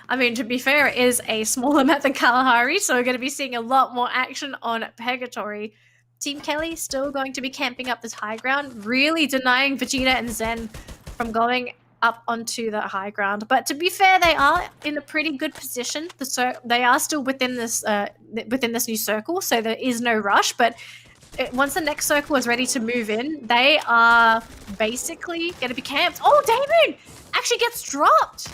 I mean, to be fair, it is a smaller map than Kalahari, so we're going to be seeing a lot more action on Purgatory. Team Kelly still going to be camping up this high ground, really denying Vegeta and Zen from going up onto the high ground. But to be fair, they are in a pretty good position. They are still within this new circle, so there is no rush. But once the next circle is ready to move in, they are basically going to be camped. Oh, Daemoon actually gets dropped.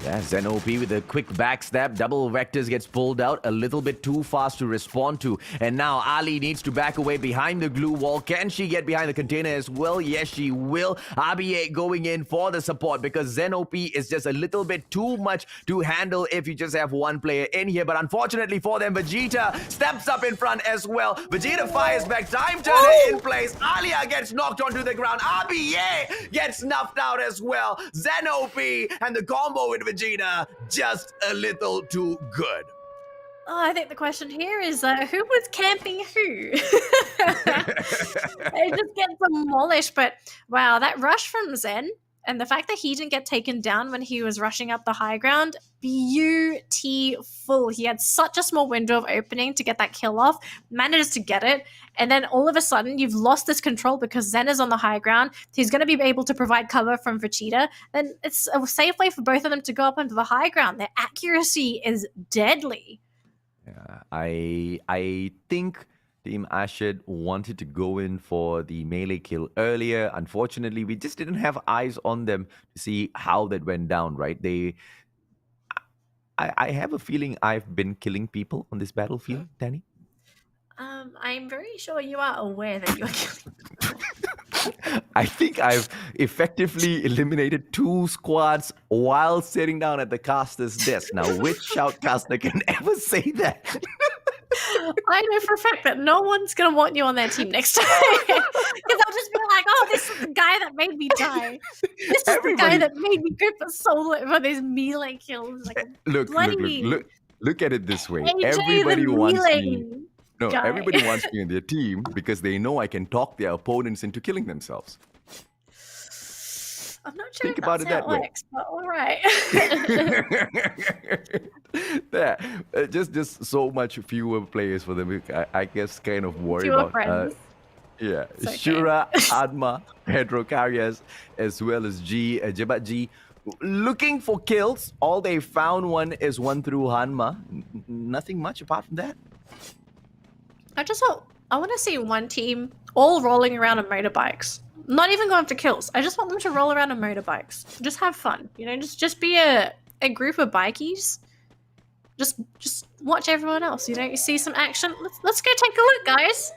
Yeah, Zen OP with a quick backstab. Double Vectors gets pulled out a little bit too fast to respond to. And now Ali needs to back away behind the glue wall. Can she get behind the container as well? Yes, she will. RBA going in for the support because Zen OP is just a little bit too much to handle if you just have one player in here. But unfortunately for them, Vegeta steps up in front as well. Vegeta fires back. Time turner in place. Alia gets knocked onto the ground. RBA gets snuffed out as well. Zen OP and the combo with Vegeta just a little too good. Oh, I think the question here is who was camping who? They just get demolished. But wow, that rush from Zen and the fact that he didn't get taken down when he was rushing up the high ground, beautiful. He had such a small window of opening to get that kill off, manages to get it, and then all of a sudden you've lost this control because Zen is on the high ground. He's going to be able to provide cover from Vegeta. Then it's a safe way for both of them to go up onto the high ground. Their accuracy is deadly. Yeah, I think Team Ashad wanted to go in for the melee kill earlier. Unfortunately, we just didn't have eyes on them to see how that went down, right? I have a feeling I've been killing people on this battlefield, Danny. I'm very sure you are aware that you're killing. I think I've effectively eliminated 2 squads while sitting down at the caster's desk. Now, which shoutcaster can ever say that? I know for a fact that no one's going to want you on their team next time. Because they'll just be like, oh, this is the guy that made me die. This is the guy that made me go for solo for these melee kills. Like, look at it this way. AJ, Everybody the wants melee me. No, guy. everybody wants me on their team because they know I can talk their opponents into killing themselves. I'm not sure Think if about that's it how that it way. works, but all right. There, just so much fewer players for them. I guess kind of worry Fewer about. friends. Yeah, It's okay. Shura, Adma, Pedro Carias, as well as Jebat G. Looking for kills. All they found is one through Hanma. Nothing much apart from that. I want to see one team all rolling around on motorbikes. Not even going for kills. I just want them to roll around on motorbikes. Just have fun. You know, just be a group of bikies. Just watch everyone else. You know, you see some action. Let's go take a look, guys.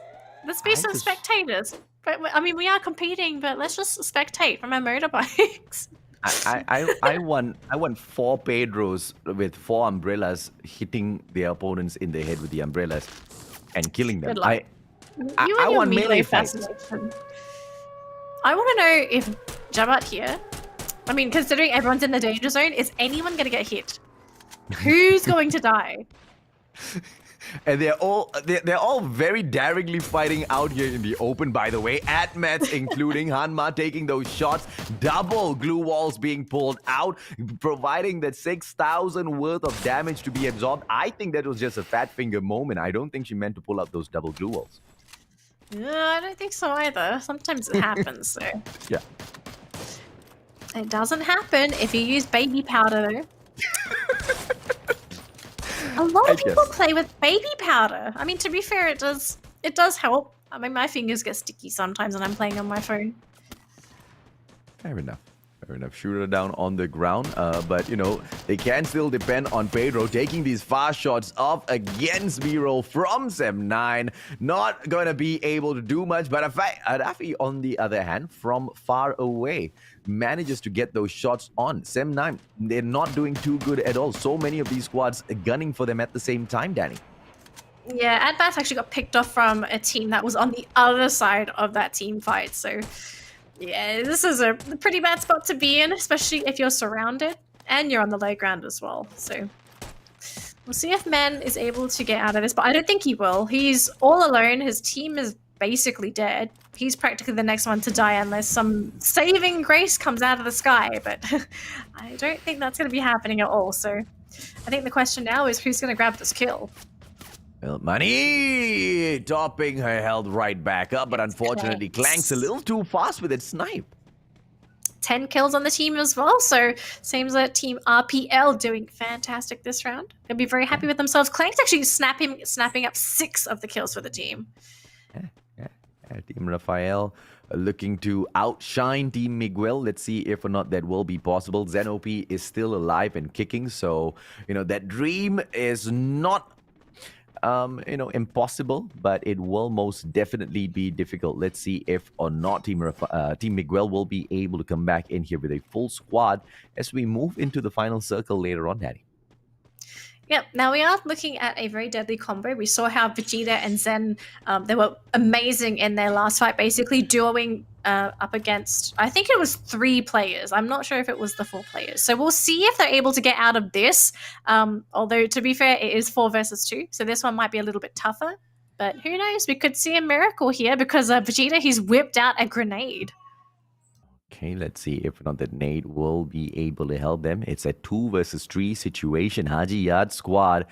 Let's be some spectators. But I mean, we are competing, but let's just spectate from our motorbikes. I want 4 Pedros with 4 umbrellas hitting their opponents in the head with the umbrellas and killing them. Good luck. I want melee fights. fascination. I want to know if Jabat here, I mean, considering everyone's in the danger zone, is anyone going to get hit? Who's going to die? And they're all very daringly fighting out here in the open, by the way. Atmats, including Hanma, taking those shots. Double glue walls being pulled out, providing that 6,000 worth of damage to be absorbed. I think that was just a fat finger moment. I don't think she meant to pull out those double glue walls. No, I don't think so either. Sometimes it happens, so. Yeah. It doesn't happen if you use baby powder, though. A lot of people play with baby powder. I mean, to be fair, it does help. I mean, my fingers get sticky sometimes when I'm playing on my phone. Fair enough. Fair enough. Shooter down on the ground, but they can still depend on Pedro taking these fast shots off against B-roll from Sem9. Not going to be able to do much, but in fact, Adafi, on the other hand, from far away, manages to get those shots on. Sem9, they're not doing too good at all. So many of these squads gunning for them at the same time, Danny. Yeah, Advance actually got picked off from a team that was on the other side of that team fight, so yeah, this is a pretty bad spot to be in, especially if you're surrounded and you're on the low ground as well. So we'll see if Man is able to get out of this, but I don't think he will. He's all alone. His team is basically dead. He's practically the next one to die unless some saving grace comes out of the sky, but I don't think that's going to be happening at all. So I think the question now is who's going to grab this kill? Well, Money topping her health right back up, but unfortunately Clank's a little too fast with its snipe. 10 kills on the team as well, so seems like Team RPL doing fantastic this round. They'll be very happy with themselves. Clank's actually snapping up 6 of the kills for the team. Team Rafael looking to outshine Team Miguel. Let's see if or not that will be possible. Zen OP is still alive and kicking, so that dream is not impossible, but it will most definitely be difficult. Let's see if or not Team Miguel will be able to come back in here with a full squad as we move into the final circle later on, Daddy. Yep, now we are looking at a very deadly combo. We saw how Vegeta and Zen, they were amazing in their last fight, basically duoing up against, I think it was 3 players. I'm not sure if it was the 4 players. So we'll see if they're able to get out of this. Although, to be fair, it is 4 versus 2. So this one might be a little bit tougher. But who knows? We could see a miracle here because Vegeta, he's whipped out a grenade. Okay, let's see if or not that nade will be able to help them. It's a 2 versus 3 situation. Haji Yard squad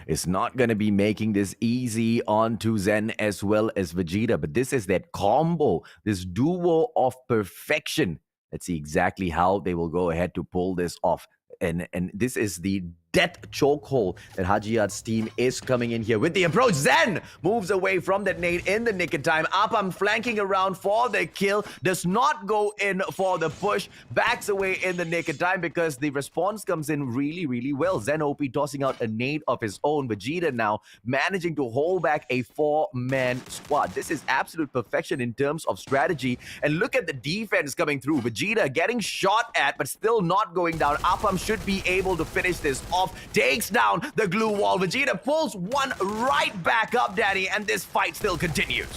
is not going to be making this easy onto Zen as well as Vegeta. But this is that combo, this duo of perfection. Let's see exactly how they will go ahead to pull this off. And this is the death chokehold that Hajiyat's team is coming in here with the approach. Zen moves away from that nade in the nick of time. Apam flanking around for the kill. Does not go in for the push. Backs away in the nick of time because the response comes in really, really well. Zen OP tossing out a nade of his own. Vegeta now managing to hold back a 4-man squad. This is absolute perfection in terms of strategy. And look at the defense coming through. Vegeta getting shot at but still not going down. Apam should be able to finish this off. Takes down the glue wall. Vegeta pulls one right back up, Daddy, and this fight still continues.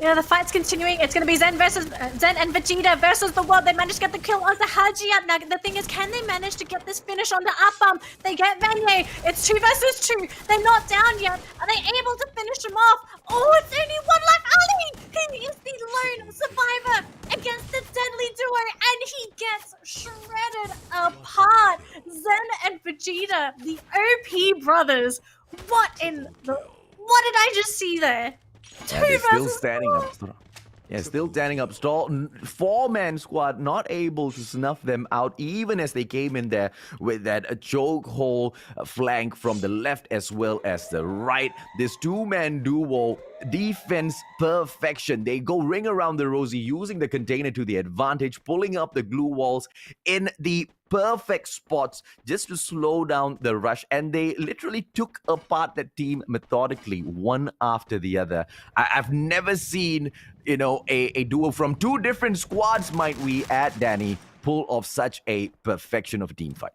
Yeah, the fight's continuing. It's going to be Zen and Vegeta versus the world. They managed to get the kill onto Hajiyat. Now, the thing is, can they manage to get this finish onto Apam? They get Vanye. It's 2 versus 2. They're not down yet. Are they able to finish him off? Oh, it's only one left. Ali! He is the lone survivor against the deadly duo, and he gets shredded apart. Zen and Vegeta, the OP brothers. What did I just see there? Yeah, they're still standing up. Yeah, still standing up. 4-man squad not able to snuff them out even as they came in there with that chokehold flank from the left as well as the right. This 2-man duo, defense perfection. They go ring around the rosy using the container to the advantage, pulling up the glue walls in the perfect spots just to slow down the rush, and they literally took apart that team methodically, one after the other. I've never seen, a duo from 2 different squads, might we add, Danny, pull off such a perfection of a team fight.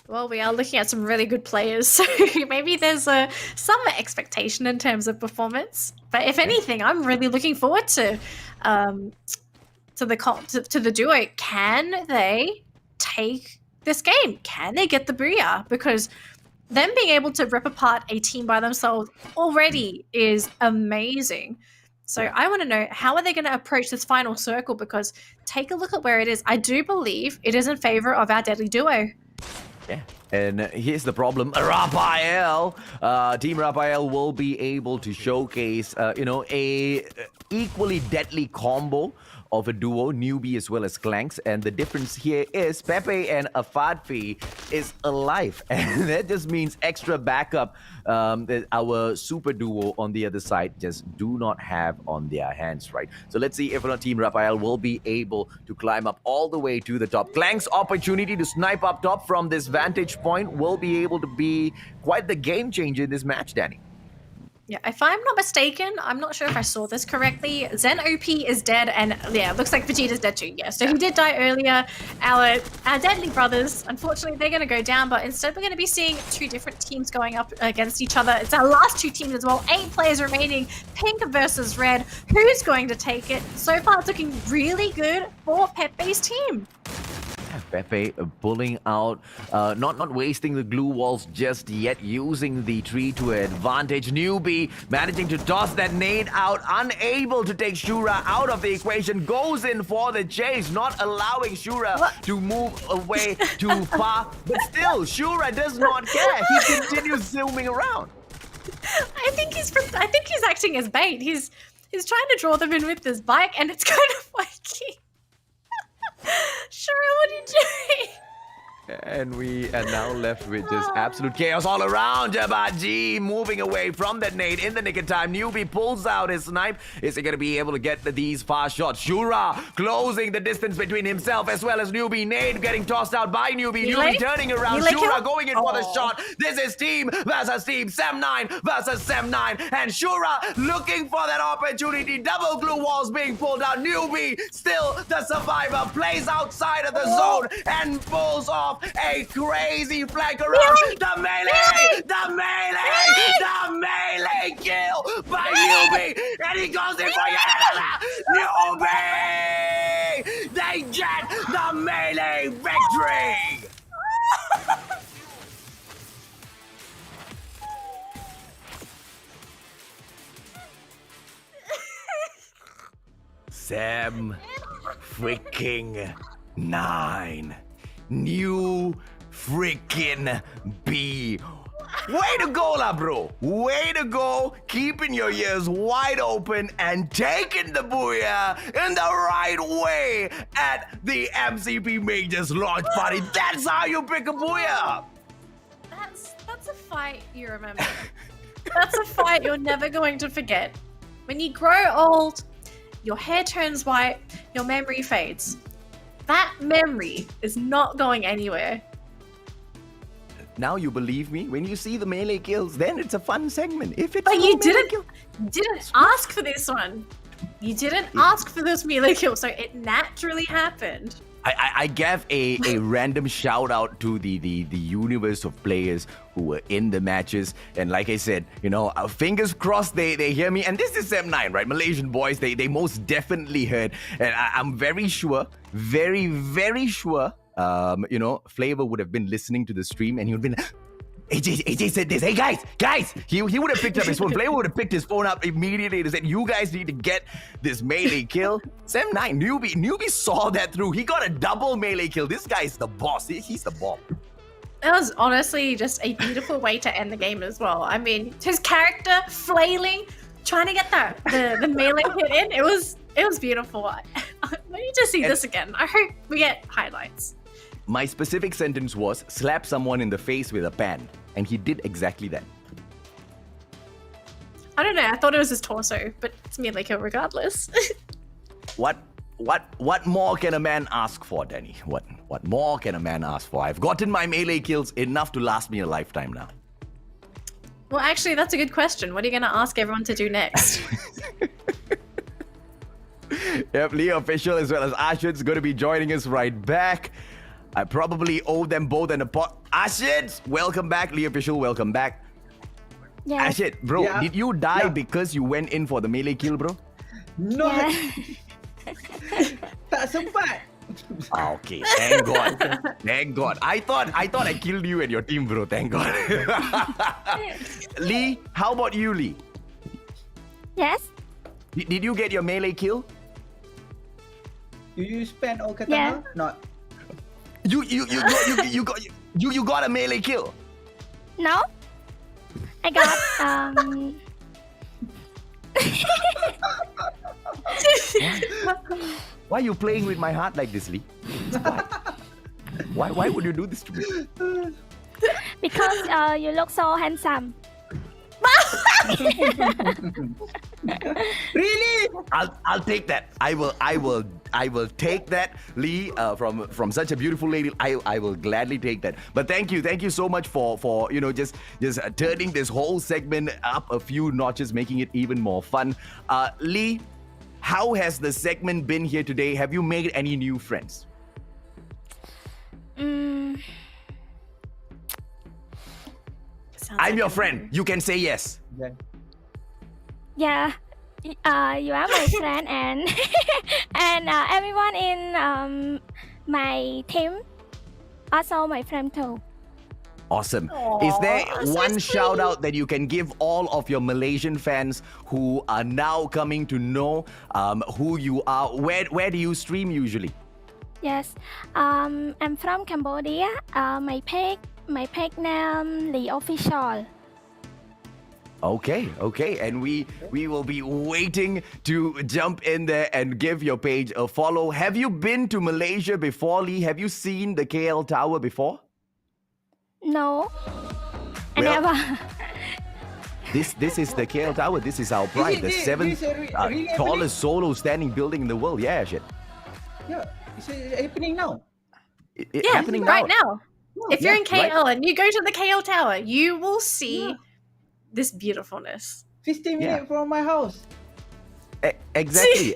Well, we are looking at some really good players, so maybe there's some expectation in terms of performance. But if anything, I'm really looking forward to the duo. Can they take this game? Can they get the booyah? Because them being able to rip apart a team by themselves already is amazing. So I want to know, how are they going to approach this final circle? Because take a look at where it is. I do believe it is in favor of our deadly duo. Yeah, And here's the problem. Raphael, Team Raphael will be able to showcase, a equally deadly combo of a duo, Newbie as well as Clanks. And the difference here is Pepe and Afadfi is alive. And that just means extra backup that our super duo on the other side just do not have on their hands, right? So let's see if Team Raphael will be able to climb up all the way to the top. Clank's opportunity to snipe up top from this vantage point will be able to be quite the game changer in this match, Danny. Yeah, if I'm not mistaken, I'm not sure if I saw this correctly. Zen OP is dead, and yeah, it looks like Vegeta's dead too. Yeah, so he did die earlier. Our deadly brothers, unfortunately, they're going to go down, but instead we're going to be seeing two different teams going up against each other. It's our last two teams as well. 8 players remaining, pink versus red. Who's going to take it? So far, it's looking really good for Pepe's team. Pepe pulling out, not wasting the glue walls just yet, using the tree to advantage. Newbie managing to toss that nade out, unable to take Shura out of the equation, goes in for the chase, not allowing Shura to move away too far. But still, Shura does not care. He continues zooming around. I think he's acting as bait. He's trying to draw them in with this bike, and it's kind of working. Sure, what are you doing? And we are now left with just absolute chaos all around. Jabaji moving away from that nade in the nick of time. Newbie pulls out his snipe. Is he going to be able to get these fast shots? Shura closing the distance between himself as well as Newbie. Nade getting tossed out by Newbie. Newbie turning around. Shura going in for the shot. This is team versus team. Sem9 versus Sem9. And Shura looking for that opportunity. Double glue walls being pulled out. Newbie still the survivor. Plays outside of the zone and pulls off a crazy flank around. The melee kill by Newbie, and he goes in for yet another. Newbie, they get the melee victory. Sam freaking 9. New freaking B. Way to go, la bro. Way to go. Keeping your ears wide open and taking the booyah in the right way at the MCP Major's launch party. That's how you pick a booyah. That's a fight you remember. That's a fight you're never going to forget. When you grow old, your hair turns white, your memory fades. That memory is not going anywhere. Now you believe me? When you see the melee kills, then it's a fun segment. If it's but you didn't ask for this one. You didn't ask for this melee kill, so it naturally happened. I gave a random shout out to the universe of players who were in the matches, and like I said, fingers crossed they hear me. And this is Sem9, right? Malaysian boys, they most definitely heard, and I'm very sure, very very sure, Flavor would have been listening to the stream, and he would have been. AJ said this. Hey guys, he would have picked up his phone. Flavor would have picked his phone up immediately and said, "You guys need to get this melee kill." Sem9 newbie saw that through. He got a double melee kill. This guy's the boss. He's the bomb. That was honestly just a beautiful way to end the game as well. I mean, his character flailing, trying to get the melee hit in. It was beautiful. I need to see this again. I hope we get highlights. My specific sentence was, slap someone in the face with a pan. And he did exactly that. I don't know, I thought it was his torso, but it's melee kill regardless. What more can a man ask for, Danny? What more can a man ask for? I've gotten my melee kills enough to last me a lifetime now. Well, actually, that's a good question. What are you going to ask everyone to do next? Yep, Leo Official as well as Ashid's going to be joining us right back. I probably owe them both an apology. Ashid, welcome back. Leo Official, welcome back. Yeah. Ashid, bro, did you die because you went in for the melee kill, bro? No. Yeah. Tak sempat. Okay, thank God. Thank God. I thought I killed you and your team, bro. Thank God. Lee, how about you, Lee? Yes. Did you get your melee kill? You spend all katana? Yeah. Not. You got You got a melee kill. No. I got Why are you playing with my heart like this, Lee? Why would you do this to me? because you look so handsome. Really? I'll take that. I will take that, Lee. From such a beautiful lady, I will gladly take that. But thank you so much for just turning this whole segment up a few notches, making it even more fun. Lee, how has the segment been here today? Have you made any new friends? Sounds I'm like your a friend. You can say yes. Yeah. You are my friend and and everyone in my team also my friend too. Awesome. Aw, Is there so one sweet. shout out that you can give all of your Malaysian fans who are now coming to know who you are? Where do you stream usually? Yes. I'm from Cambodia. My page name Lee Official. Okay, and we will be waiting to jump in there and give your page a follow. Have you been to Malaysia before, Lee? Have you seen the KL Tower before? No. I Well, never. This is the KL Tower. This is our pride. The seventh really tallest solo standing building in the world. Yeah, shit. Yeah, it's happening now. It Yeah, happening right now. now. If you're in right. KL and you go to the KL Tower, you will see this beautifulness. 15 Yeah. minutes from my house. Exactly.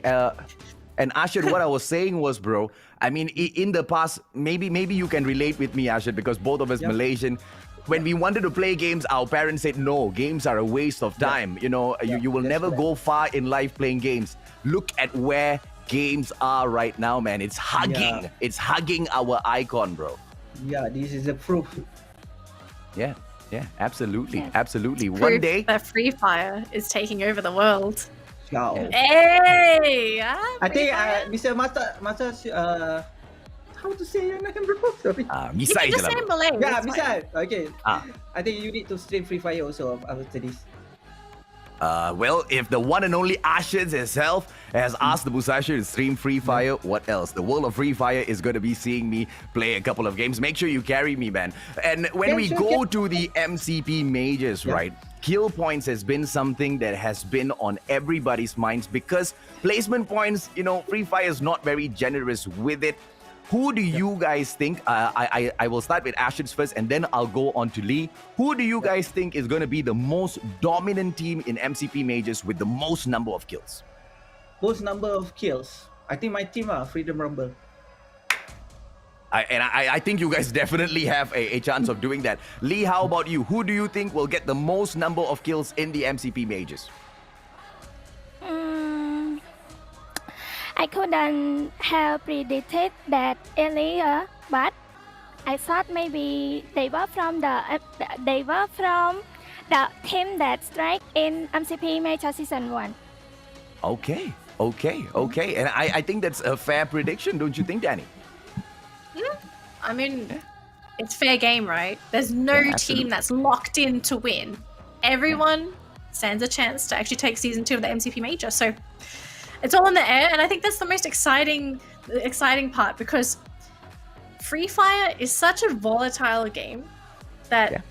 And Ashad, what I was saying was, bro, I mean, in the past, maybe you can relate with me, Ashad, because both of us Malaysian. When we wanted to play games, our parents said, no, games are a waste of time. You know, you will never go far in life playing games. Look at where games are right now, man. It's hugging. Yeah. It's hugging our icon, bro. Yeah, this is a proof. Yeah, absolutely. Yes. One Proof day, that Free Fire is taking over the world. Wow. Hey! I think Free Fire? Mr. Master, how to say your name, bro? Sorry. You Misai can je just lah, say in bro. Malay. Yeah, it's fine. Misal. Okay. Ah. I think you need to stream Free Fire also after this. Well, if the one and only Ashid himself has asked the Musashi to stream Free Fire, what else? The world of Free Fire is going to be seeing me play a couple of games. Make sure you carry me, man. And when we go to the MCP Majors, right? Kill points has been something that has been on everybody's minds because placement points, Free Fire is not very generous with it. Who do you guys think? I will start with Ashid's first, and then I'll go on to Lee. Who do you guys think is going to be the most dominant team in MCP Majors with the most number of kills? Most number of kills. I think my team Freedom Rumble. I think you guys definitely have a chance of doing that. Lee, how about you? Who do you think will get the most number of kills in the MCP Majors? I couldn't have predicted that earlier, but I thought maybe they were from the team that strike in MCP Major Season 1. Okay. And I think that's a fair prediction, don't you think, Danny? I mean, it's fair game, right? There's no absolutely. team that's locked in to win. Everyone stands a chance to actually take Season 2 of the MCP Major. So it's all in the air, and I think that's the most exciting part because Free Fire is such a volatile game that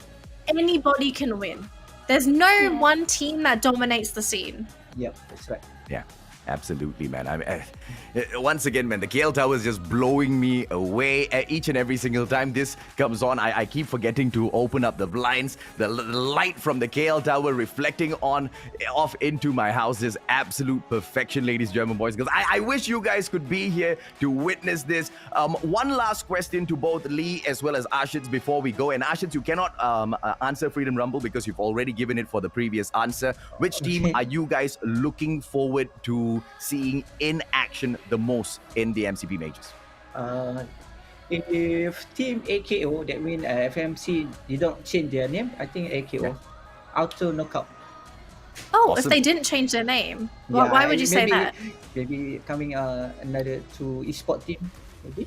anybody can win. There's no one team that dominates the scene. Yep, that's right. Yeah, absolutely, man. Once again, man, the KL Tower is just blowing me away each and every single time this comes on. I keep forgetting to open up the blinds. The light from the KL Tower reflecting off into my house is absolute perfection, ladies, German boys. Because I wish you guys could be here to witness this. One last question to both Lee as well as Ashid before we go. And Ashid, you cannot answer Freedom Rumble because you've already given it for the previous answer. Which team are you guys looking forward to seeing in action the most in the MCP Majors? If Team AKO, that means FMC, they don't change their name, I think AKO. Auto knockout. Oh, Awesome. if they didn't change their name, why would you say that? Maybe coming another to esport team, maybe.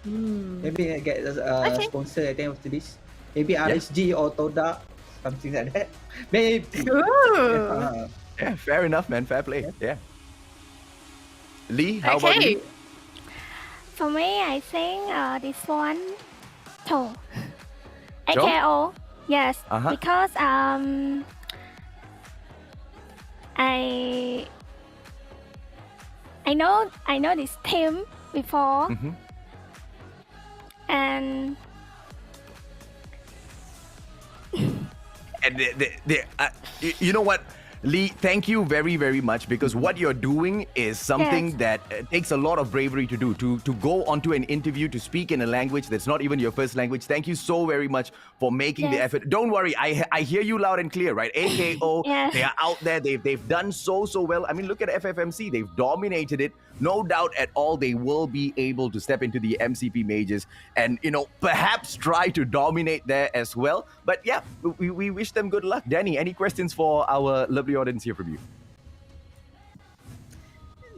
Maybe I get a Okay. sponsor at the end of this. Maybe RSG or Toda, something like that. Maybe. Ooh. Yeah, fair enough, man. Fair play. Yeah. Lee, how about Okay. you? For me, I think this one, Cho. Cho? AKO. Yes, Uh-huh. because I know this team before, Mhm. and And you know what, Lee, thank you very, very much, because what you're doing is something Yes. that takes a lot of bravery to do, to go onto an interview, to speak in a language that's not even your first language. Thank you so very much for making the Yes. effort. Don't worry, I hear you loud and clear, right? AKO, Yes. they are out there. They've done so well. I mean, look at FFMC. They've dominated it. No doubt at all, they will be able to step into the MCP Majors and, perhaps try to dominate there as well. But yeah, we wish them good luck. Danny, any questions for our lovely audience here from you?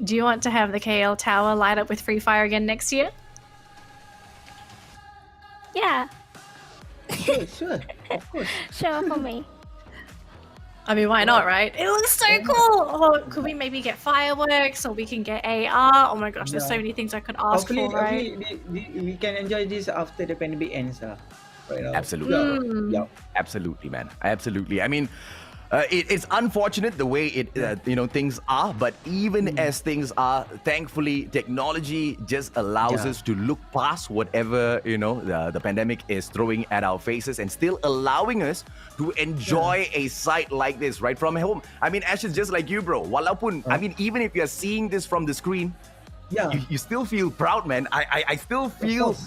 Do you want to have the KL Tower light up with Free Fire again next year? yeah, Sure, of course. sure for me. I mean, why not, right? It looks so cool. Or could we maybe get fireworks, or we can get AR? Oh my gosh, there's so Yeah. many things I could ask Hopefully, for, right? we can enjoy this after the pandemic ends. Right now. Absolutely. Yeah. Absolutely, man. Absolutely. I mean, it's unfortunate the way things are, but even as things are, thankfully, technology just allows us to look past whatever the pandemic is throwing at our faces, and still allowing us to enjoy a sight like this right from home. I mean, Ash is just like you, bro. Walaupun, I mean, even if you're seeing this from the screen, Yeah. you still feel proud, man. I still feel, course.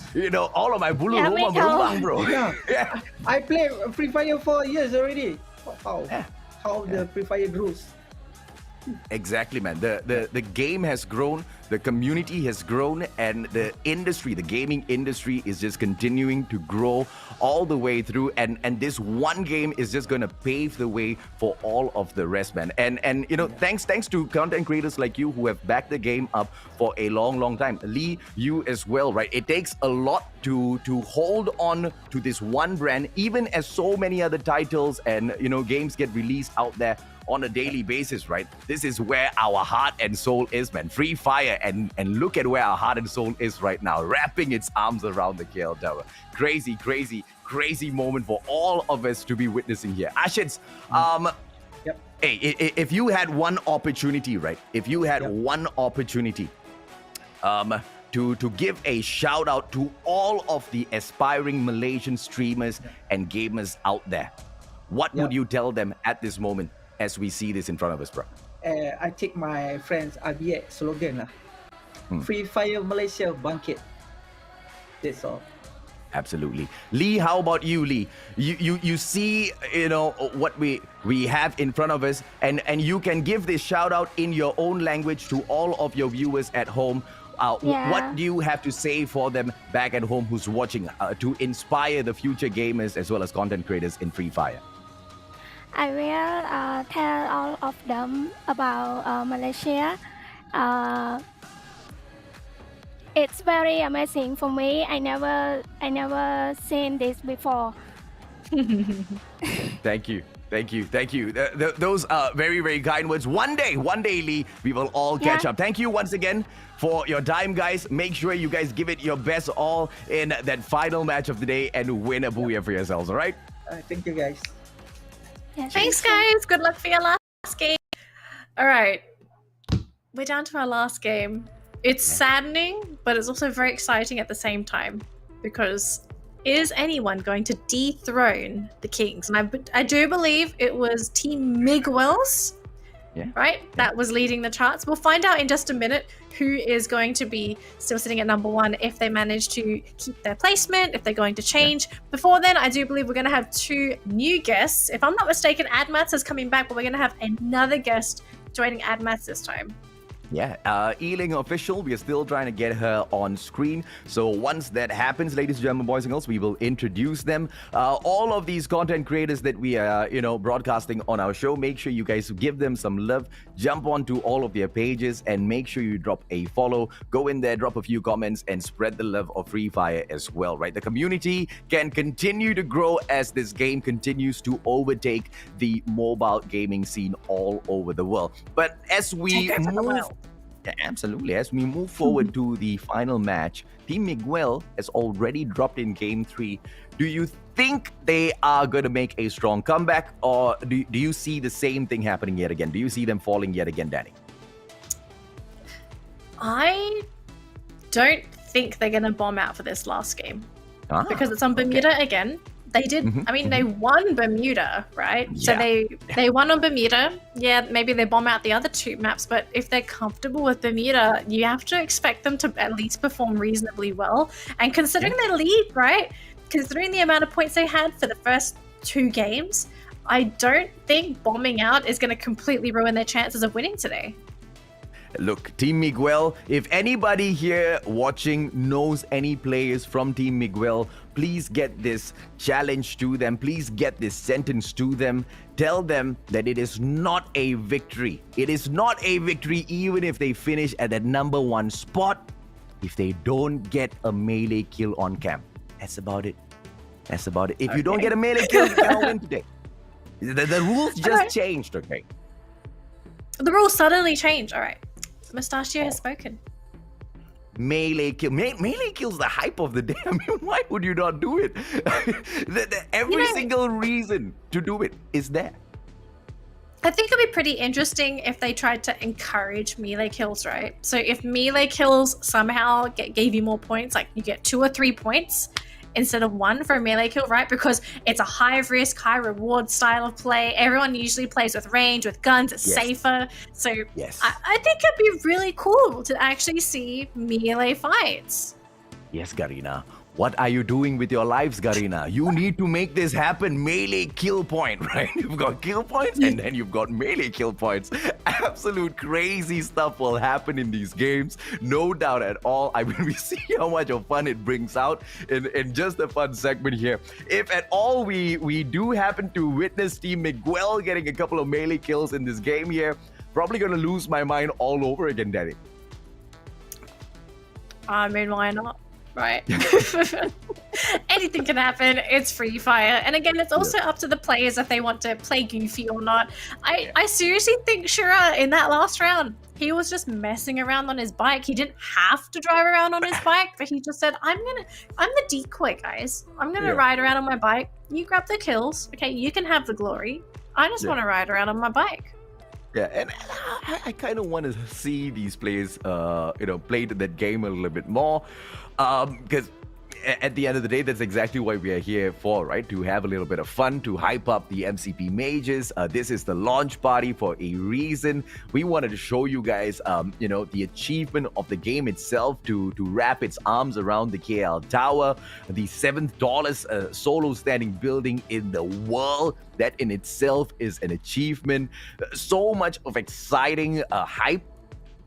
all of my bulu Yeah, rumah me too. berubang, bro. Yeah. Yeah. I play Free Fire for years already. How? Yeah. How the Free Fire grows. Exactly, man. The game has grown, the community has grown, and the gaming industry is just continuing to grow all the way through. And this one game is just gonna pave the way for all of the rest, man. And thanks to content creators like you who have backed the game up for a long time. Lee, you as well, right? It takes a lot to hold on to this one brand, even as so many other titles and games get released out there on a daily basis, right? This is where our heart and soul is, man. Free Fire, and look at where our heart and soul is right now, wrapping its arms around the KL Tower. Crazy moment for all of us to be witnessing here. Ashits, Yep. hey, if you had one opportunity, right? If you had one opportunity to give a shout out to all of the aspiring Malaysian streamers and gamers out there, what would you tell them at this moment as we see this in front of us, bro? I take my friend's Abiek slogan lah. Free Fire Malaysia bangkit. That's all. Absolutely. Lee, how about you, Lee? You see, what we have in front of us, and you can give this shout out in your own language to all of your viewers at home. What do you have to say for them back at home who's watching to inspire the future gamers as well as content creators in Free Fire? I will tell all of them about Malaysia. It's very amazing for me. I never seen this before. Thank you. Those are very kind words. One day, Lee, we will all catch up. Thank you once again for your time, guys. Make sure you guys give it your best all in that final match of the day and win a booyah for yourselves, all right? Thank you, guys. Yeah, Thanks, thank you. guys. Good luck for your last game. All right. We're down to our last game. It's saddening, but it's also very exciting at the same time, because is anyone going to dethrone the Kings? And I do believe it was Team Miguel's, right? That was leading the charts. We'll find out in just a minute who is going to be still sitting at number one, if they manage to keep their placement, if they're going to change. Before then, I do believe we're going to have two new guests. If I'm not mistaken, Admats is coming back, but we're going to have another guest joining Admats this time. Yeah, Ealing official. We are still trying to get her on screen. So once that happens, ladies and gentlemen, boys and girls, we will introduce them. All of these content creators that we are, broadcasting on our show, make sure you guys give them some love. Jump onto all of their pages and make sure you drop a follow. Go in there, drop a few comments, and spread the love of Free Fire as well, right? The community can continue to grow as this game continues to overtake the mobile gaming scene all over the world. But as we move... Yeah, absolutely. As we move forward to the final match, Team Miguel has already dropped in Game 3. Do you think they are going to make a strong comeback, or do you see the same thing happening yet again? Do you see them falling yet again, Danny? I don't think they're going to bomb out for this last game. Because it's on Bermuda again. They did. I mean, they won Bermuda, right? Yeah. So they won on Bermuda. Yeah, maybe they bomb out the other 2 maps, but if they're comfortable with Bermuda, you have to expect them to at least perform reasonably well. And considering their lead, right? Considering the amount of points they had for the first 2 games, I don't think bombing out is going to completely ruin their chances of winning today. Look, Team Miguel, if anybody here watching knows any players from Team Miguel, please get this challenge to them. Please get this sentence to them. Tell them that it is not a victory. It is not a victory even if they finish at that number 1 spot, if they don't get a melee kill on camp. That's about it. That's about it. If you don't get a melee kill, you cannot win today. The rules just changed, okay? The rules suddenly changed. All right. Mustachio has spoken. Melee kill. Melee kill's the hype of the day. I mean, why would you not do it? Every single reason to do it is there. I think it'd be pretty interesting if they tried to encourage melee kills, right? So if melee kills somehow gave you more points, like you get 2 or 3 points instead of 1 for a melee kill, right? Because it's a high risk, high reward style of play. Everyone usually plays with range, with guns, it's safer. So I think it'd be really cool to actually see melee fights. Yes, Garina. What are you doing with your lives, Garina? You need to make this happen. Melee kill point, right? You've got kill points and then you've got melee kill points. Absolute crazy stuff will happen in these games. No doubt at all. I mean, we see how much of fun it brings out in just a fun segment here. If at all we do happen to witness Team Miguel getting a couple of melee kills in this game here, probably going to lose my mind all over again, Danny. I mean, why not? Right. Anything can happen. It's Free Fire. And again, it's also up to the players if they want to play goofy or not. I seriously think Shura in that last round, he was just messing around on his bike. He didn't have to drive around on his bike, but he just said, I'm the decoy, guys. I'm gonna ride around on my bike. You grab the kills. Okay, you can have the glory. I just want to ride around on my bike. Yeah, and I kind of want to see these players, play to that game a little bit more, because at the end of the day, that's exactly what we are here for, right? To have a little bit of fun, to hype up the MCP Majors. This is the launch party for a reason. We wanted to show you guys, the achievement of the game itself to wrap its arms around the KL Tower, the 7th tallest solo standing building in the world. That in itself is an achievement. So much of exciting hype,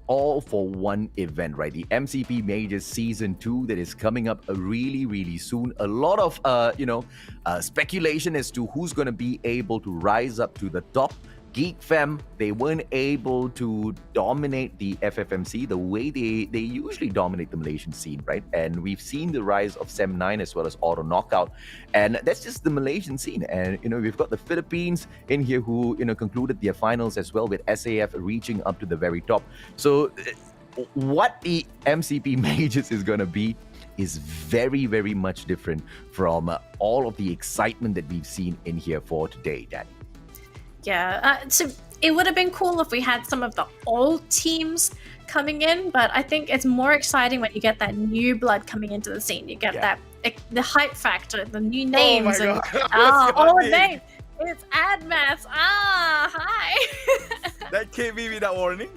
all for one event, right? The MCP Major Season 2 that is coming up really, really soon. A lot of, speculation as to who's going to be able to rise up to the top. Geek Fam, they weren't able to dominate the FFMC the way they usually dominate the Malaysian scene, right? And we've seen the rise of Sem9 as well as Auto Knockout. And that's just the Malaysian scene. And, we've got the Philippines in here who, concluded their finals as well, with SAF reaching up to the very top. So what the MCP Majors is going to be is very, very much different from all of the excitement that we've seen in here for today, Danny. Yeah, so it would have been cool if we had some of the old teams coming in, but I think it's more exciting when you get that new blood coming into the scene. You get the hype factor, the new names, oh the name. It's Admats. Hi. That came me without warning.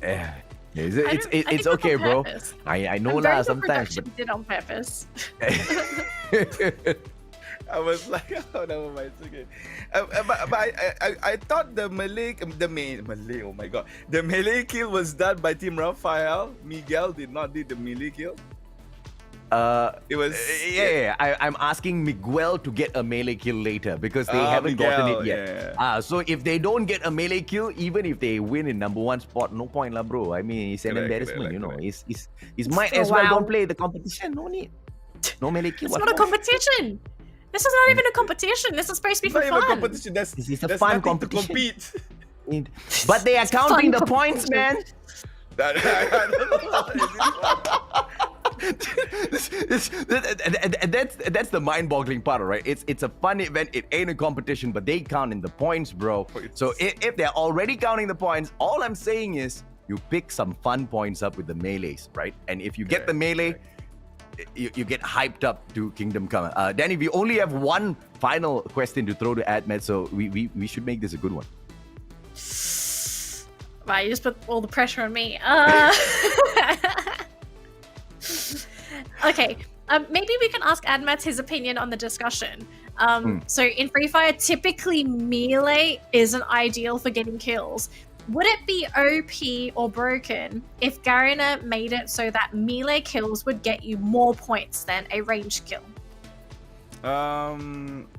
Yeah. It's okay, bro. I know lah sometimes, but did on purpose. I was like, oh, never mind, it's okay. But I thought the Malay, oh my god, the melee kill was done by Team Rafael. Miguel did not do the melee kill. It was I'm asking Miguel to get a melee kill later because they haven't gotten it yet. So if they don't get a melee kill, even if they win in number 1 spot, no point lah, bro. I mean, it's an embarrassment, you know. It's might as well don't play the competition. No need. No melee kill. It's not a competition. This is not even a competition. This is supposed to be for not fun. even a competition. This is a fun competition. To compete. But they are counting the points, man. I don't know. That's the mind-boggling part, right? It's a fun event. It ain't a competition, but they count in the points, bro. So if they're already counting the points, all I'm saying is you pick some fun points up with the melees, right? And if you get the melee, you get hyped up to Kingdom Come. Danny, we only have one final question to throw to Admet, so we should make this a good one. Right, you just put all the pressure on me. Okay, maybe we can ask Admet his opinion on the discussion. So in Free Fire, typically melee isn't ideal for getting kills. Would it be OP or broken if Garena made it so that melee kills would get you more points than a ranged kill?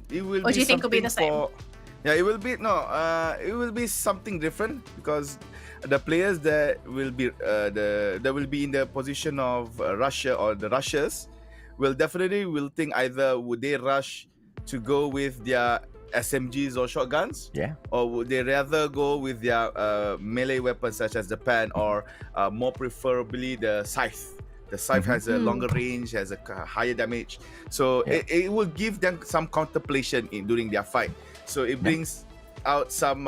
It will. Or do you think it'll be the same? Yeah, it will be it will be something different because the players that will be that will be in the position of Russia or the rushers will think either would they rush to go with their SMGs or shotguns, or would they rather go with their melee weapons such as the pan or more preferably the scythe. The scythe has a longer range, has a higher damage, so it will give them some contemplation during their fight. So it brings out some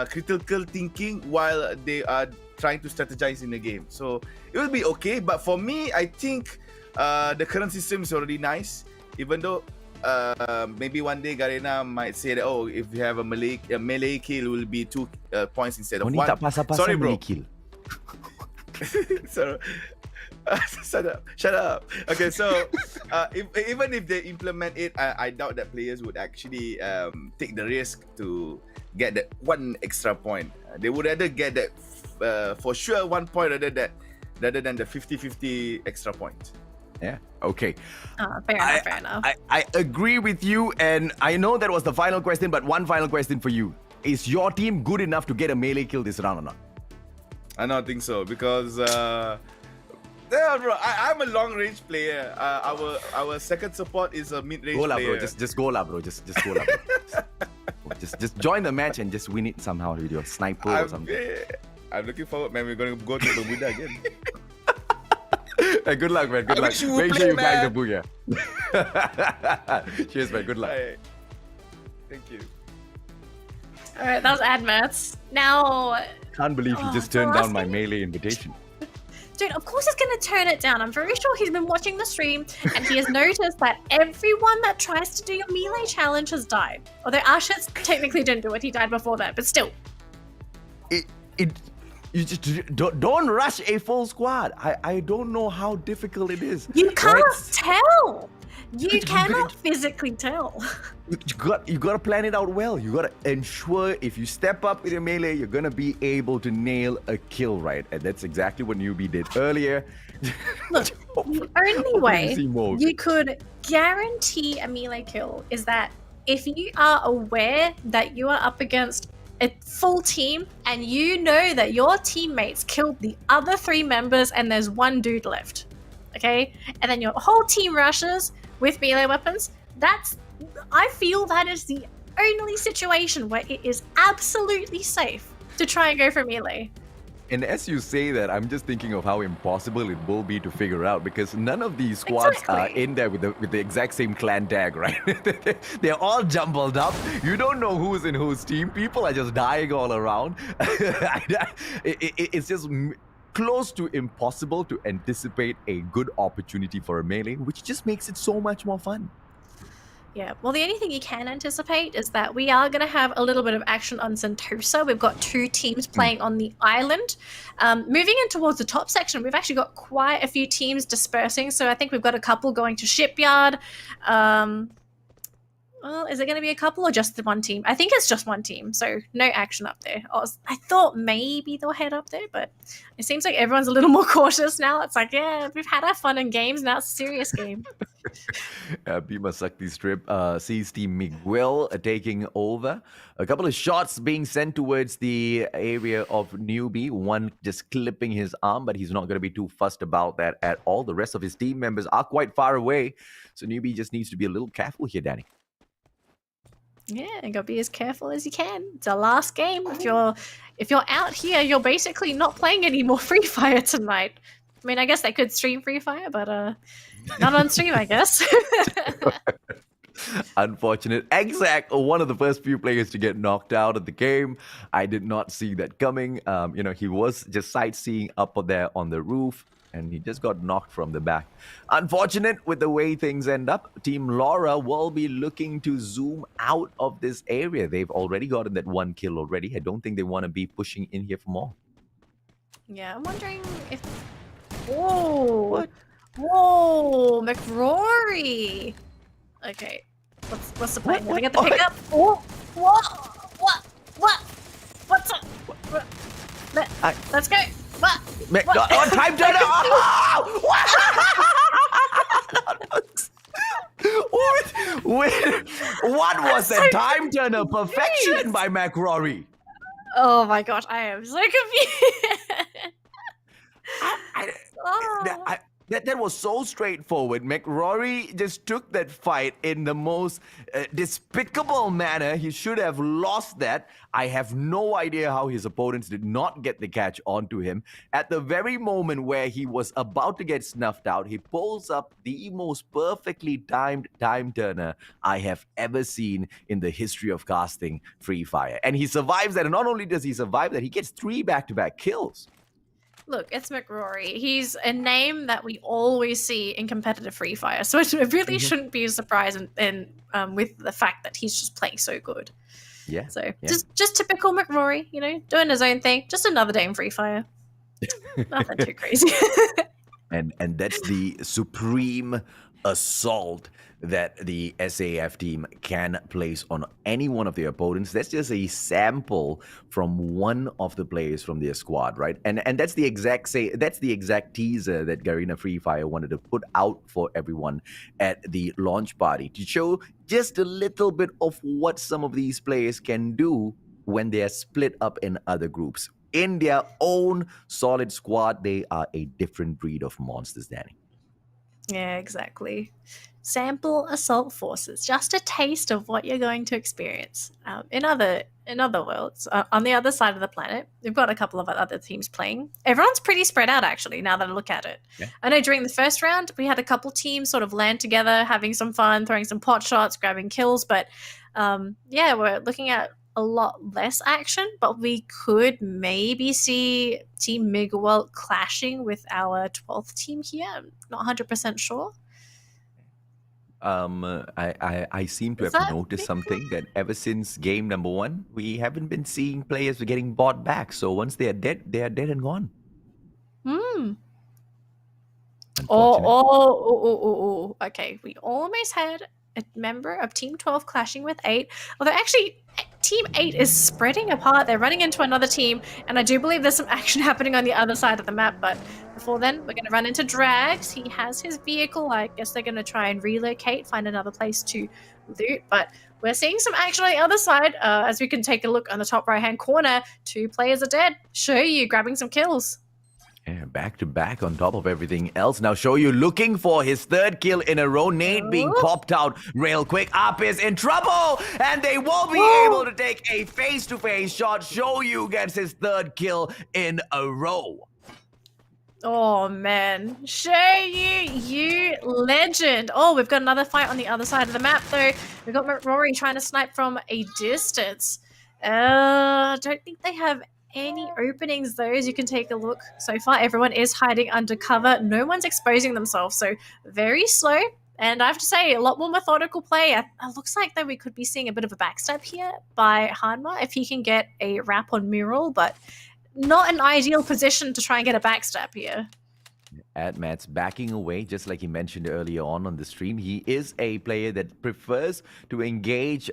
critical thinking while they are trying to strategize in the game. So it will be okay. But for me, I think the current system is already nice. Even though maybe one day Garena might say that if you have a melee kill, it will be 2 points instead of 1. Sorry, bro. So shut up. Okay, so even if they implement it, I doubt that players would actually take the risk to get that 1 extra point. They would rather get that for sure 1 point rather than the 50-50 extra point. Yeah. Okay. Fair enough. I agree with you, and I know that was the final question, but one final question for you: is your team good enough to get a melee kill this round or not? I don't think so because bro, I'm a long range player. Our second support is a mid range player. Bro. Just go lah, bro. Just go lah, bro. just join the match and just win it somehow with your sniper or something. I'm looking forward, man. We're going to go to Bermuda again. Hey, good luck, man. Good luck. Make sure you guys the booyah. Cheers, man. Good luck. Right. Thank you. All right, that was Admet. Now, can't believe he just turned down my melee invitation. Dude, of course he's going to turn it down. I'm very sure he's been watching the stream and he has noticed that everyone that tries to do your melee challenge has died. Although Ashes technically didn't do it. He died before that, but still. You just don't rush a full squad. I don't know how difficult it is. You can't tell. You cannot physically tell. You gotta plan it out well. You gotta ensure if you step up with your melee, you're gonna be able to nail a kill, right? And that's exactly what Newbie did earlier. Look, the only way you could guarantee a melee kill is that if you are aware that you are up against a full team and you know that your teammates killed the other 3 members and there's 1 dude left, okay? And then your whole team rushes with melee weapons. I feel that is the only situation where it is absolutely safe to try and go for melee. And as you say that, I'm just thinking of how impossible it will be to figure out because none of these squads are in there with the exact same clan tag, right? They're all jumbled up. You don't know who's in whose team. People are just dying all around. It's just close to impossible to anticipate a good opportunity for a melee, which just makes it so much more fun. Yeah, well, the only thing you can anticipate is that we are going to have a little bit of action on Sentosa. We've got 2 teams playing on the island. Moving in towards the top section, we've actually got quite a few teams dispersing. So I think we've got a couple going to Shipyard. Well, is it going to be a couple or just the one team? I think it's just one team, so no action up there. I thought maybe they'll head up there, but it seems like everyone's a little more cautious now. It's like, yeah, we've had our fun in games, now it's a serious game. Bima Sakti Strip sees Team Miguel taking over. A couple of shots being sent towards the area of Newbie. One just clipping his arm, but he's not going to be too fussed about that at all. The rest of his team members are quite far away, so Newbie just needs to be a little careful here, Danny. Yeah, and gotta be as careful as you can. It's our last game. If you're out here, you're basically not playing any more Free Fire tonight. I mean, I guess they could stream Free Fire, but not on stream, I guess. Unfortunate. Exact, one of the first few players to get knocked out of the game. I did not see that coming. He was just sightseeing up there on the roof, and he just got knocked from the back. Unfortunate with the way things end up. Team Laura will be looking to zoom out of this area. They've already gotten that 1 kill already. I don't think they want to be pushing in here for more. Yeah, I'm wondering if... Whoa! What? Whoa! McRory! Okay, what's the plan? Did I get the pickup? Oh! What? What's up? Let's go! What? Time turner! What was that time turner perfection by McRory? Oh my gosh, I am so confused. That was so straightforward. McRory just took that fight in the most despicable manner. He should have lost that. I have no idea how his opponents did not get the catch onto him. At the very moment where he was about to get snuffed out, he pulls up the most perfectly timed time turner I have ever seen in the history of casting Free Fire. And he survives that. And not only does he survive that, he gets 3 back-to-back kills. Look, it's McRory. He's a name that we always see in competitive Free Fire, so it really shouldn't be a surprise with the fact that he's just playing so good. Yeah. So just typical McRory, doing his own thing. Just another day in Free Fire. Nothing too crazy. And that's the supreme assault that the SAF team can place on any one of their opponents. That's just a sample from one of the players from their squad, right? And that's the exact teaser that Garena Free Fire wanted to put out for everyone at the launch party to show just a little bit of what some of these players can do when they are split up in other groups. In their own solid squad, they are a different breed of monsters, Danny. Yeah, exactly. Sample assault forces, just a taste of what you're going to experience in other worlds. On the other side of the planet, we've got a couple of other teams playing. Everyone's pretty spread out, actually, now that I look at it. Yeah. I know during the first round, we had a couple teams sort of land together, having some fun, throwing some pot shots, grabbing kills, but we're looking at a lot less action, but we could maybe see Team Miguel clashing with our 12th team here. I'm not 100% sure. I seem to have noticed something that ever since game number 1, we haven't been seeing players getting bought back. So once they are dead and gone. Okay. We almost had a member of Team 12 clashing with 8. Although actually, Team 8 is spreading apart. They're running into another team, and I do believe there's some action happening on the other side of the map. But before then, we're going to run into Drags. He has his vehicle. I guess they're going to try and relocate, find another place to loot. But we're seeing some action on the other side. As we can take a look on the top right-hand corner, 2 players are dead. Show you grabbing some kills. Yeah, back to back on top of everything else. Now show you looking for his 3rd kill in a row. Nate being popped out real quick. Up is in trouble, and they will be able to take a face-to-face shot. Show you gets his 3rd kill in a row. Oh man, Shoyu, you legend. Oh, we've got another fight on the other side of the map though. We've got Rory trying to snipe from a distance. I don't think they have any openings though, as you can take a look. So far everyone is hiding under cover. No one's exposing themselves, so very slow. And I have to say, a lot more methodical play. It looks like that we could be seeing a bit of a backstab here by Hanma if he can get a wrap on Mural, but not an ideal position to try and get a backstab here. Admat's backing away, just like he mentioned earlier on the stream. He is a player that prefers to engage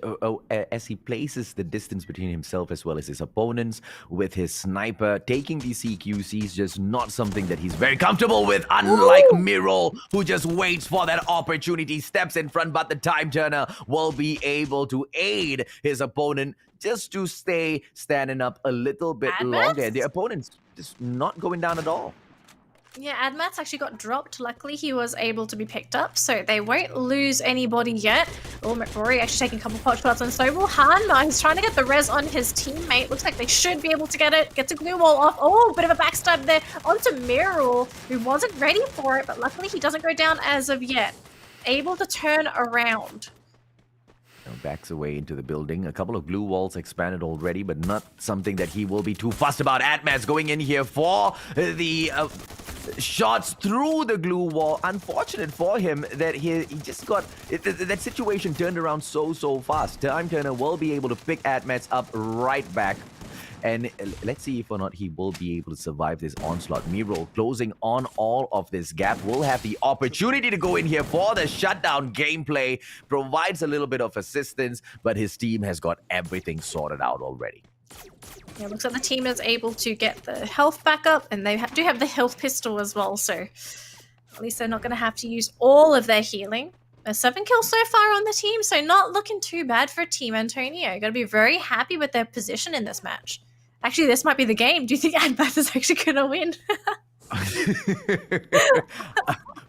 as he places the distance between himself as well as his opponents with his sniper. Taking the CQC is just not something that he's very comfortable with, unlike Miro, who just waits for that opportunity, steps in front, but the time turner will be able to aid his opponent just to stay standing up a little bit longer. The opponent's just not going down at all. Yeah, Admat's actually got dropped. Luckily, he was able to be picked up, so they won't lose anybody yet. Oh, McRory actually taking a couple pot shots on Snowball. Hanma, he's trying to get the res on his teammate. Looks like they should be able to get it. Gets a glue wall off. Oh, bit of a backstab there onto Miral, who wasn't ready for it, but luckily he doesn't go down as of yet. Able to turn around. Backs away into the building. A couple of glue walls expanded already, but not something that he will be too fussed about. Atmas going in here for the shots through the glue wall. Unfortunate for him that he just got that situation turned around so fast. Time Turner will be able to pick Atmas up right back. And let's see if or not he will be able to survive this onslaught. Miro closing on all of this gap will have the opportunity to go in here for the shutdown gameplay. Provides a little bit of assistance, but his team has got everything sorted out already. Yeah, looks like the team is able to get the health back up, and they do have the health pistol as well, so at least they're not going to have to use all of their healing. 7 kills so far on the team, so not looking too bad for Team Antonio. Got to be very happy with their position in this match. Actually, this might be the game. Do you think Adbath is actually going to win?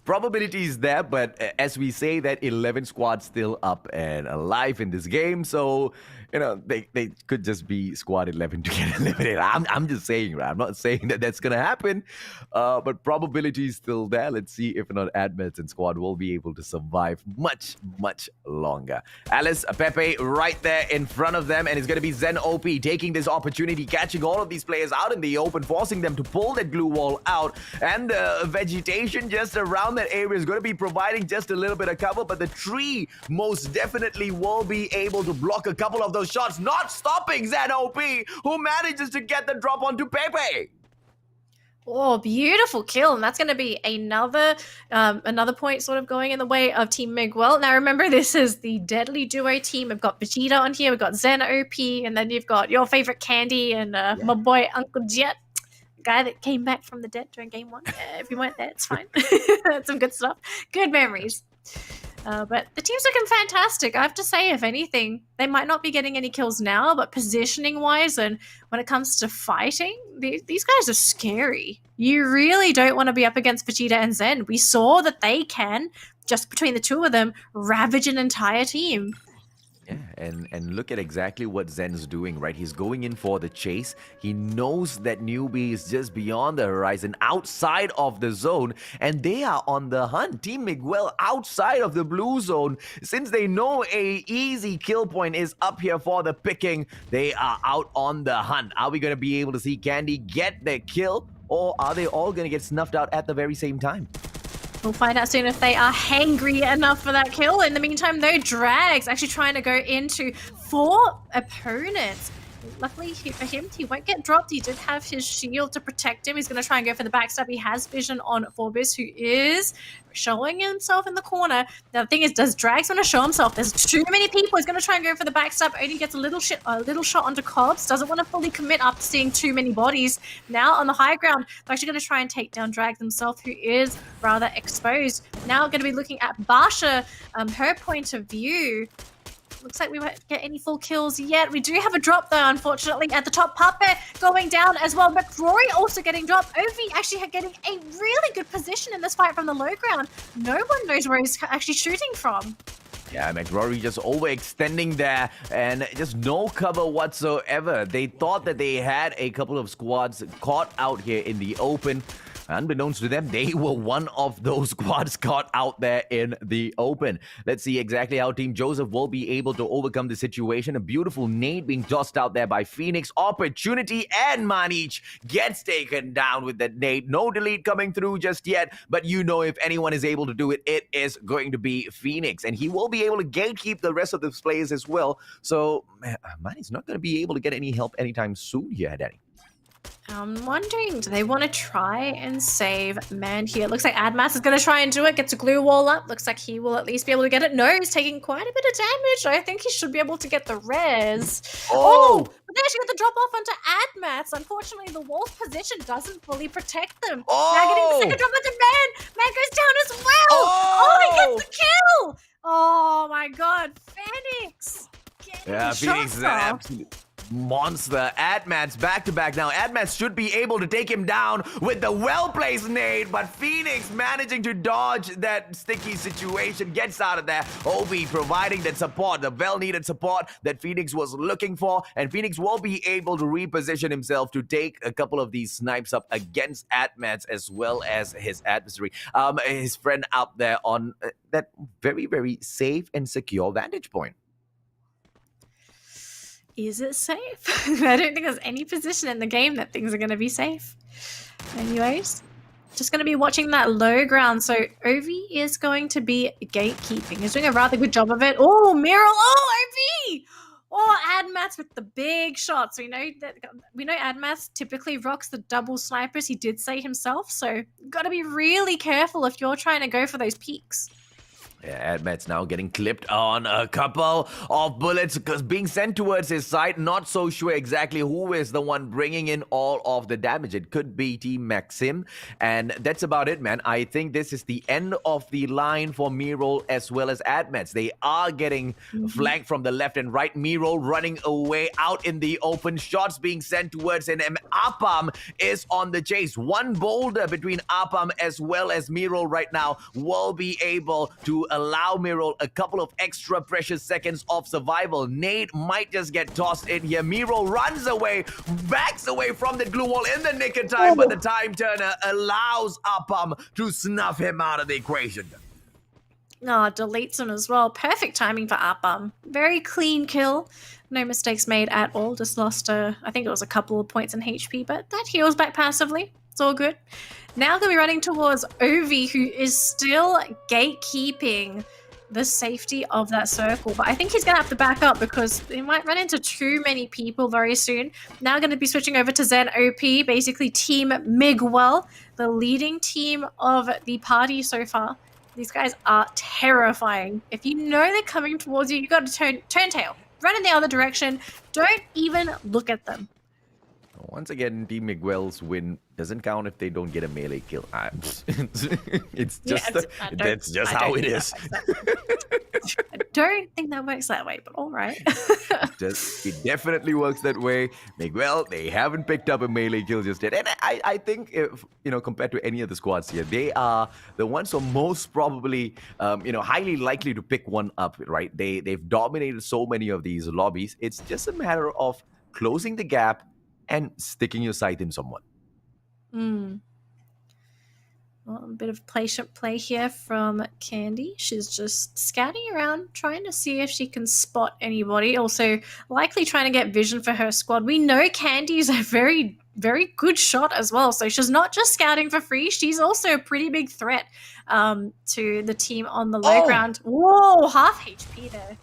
Probability is there, but as we say, that 11 squad still up and alive in this game, so you know they could just be squad 11 to get eliminated. I'm just saying, right? I'm not saying that that's gonna happen, but probability is still there. Let's see if or not Admets and squad will be able to survive much longer. Alice, Pepe right there in front of them, and it's gonna be Zen OP taking this opportunity, catching all of these players out in the open, forcing them to pull that glue wall out, and the vegetation just around that area is going to be providing just a little bit of cover, but the tree most definitely will be able to block a couple of those shots, not stopping Zen OP, who manages to get the drop onto Pepe. Oh, beautiful kill. And that's going to be another point sort of going in the way of Team Miguel. Now, remember, this is the deadly duo team. We've got Vegeta on here. We've got Zen OP. And then you've got your favorite Candy and my boy Uncle Jet. Guy that came back from the dead during game 1. If you weren't there, it's fine. That's some good stuff. Good memories. But the team's looking fantastic. I have to say, if anything, they might not be getting any kills now, but positioning-wise and when it comes to fighting, these guys are scary. You really don't want to be up against Vegeta and Zen. We saw that they can, just between the two of them, ravage an entire team. Yeah, and look at exactly what Zen's doing, right? He's going in for the chase. He knows that newbie is just beyond the horizon, outside of the zone, and they are on the hunt. Team Miguel outside of the blue zone. Since they know a easy kill point is up here for the picking, they are out on the hunt. Are we going to be able to see Candy get their kill, or are they all going to get snuffed out at the very same time? We'll find out soon if they are hangry enough for that kill. In the meantime, though, Drag's actually trying to go into 4 opponents. Luckily for him, he won't get dropped. He did have his shield to protect him. He's going to try and go for the backstab. He has vision on Forbis, who is showing himself in the corner. Now, the thing is, does Drags want to show himself? There's too many people. He's going to try and go for the backstab. Only gets a little shot onto Cobbs. Doesn't want to fully commit after seeing too many bodies. Now, on the high ground, they're actually going to try and take down Drags himself, who is rather exposed. Now, going to be looking at Barsha, her point of view. Looks like we won't get any full kills yet. We do have a drop, though, unfortunately, at the top. Puppet going down as well. McRory also getting dropped. Ovi actually getting a really good position in this fight from the low ground. No one knows where he's actually shooting from. Yeah, McRory just overextending there and just no cover whatsoever. They thought that they had a couple of squads caught out here in the open. Unbeknownst to them, they were one of those squads caught out there in the open. Let's see exactly how Team Joseph will be able to overcome the situation. A beautiful nade being tossed out there by Phoenix. Opportunity, and Manich gets taken down with that nade. No delete coming through just yet, but you know if anyone is able to do it, it is going to be Phoenix. And he will be able to gatekeep the rest of the players as well. So, Manich's not going to be able to get any help anytime soon here, Danny. I'm wondering, do they want to try and save man here? Looks like Admas is going to try and do it, gets a glue wall up. Looks like he will at least be able to get it. No, he's taking quite a bit of damage. I think he should be able to get the res. Oh! But they actually get the drop off onto Admas. Unfortunately, the wall's position doesn't fully protect them. Oh! Now getting the second drop onto Man. Man goes down as well. Oh, he gets the kill. Oh my god, Phoenix. Yeah, Phoenix is an absolute monster. Admats back-to-back now. Admats should be able to take him down with the well-placed nade, but Phoenix managing to dodge that sticky situation, gets out of there. Obi providing that support, the well-needed support that Phoenix was looking for, and Phoenix will be able to reposition himself to take a couple of these snipes up against Admats as well as his adversary, his friend out there on that very, very safe and secure vantage point. Is it safe? I don't think there's any position in the game that things are going to be safe. Anyways, just going to be watching that low ground. So Ovi is going to be gatekeeping. He's doing a rather good job of it. Oh, Miral. Oh, Ovi. Oh, Admats with the big shots. We know Admats typically rocks the double snipers. He did say himself. So got to be really careful if you're trying to go for those peaks. Yeah, Admat's now getting clipped on a couple of bullets because being sent towards his side. Not so sure exactly who is the one bringing in all of the damage. It could be Team Maxim. And that's about it, man. I think this is the end of the line for Miro as well as Admats. They are getting flanked from the left and right. Miro running away out in the open. Shots being sent towards him. And Apam is on the chase. One boulder between Apam as well as Miro right now will be able to allow Miro a couple of extra precious seconds of survival. Nate might just get tossed in here. Miro runs away, backs away from the glue wall in the nick of time, but the time turner allows Apam to snuff him out of the equation. Oh, deletes him as well. Perfect timing for Apam. Very clean kill. No mistakes made at all. Just lost, I think it was a couple of points in HP, but that heals back passively. It's all good. Now they'll be running towards Ovi, who is still gatekeeping the safety of that circle. But I think he's going to have to back up because he might run into too many people very soon. Now going to be switching over to Zen OP, basically Team Miguel, the leading team of the party so far. These guys are terrifying. If you know they're coming towards you, you got to turn tail. Run in the other direction. Don't even look at them. Once again, Team Miguel's win doesn't count if they don't get a melee kill. It's just that's just how it is. I don't think that works that way, but all right. It definitely works that way. Miguel, they haven't picked up a melee kill just yet. And I think, if, compared to any of the squads here, they are the ones who are most probably, highly likely to pick one up, right? They've dominated so many of these lobbies. It's just a matter of closing the gap and sticking your sight in someone. Well, a bit of patient play here from Candy. She's just scouting around, trying to see if she can spot anybody. Also, likely trying to get vision for her squad. We know Candy's a very, very good shot as well. So she's not just scouting for free. She's also a pretty big threat to the team on the low ground. Whoa, half HP there.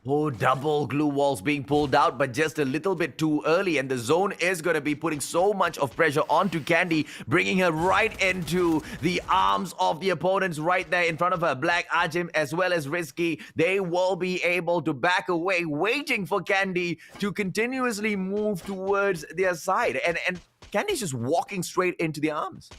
Oh, double glue walls being pulled out, but just a little bit too early. And the zone is going to be putting so much of pressure onto Candy, bringing her right into the arms of the opponents right there in front of her. Black Ajim as well as Risky, they will be able to back away, waiting for Candy to continuously move towards their side. And Candy's just walking straight into the arms.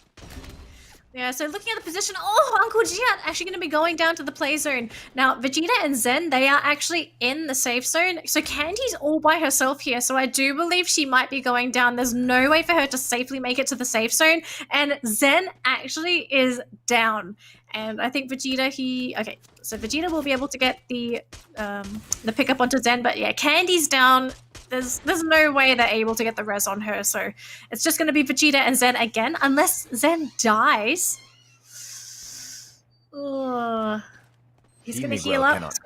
Yeah, so looking at the position, Uncle Giat actually going to be going down to the play zone. Now, Vegeta and Zen, they are actually in the safe zone. So Candy's all by herself here. So I do believe she might be going down. There's no way for her to safely make it to the safe zone. And Zen actually is down. And I think Vegeta, so Vegeta will be able to get the pickup onto Zen. But yeah, Candy's down. There's no way they're able to get the res on her, so it's just going to be Vegeta and Zen again, unless Zen dies. Ugh. He's Team going to Miguel heal up. cannot.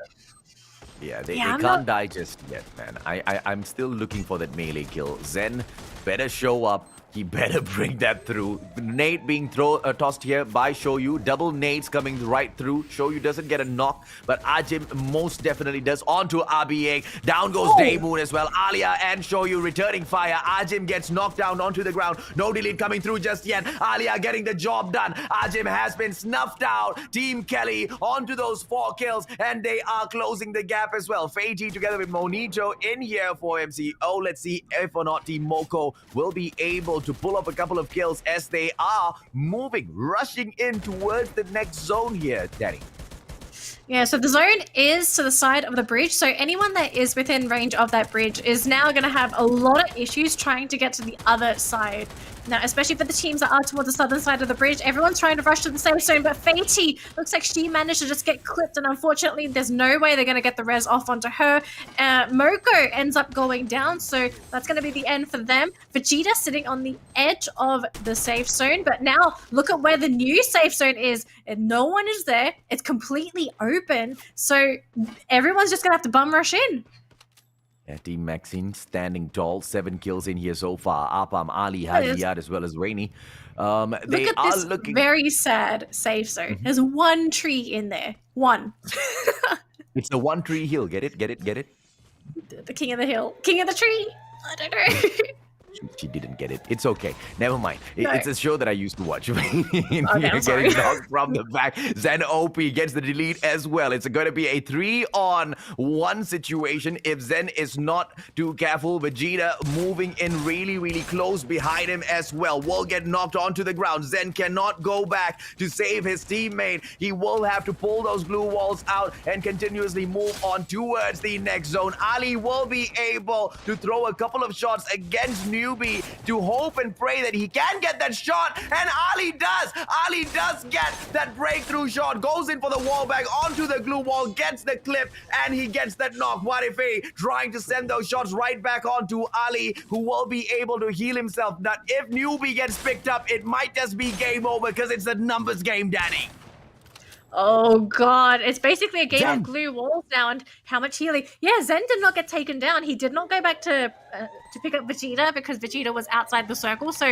Yeah, they I'm can't not- die just yet, man. I'm still looking for that melee kill. Zen better show up. He better bring that through. Nade being tossed here by Shoyu. Double nades coming right through. Shoyu doesn't get a knock, but Ajim most definitely does. Onto RBA. Down goes Daemoon as well. Alia and Shoyu returning fire. Ajim gets knocked down onto the ground. No delete coming through just yet. Alia getting the job done. Ajim has been snuffed out. Team Kelly onto those 4 kills, and they are closing the gap as well. Feiji together with Monito in here for MCO. Let's see if or not Team Moko will be able to pull up a couple of kills as they are moving, rushing in towards the next zone here, Danny. Yeah, so the zone is to the side of the bridge, so anyone that is within range of that bridge is now going to have a lot of issues trying to get to the other side. Now, especially for the teams that are towards the southern side of the bridge, everyone's trying to rush to the safe zone, but Feiti looks like she managed to just get clipped, and unfortunately, there's no way they're going to get the res off onto her. Moko ends up going down, so that's going to be the end for them. Vegeta sitting on the edge of the safe zone, but now look at where the new safe zone is, and no one is there. It's completely open, so everyone's just going to have to bum rush in. Yeah, Team Maxine standing tall, 7 kills in here so far. Apam, Ali, Hadiad, as well as Rainy. They Look at are this looking very sad safe zone. There's one tree in there. One. It's the 1 tree hill. Get it? Get it? Get it? The king of the hill. King of the tree. I don't know. She didn't get it. It's okay. Never mind. No. It's a show that I used to watch. I'm You're sorry. getting knocked from the back. Zen OP gets the delete as well. It's going to be a 3-on-1 situation if Zen is not too careful. Vegeta moving in really, really close behind him as well. Will get knocked onto the ground. Zen cannot go back to save his teammate. He will have to pull those blue walls out and continuously move on towards the next zone. Ali will be able to throw a couple of shots against Newbie to hope and pray that he can get that shot, and Ali does. Ali does get that breakthrough shot, goes in for the wall back onto the glue wall, gets the clip, and he gets that knock. Warife trying to send those shots right back onto Ali, who will be able to heal himself. Now, if Newbie gets picked up, it might just be game over because it's a numbers game, Danny. Oh god, it's basically a game Zen. of glue walls now, and how much healing. Yeah, Zen did not get taken down. He did not go back to pick up Vegeta because Vegeta was outside the circle. So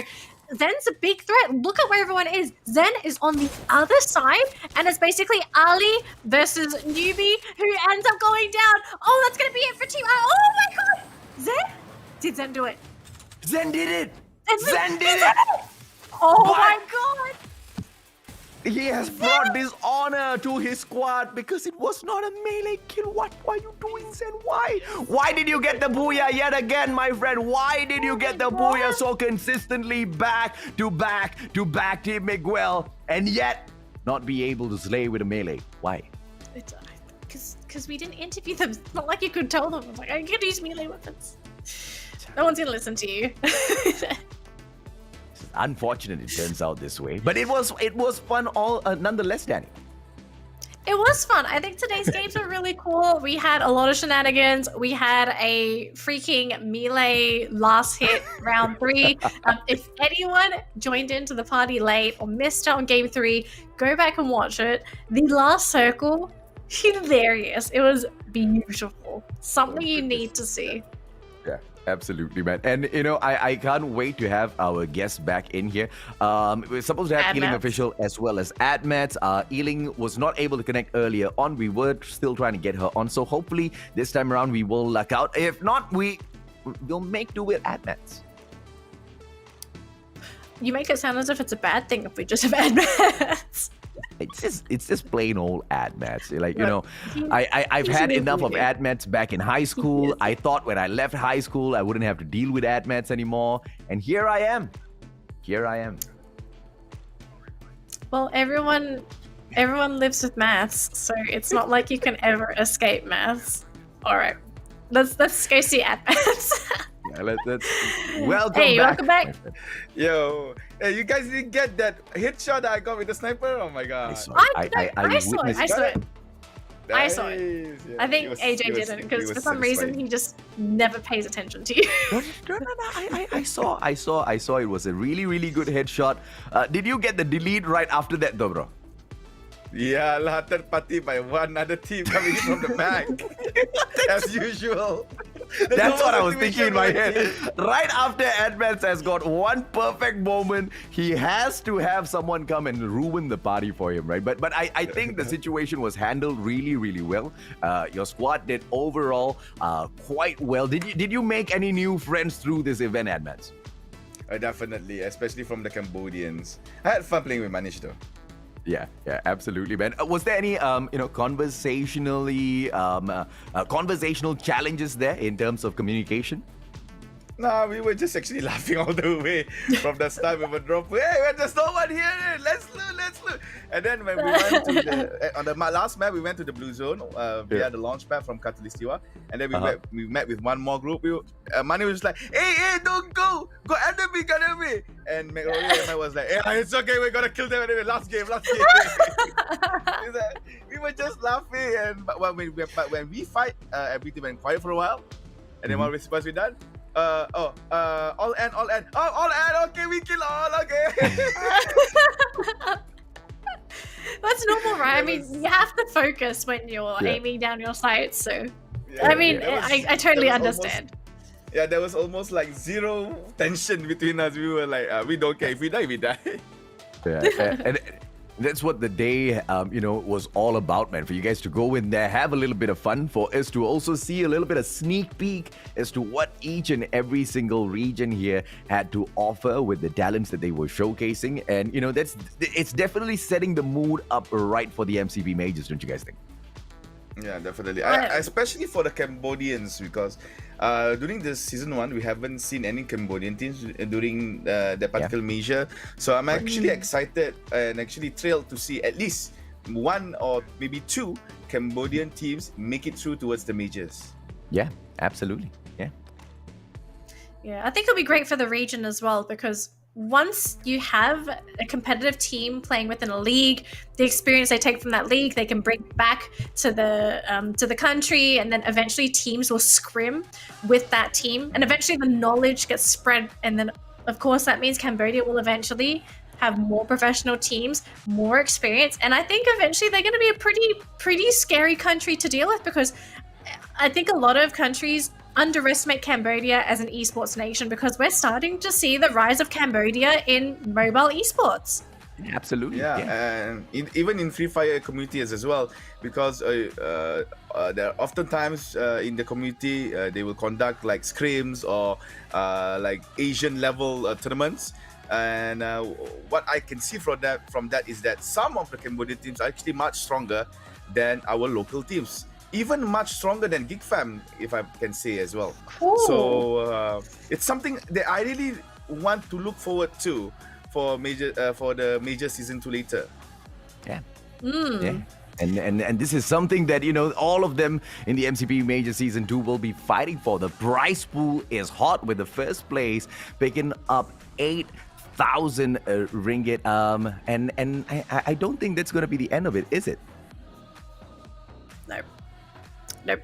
Zen's a big threat. Look at where everyone is. Zen is on the other side, and it's basically Ali versus Newbie, who ends up going down. Oh, that's gonna be it for Team. Oh my god, Zen? Did Zen do it? Zen did it. Zen did it. Oh What? my god. He has brought dishonor to his squad because it was not a melee kill. What were you doing, Zen? Why? Why did you get the booyah yet again, my friend? Why did you get the booyah so consistently back to back to back, Team Miguel, and yet not be able to slay with a melee? Why? Because we didn't interview them. It's not like you could tell them. It's like, I can use melee weapons. No one's gonna listen to you. Unfortunate it turns out this way, but it was fun nonetheless, Danny. It was fun. I think today's games were really cool. We had a lot of shenanigans. We had a freaking melee last hit round 3. If anyone joined into the party late or missed out on game 3, go back and watch it. The last circle, hilarious. It was beautiful. Something you need to see. Yeah, absolutely, man. And you know, I can't wait to have our guests back in here. We're supposed to have Ealing Admats. Official as well as Admats. Ealing was not able to connect earlier on. We were still trying to get her on, so hopefully this time around we will luck out. If not, we'll make do with Admats. You make it sound as if it's a bad thing if we just have admins. It's just plain old Admats. Like, you know, He- I've he's had an enough of idiot. Admats back in high school. I thought when I left high school I wouldn't have to deal with Admats anymore, and here I am. Well, everyone lives with maths, so it's not like you can ever escape maths. All right, let's go see admins. Yeah, let's welcome Hey, back. welcome back. my friend. Yo, hey, you guys didn't get that headshot that I got with the sniper? Oh my god. I saw I it. I saw it. witnessed I saw it. I saw it. Yeah, I think he was- AJ he was- didn't he because was for some reason satisfying. he just never pays attention to you. No. I saw. It was a really good headshot. Did you get the delete right after that, though, bro? Yeah, lah, third party by one other team coming in from the back. As usual. That's what I was Motivation thinking in my for the head. team. Right after Advance has got one perfect moment, he has to have someone come and ruin the party for him, right? But I think the situation was handled really well. Your squad did overall quite well. Did you make any new friends through this event, Advance? Definitely, especially from the Cambodians. I had fun playing with Manish though. Yeah, absolutely, man. Was there any, conversational challenges there in terms of communication? Nah, we were just actually laughing all the way from the start. We were dropping, hey, there's no one here. Let's loot. And then when we went to the, on the last map, we went to the blue zone via the launch pad from Katulistiwa. And then we met with one more group. Mani was like, hey, don't go. Go enemy. And McRory and I was like, hey, it's okay. We're going to kill them anyway. Last game. We were just laughing. But when we fight, everything went quiet for a while. And then what was supposed to be done? All end. Okay, we kill all. Okay. That's normal, right? I mean, you have to focus when you're aiming down your sights. So, Yeah, I mean, there was- I totally there was understand. There was almost like zero tension between us. We were like, we don't care. If we die, we die. Yeah, and that's what the day, was all about, man. For you guys to go in there, have a little bit of fun, for us to also see a little bit of sneak peek as to what each and every single region here had to offer with the talents that they were showcasing. And, it's definitely setting the mood up right for the MCP Majors, don't you guys think? Yeah, definitely. Right. Especially for the Cambodians, because during this season 1, we haven't seen any Cambodian teams during the particular major. So I'm actually excited and actually thrilled to see at least one or maybe two Cambodian teams make it through towards the majors. Yeah, absolutely. Yeah. Yeah, I think it'll be great for the region as well because once you have a competitive team playing within a league, the experience they take from that league, they can bring back to the country, and then eventually teams will scrim with that team, and eventually the knowledge gets spread, and then of course that means Cambodia will eventually have more professional teams, more experience, and I think eventually they're going to be a pretty scary country to deal with because I think a lot of countries underestimate Cambodia as an esports nation because we're starting to see the rise of Cambodia in mobile esports. Absolutely. Yeah, and even in Free Fire communities as well, because there are oftentimes in the community they will conduct like scrims or like Asian level tournaments. And what I can see from that is that some of the Cambodian teams are actually much stronger than our local teams. Even much stronger than GigFam, if I can say as well. Cool. So it's something that I really want to look forward to for the major season 2 later. Yeah. And this is something that all of them in the MCP Major Season 2 will be fighting for. The prize pool is hot with the first place picking up 8,000 ringgit. And I don't think that's going to be the end of it, is it? Nope.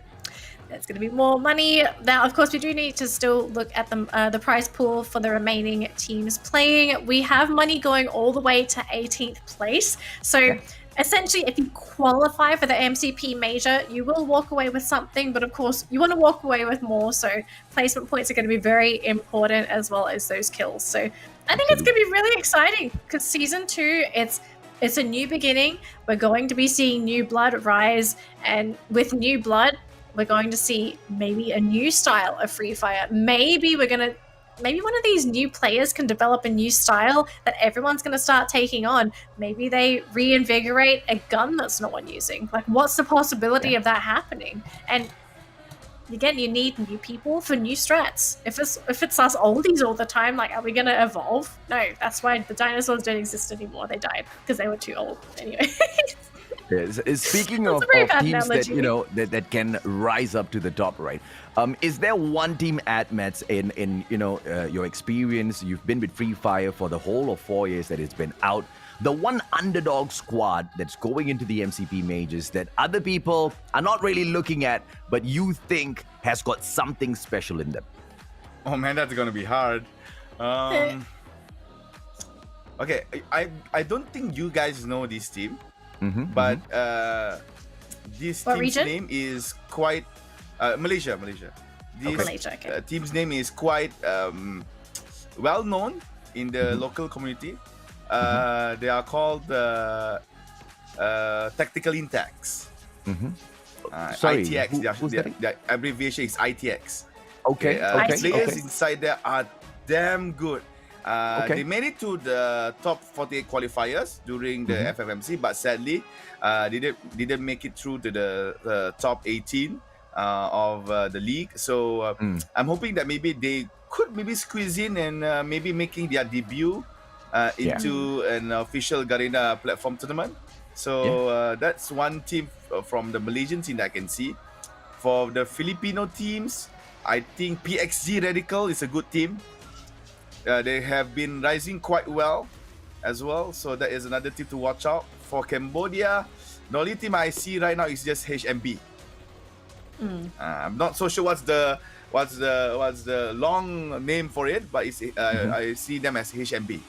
There's going to be more money. Now, of course, we do need to still look at the prize pool for the remaining teams playing. We have money going all the way to 18th place. So essentially, if you qualify for the MCP Major, you will walk away with something. But of course, you want to walk away with more. So placement points are going to be very important as well as those kills. So I think it's going to be really exciting because Season 2, it's a new beginning. We're going to be seeing new blood rise, and with new blood, we're going to see maybe a new style of Free Fire. Maybe one of these new players can develop a new style that everyone's going to start taking on. Maybe they reinvigorate a gun that's no one using. Like, what's the possibility of that happening? And again, you need new people for new strats. If it's us oldies all the time, like, are we going to evolve? No, that's why the dinosaurs don't exist anymore. They died because they were too old. Anyway. Speaking That's of a very bad teams analogy. that can rise up to the top, right? Is there one team at Mets in your experience? You've been with Free Fire for the whole of 4 years that it's been out. the one underdog squad that's going into the MCP Majors that other people are not really looking at, but you think has got something special in them? Oh man, that's gonna be hard. Okay, I don't think you guys know this team, but this What team's region? name is quite Malaysia. This Malaysia, okay. team's name is quite well known in the local community. They are called Tactical Intacs. Sorry, ITX. who's that? The abbreviation is ITX. Okay, okay, Players okay. inside there are damn good. Okay. They made it to the top 48 qualifiers during the FFMC, but sadly, didn't make it through to the top 18 of the league. So I'm hoping that maybe they could maybe squeeze in and maybe making their debut into an official Garena platform tournament. So that's one team from the Malaysian team that I can see. For the Filipino teams, I think PXG Radical is a good team. They have been rising quite well as well. So that is another team to watch out. For Cambodia, the only team I see right now is just HMB. I'm not so sure what's the long name for it, but it's I see them as HMB.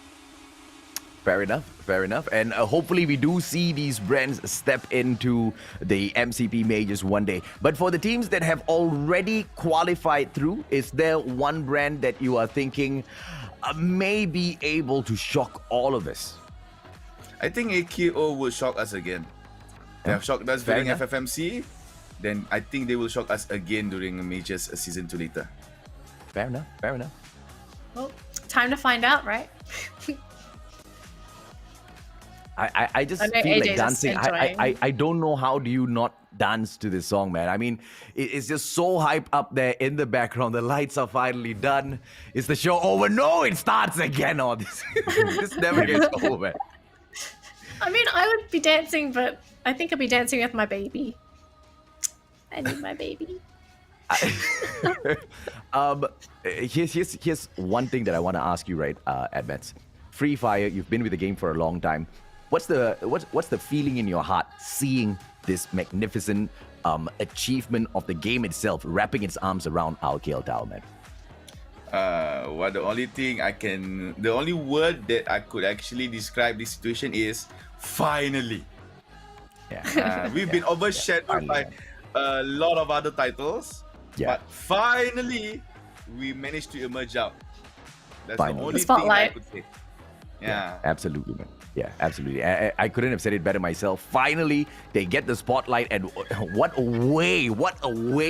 Fair enough. And hopefully we do see these brands step into the MCP Majors one day. But for the teams that have already qualified through, is there one brand that you are thinking may be able to shock all of us? I think AKO will shock us again. They have shocked us Fair during enough. FFMC. Then I think they will shock us again during Majors season 2 later. Fair enough. Well, time to find out, right? I just I know feel AJ like is dancing. enjoying. I don't know how do you not dance to this song, man. I mean, it's just so hype up there in the background. The lights are finally done. Is the show over? No, it starts again. Oh, this never gets over. I mean, I would be dancing, but I think I'd be dancing with my baby. I need my baby. Here's one thing that I want to ask you, right, Advance. Free Fire, you've been with the game for a long time. What's the feeling in your heart seeing this magnificent achievement of the game itself wrapping its arms around our KL Tower, man? The only word that I could actually describe this situation is finally. Yeah. We've been overshadowed by a lot of other titles, but finally we managed to emerge out. That's Finally. the only The thing I spotlight. could say. Yeah. Absolutely, man. Yeah, absolutely. I couldn't have said it better myself. Finally, they get the spotlight, and what a way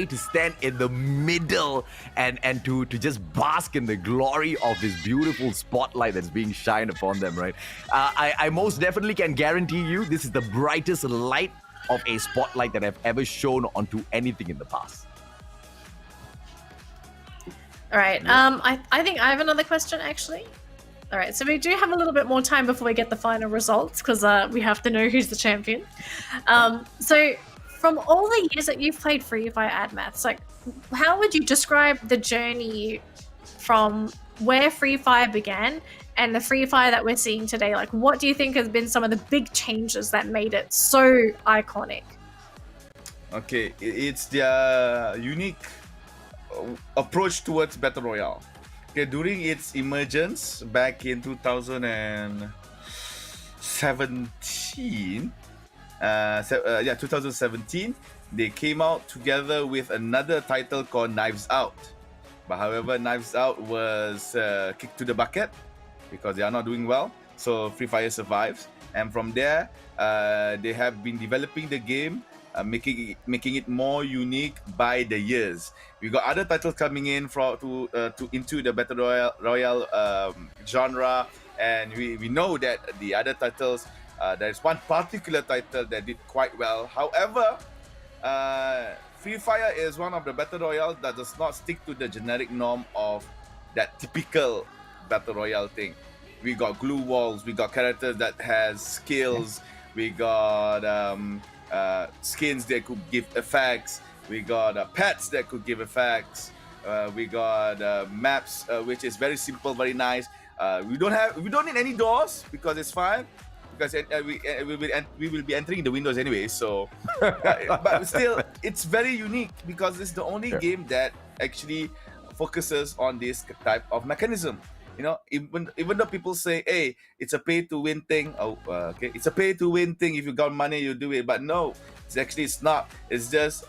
to stand in the middle and to just bask in the glory of this beautiful spotlight that's being shined upon them, right? I most definitely can guarantee you this is the brightest light of a spotlight that I've ever shown onto anything in the past. All right. I think I have another question actually. All right. So we do have a little bit more time before we get the final results because we have to know who's the champion. So from all the years that you've played Free Fire Admaths, like how would you describe the journey from where Free Fire began and the Free Fire that we're seeing today? Like, what do you think has been some of the big changes that made it so iconic? Okay, it's their unique approach towards Battle Royale. Okay, during its emergence back in 2017, 2017, they came out together with another title called Knives Out. But however, Knives Out was kicked to the bucket because they are not doing well. So Free Fire survives, and from there, they have been developing the game, making it more unique by the years. We got other titles coming in into the Battle Royale genre, and we know that the other titles, there's one particular title that did quite well. However, Free Fire is one of the Battle Royale that does not stick to the generic norm of that typical Battle Royale thing. We got glue walls, we got characters that has skills, we got skins that could give effects, we got pets that could give effects, we got maps which is very simple, very nice. We don't need any doors because it's fine. because we will be entering the Windows anyway. So, but still, it's very unique because it's the only game that actually focuses on this type of mechanism. You know, even though people say, "Hey, it's a pay-to-win thing," okay, it's a pay-to-win thing. If you got money, you do it. But no, it's not. It's just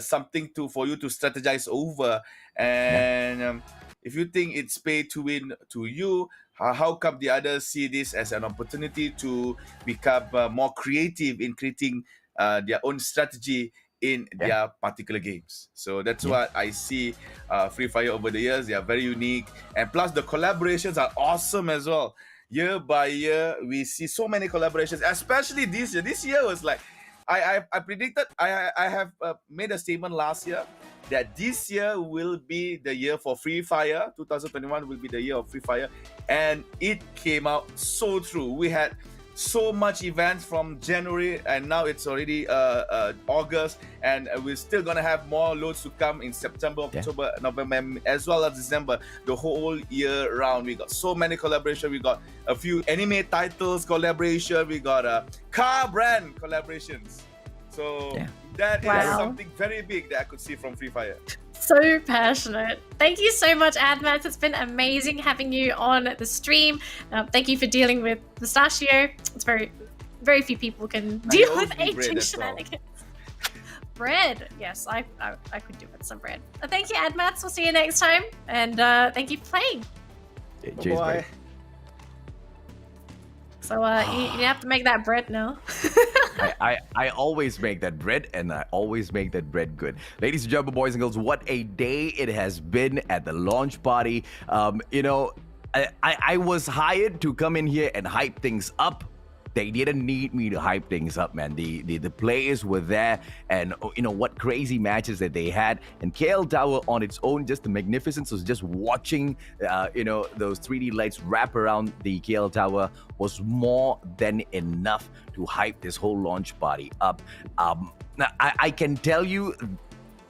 something for you to strategize over. And if you think it's pay-to-win to you, how come the others see this as an opportunity to become more creative in creating their own strategy in their particular games? So that's what I see Free Fire over the years. They are very unique, and plus the collaborations are awesome as well. Year by year, we see so many collaborations, especially this year. This year was like, I predicted, I have made a statement last year that this year will be the year for Free Fire. 2021 will be the year of Free Fire, and it came out so true. We had so much events from January, and now it's already August, and we're still gonna have more loads to come in September, October, November, as well as December. The whole year round, we got so many collaborations. We got a few anime titles collaboration. We got car brand collaborations. So that is something very big that I could see from Free Fire. So passionate. Thank you so much, Admats. It's been amazing having you on the stream. Thank you for dealing with Pistachio. It's very few people can deal with aging shenanigans. Bread. Yes, I could do with some bread. Thank you, Admats. We'll see you next time. And thank you for playing. Cheers, buddy. So you have to make that bread now. I always make that bread, and I always make that bread good. Ladies and gentlemen, boys and girls, what a day it has been at the launch party. You know, I was hired to come in here and hype things up. They didn't need me to hype things up, man. The players were there, and you know what crazy matches that they had. And KL Tower on its own, just the magnificence was just watching, you know, those 3D lights wrap around the KL Tower was more than enough to hype this whole launch party up. Now I can tell you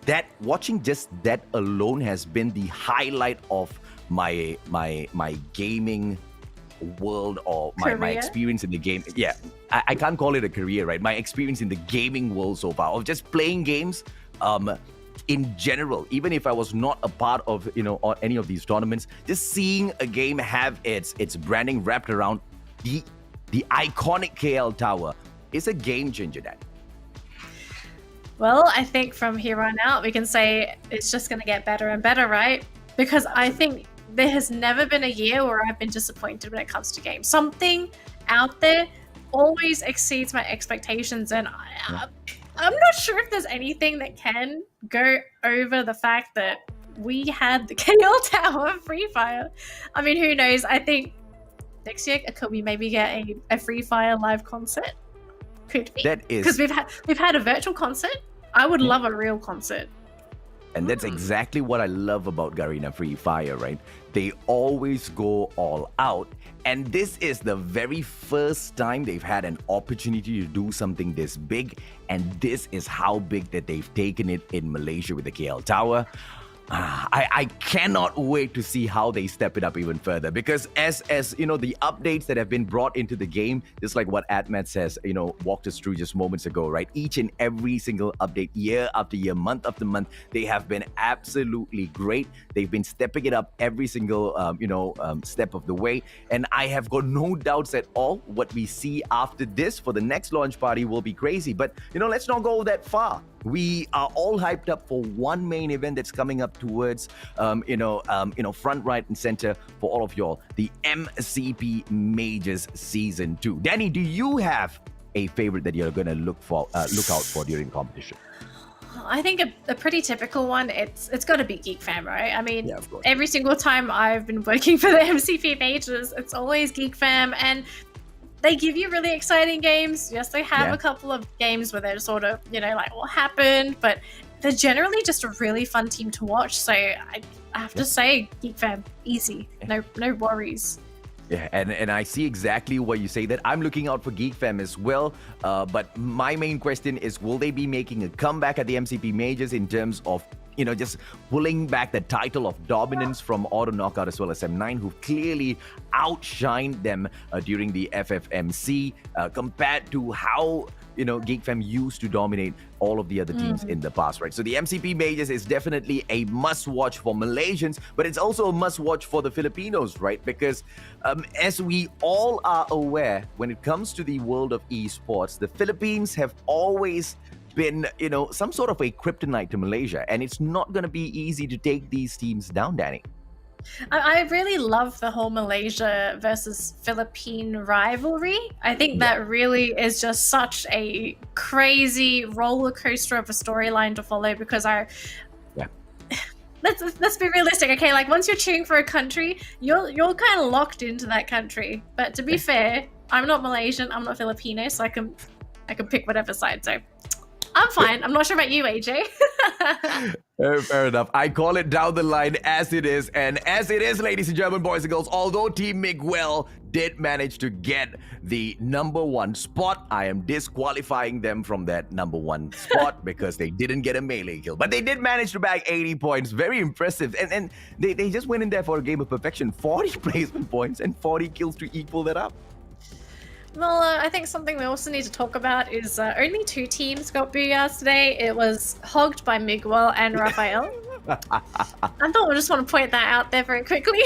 that watching just that alone has been the highlight of my gaming world, or my experience in the game. I can't call it a career, right? My experience in the gaming world so far, of just playing games in general, even if I was not a part of, you know, or any of these tournaments, just seeing a game have its branding wrapped around the iconic KL Tower is a game changer, Dad. Well, I think from here on out, we can say it's just going to get better and better, right? Because I think there has never been a year where I've been disappointed when it comes to games. Something out there always exceeds my expectations, and I'm not sure if there's anything that can go over the fact that we had the KL Tower Free Fire. I mean, who knows? I think next year could we maybe get a Free Fire live concert? Could be. That is, because we've had a virtual concert. I would love a real concert. And that's exactly what I love about Garena Free Fire, right? They always go all out. And this is the very first time they've had an opportunity to do something this big. And this is how big that they've taken it in Malaysia with the KL Tower. I cannot wait to see how they step it up even further, because as you know, the updates that have been brought into the game, just like what Atmat says, you know, walked us through just moments ago, right? Each and every single update, year after year, month after month, they have been absolutely great. They've been stepping it up every single step of the way, and I have got no doubts at all what we see after this for the next launch party will be crazy. But you know, let's not go that far. We are all hyped up for one main event that's coming up towards, front, right, and center for all of y'all. The MCP Majors Season 2. Danny, do you have a favorite that you're gonna look out for during the competition? I think a pretty typical one. It's got to be Geek Fam, right? I mean, of course. Every single time I've been working for the MCP Majors, it's always Geek Fam, and they give you really exciting games. Yes, they have a couple of games where they're sort of, like, what happened? But they're generally just a really fun team to watch. So I have to say, Geek Fam, easy. No worries. Yeah, and I see exactly what you say, that I'm looking out for Geek Fam as well. But my main question is, will they be making a comeback at the MCP Majors in terms of, just pulling back the title of dominance from Auto Knockout as well as M9, who clearly outshined them during the FFMC compared to how GeekFam used to dominate all of the other teams in the past, right? So the MCP Majors is definitely a must-watch for Malaysians, but it's also a must-watch for the Filipinos, right? Because as we all are aware, when it comes to the world of esports, the Philippines have always been, some sort of a kryptonite to Malaysia, and it's not going to be easy to take these teams down, Danny. I really love the whole Malaysia versus Philippine rivalry. I think that really is just such a crazy roller coaster of a storyline to follow because let's be realistic, okay? Like once you're cheering for a country, you're kind of locked into that country. But to be fair, I'm not Malaysian, I'm not Filipino, so I can pick whatever side. So I'm fine. I'm not sure about you, AJ. Fair enough. I call it down the line as it is. And as it is, ladies and gentlemen, boys and girls, although Team Miguel did manage to get the #1 spot, I am disqualifying them from that #1 spot because they didn't get a melee kill. But they did manage to bag 80 points. Very impressive. And they just went in there for a game of perfection. 40 placement points and 40 kills to equal that up. Well, I think something we also need to talk about is only 2 teams got booyahs today. It was hogged by Miguel and Rafael. I thought we just want to point that out there very quickly.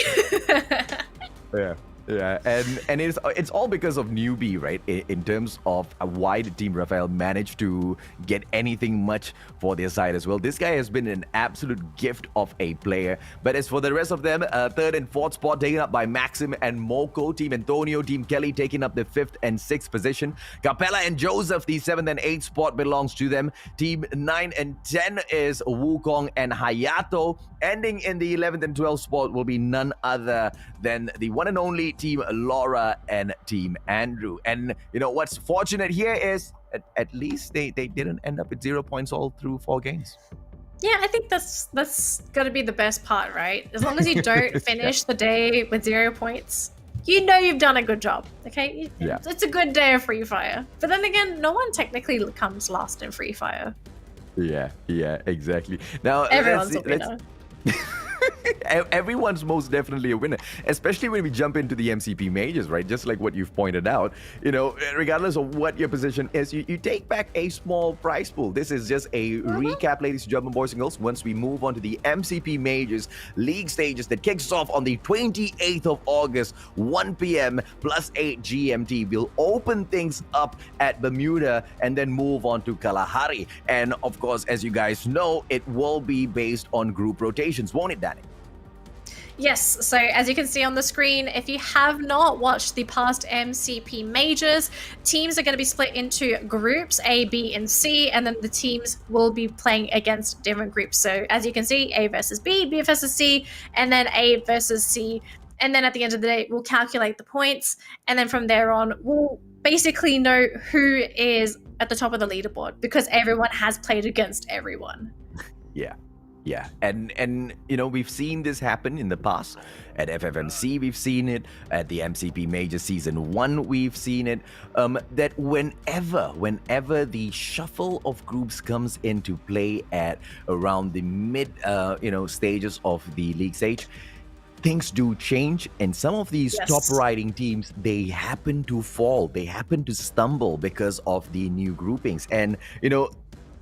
Yeah, and it's all because of newbie, right? In terms of why the Team Rafael managed to get anything much for their side as well. This guy has been an absolute gift of a player. But as for the rest of them, 3rd and 4th spot taken up by Maxim and Moko. Team Antonio, Team Kelly taking up the 5th and 6th position. Capella and Joseph, the 7th and 8th spot belongs to them. Team 9 and 10 is Wukong and Hayato. Ending in the 11th and 12th spot will be none other than the one and only Team Laura and Team Andrew. And what's fortunate here is at least they didn't end up with 0 points all through 4 games. Yeah, I think that's got to be the best part, right? As long as you don't finish the day with 0 points, you've done a good job, okay? It's a good day of Free Fire. But then again, no one technically comes last in Free Fire. Yeah, exactly. Now everyone's a winner. Everyone's most definitely a winner, especially when we jump into the MCP Majors, right? Just like what you've pointed out, regardless of what your position is, you take back a small prize pool. This is just a recap, ladies and gentlemen, boys and girls. Once we move on to the MCP Majors League stages that kicks off on the 28th of August, 1 p.m. +8 GMT. We'll open things up at Bermuda and then move on to Kalahari. And of course, as you guys know, it will be based on group rotations, won't it, Danny? Yes, so as you can see on the screen, if you have not watched the past MCP Majors, teams are going to be split into groups A, B, and C, and then the teams will be playing against different groups. So as you can see, A versus B, B versus C, and then A versus C. And then at the end of the day, we'll calculate the points, and then from there on, we'll basically know who is at the top of the leaderboard because everyone has played against everyone. Yeah, and we've seen this happen in the past. At FFMC, we've seen it. At the MCP Major Season 1, we've seen it. That whenever the shuffle of groups comes into play at around the mid, stages of the league stage, things do change, and some of these top riding teams, they happen to fall. They happen to stumble because of the new groupings. And,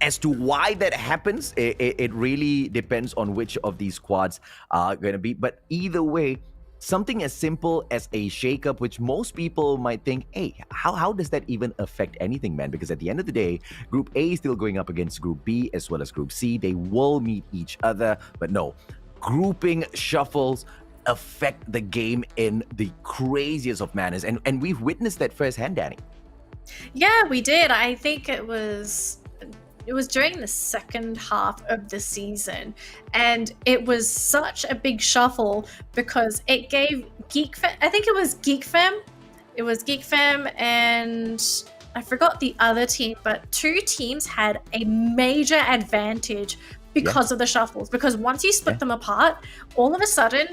as to why that happens, it really depends on which of these squads are going to be. But either way, something as simple as a shakeup, which most people might think, hey, how does that even affect anything, man? Because at the end of the day, Group A is still going up against Group B as well as Group C. They will meet each other. But no, grouping shuffles affect the game in the craziest of manners. And we've witnessed that firsthand, Danny. Yeah, we did. I think it was during the second half of the season, and it was such a big shuffle because it gave GeekFam, I think it was GeekFam and I forgot the other team, but 2 teams had a major advantage because of the shuffles, because once you split them apart, all of a sudden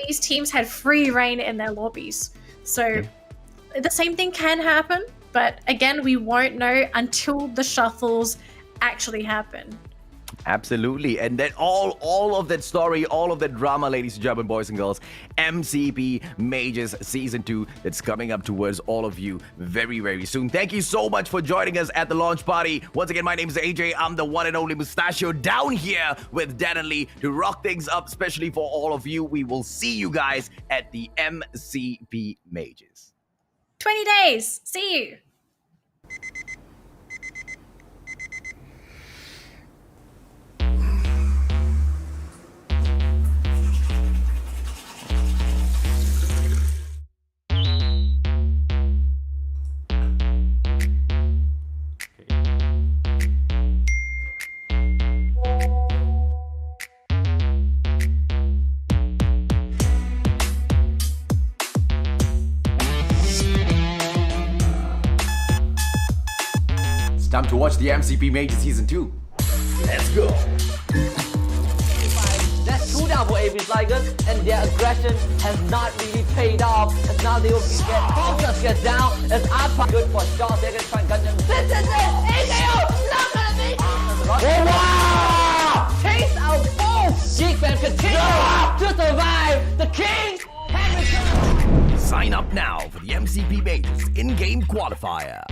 these teams had free reign in their lobbies. So the same thing can happen, but again, we won't know until the shuffles actually happen. Absolutely. And then all of that story, all of that drama, ladies and gentlemen, boys and girls, MCP Majors Season 2, that's coming up towards all of you very, very soon. Thank you so much for joining us at the launch party. Once again, my name is AJ. I'm the one and only Mustachio down here with Dan and Lee to rock things up, especially for all of you. We will see you guys at the MCP Majors. 20 days. See you. Time to watch the MCP Major Season 2. Let's go! That's cool down for AB Tigers, and their aggression has not really paid off, as now they will get focus gets down, as I'm good for sure, they're gonna try and gut them. This is it! AKO! Not gonna be! Oh wow! Chase out both! Geek fans continue to survive! The king has returned! Sign up now for the MCP Majors in-game qualifier.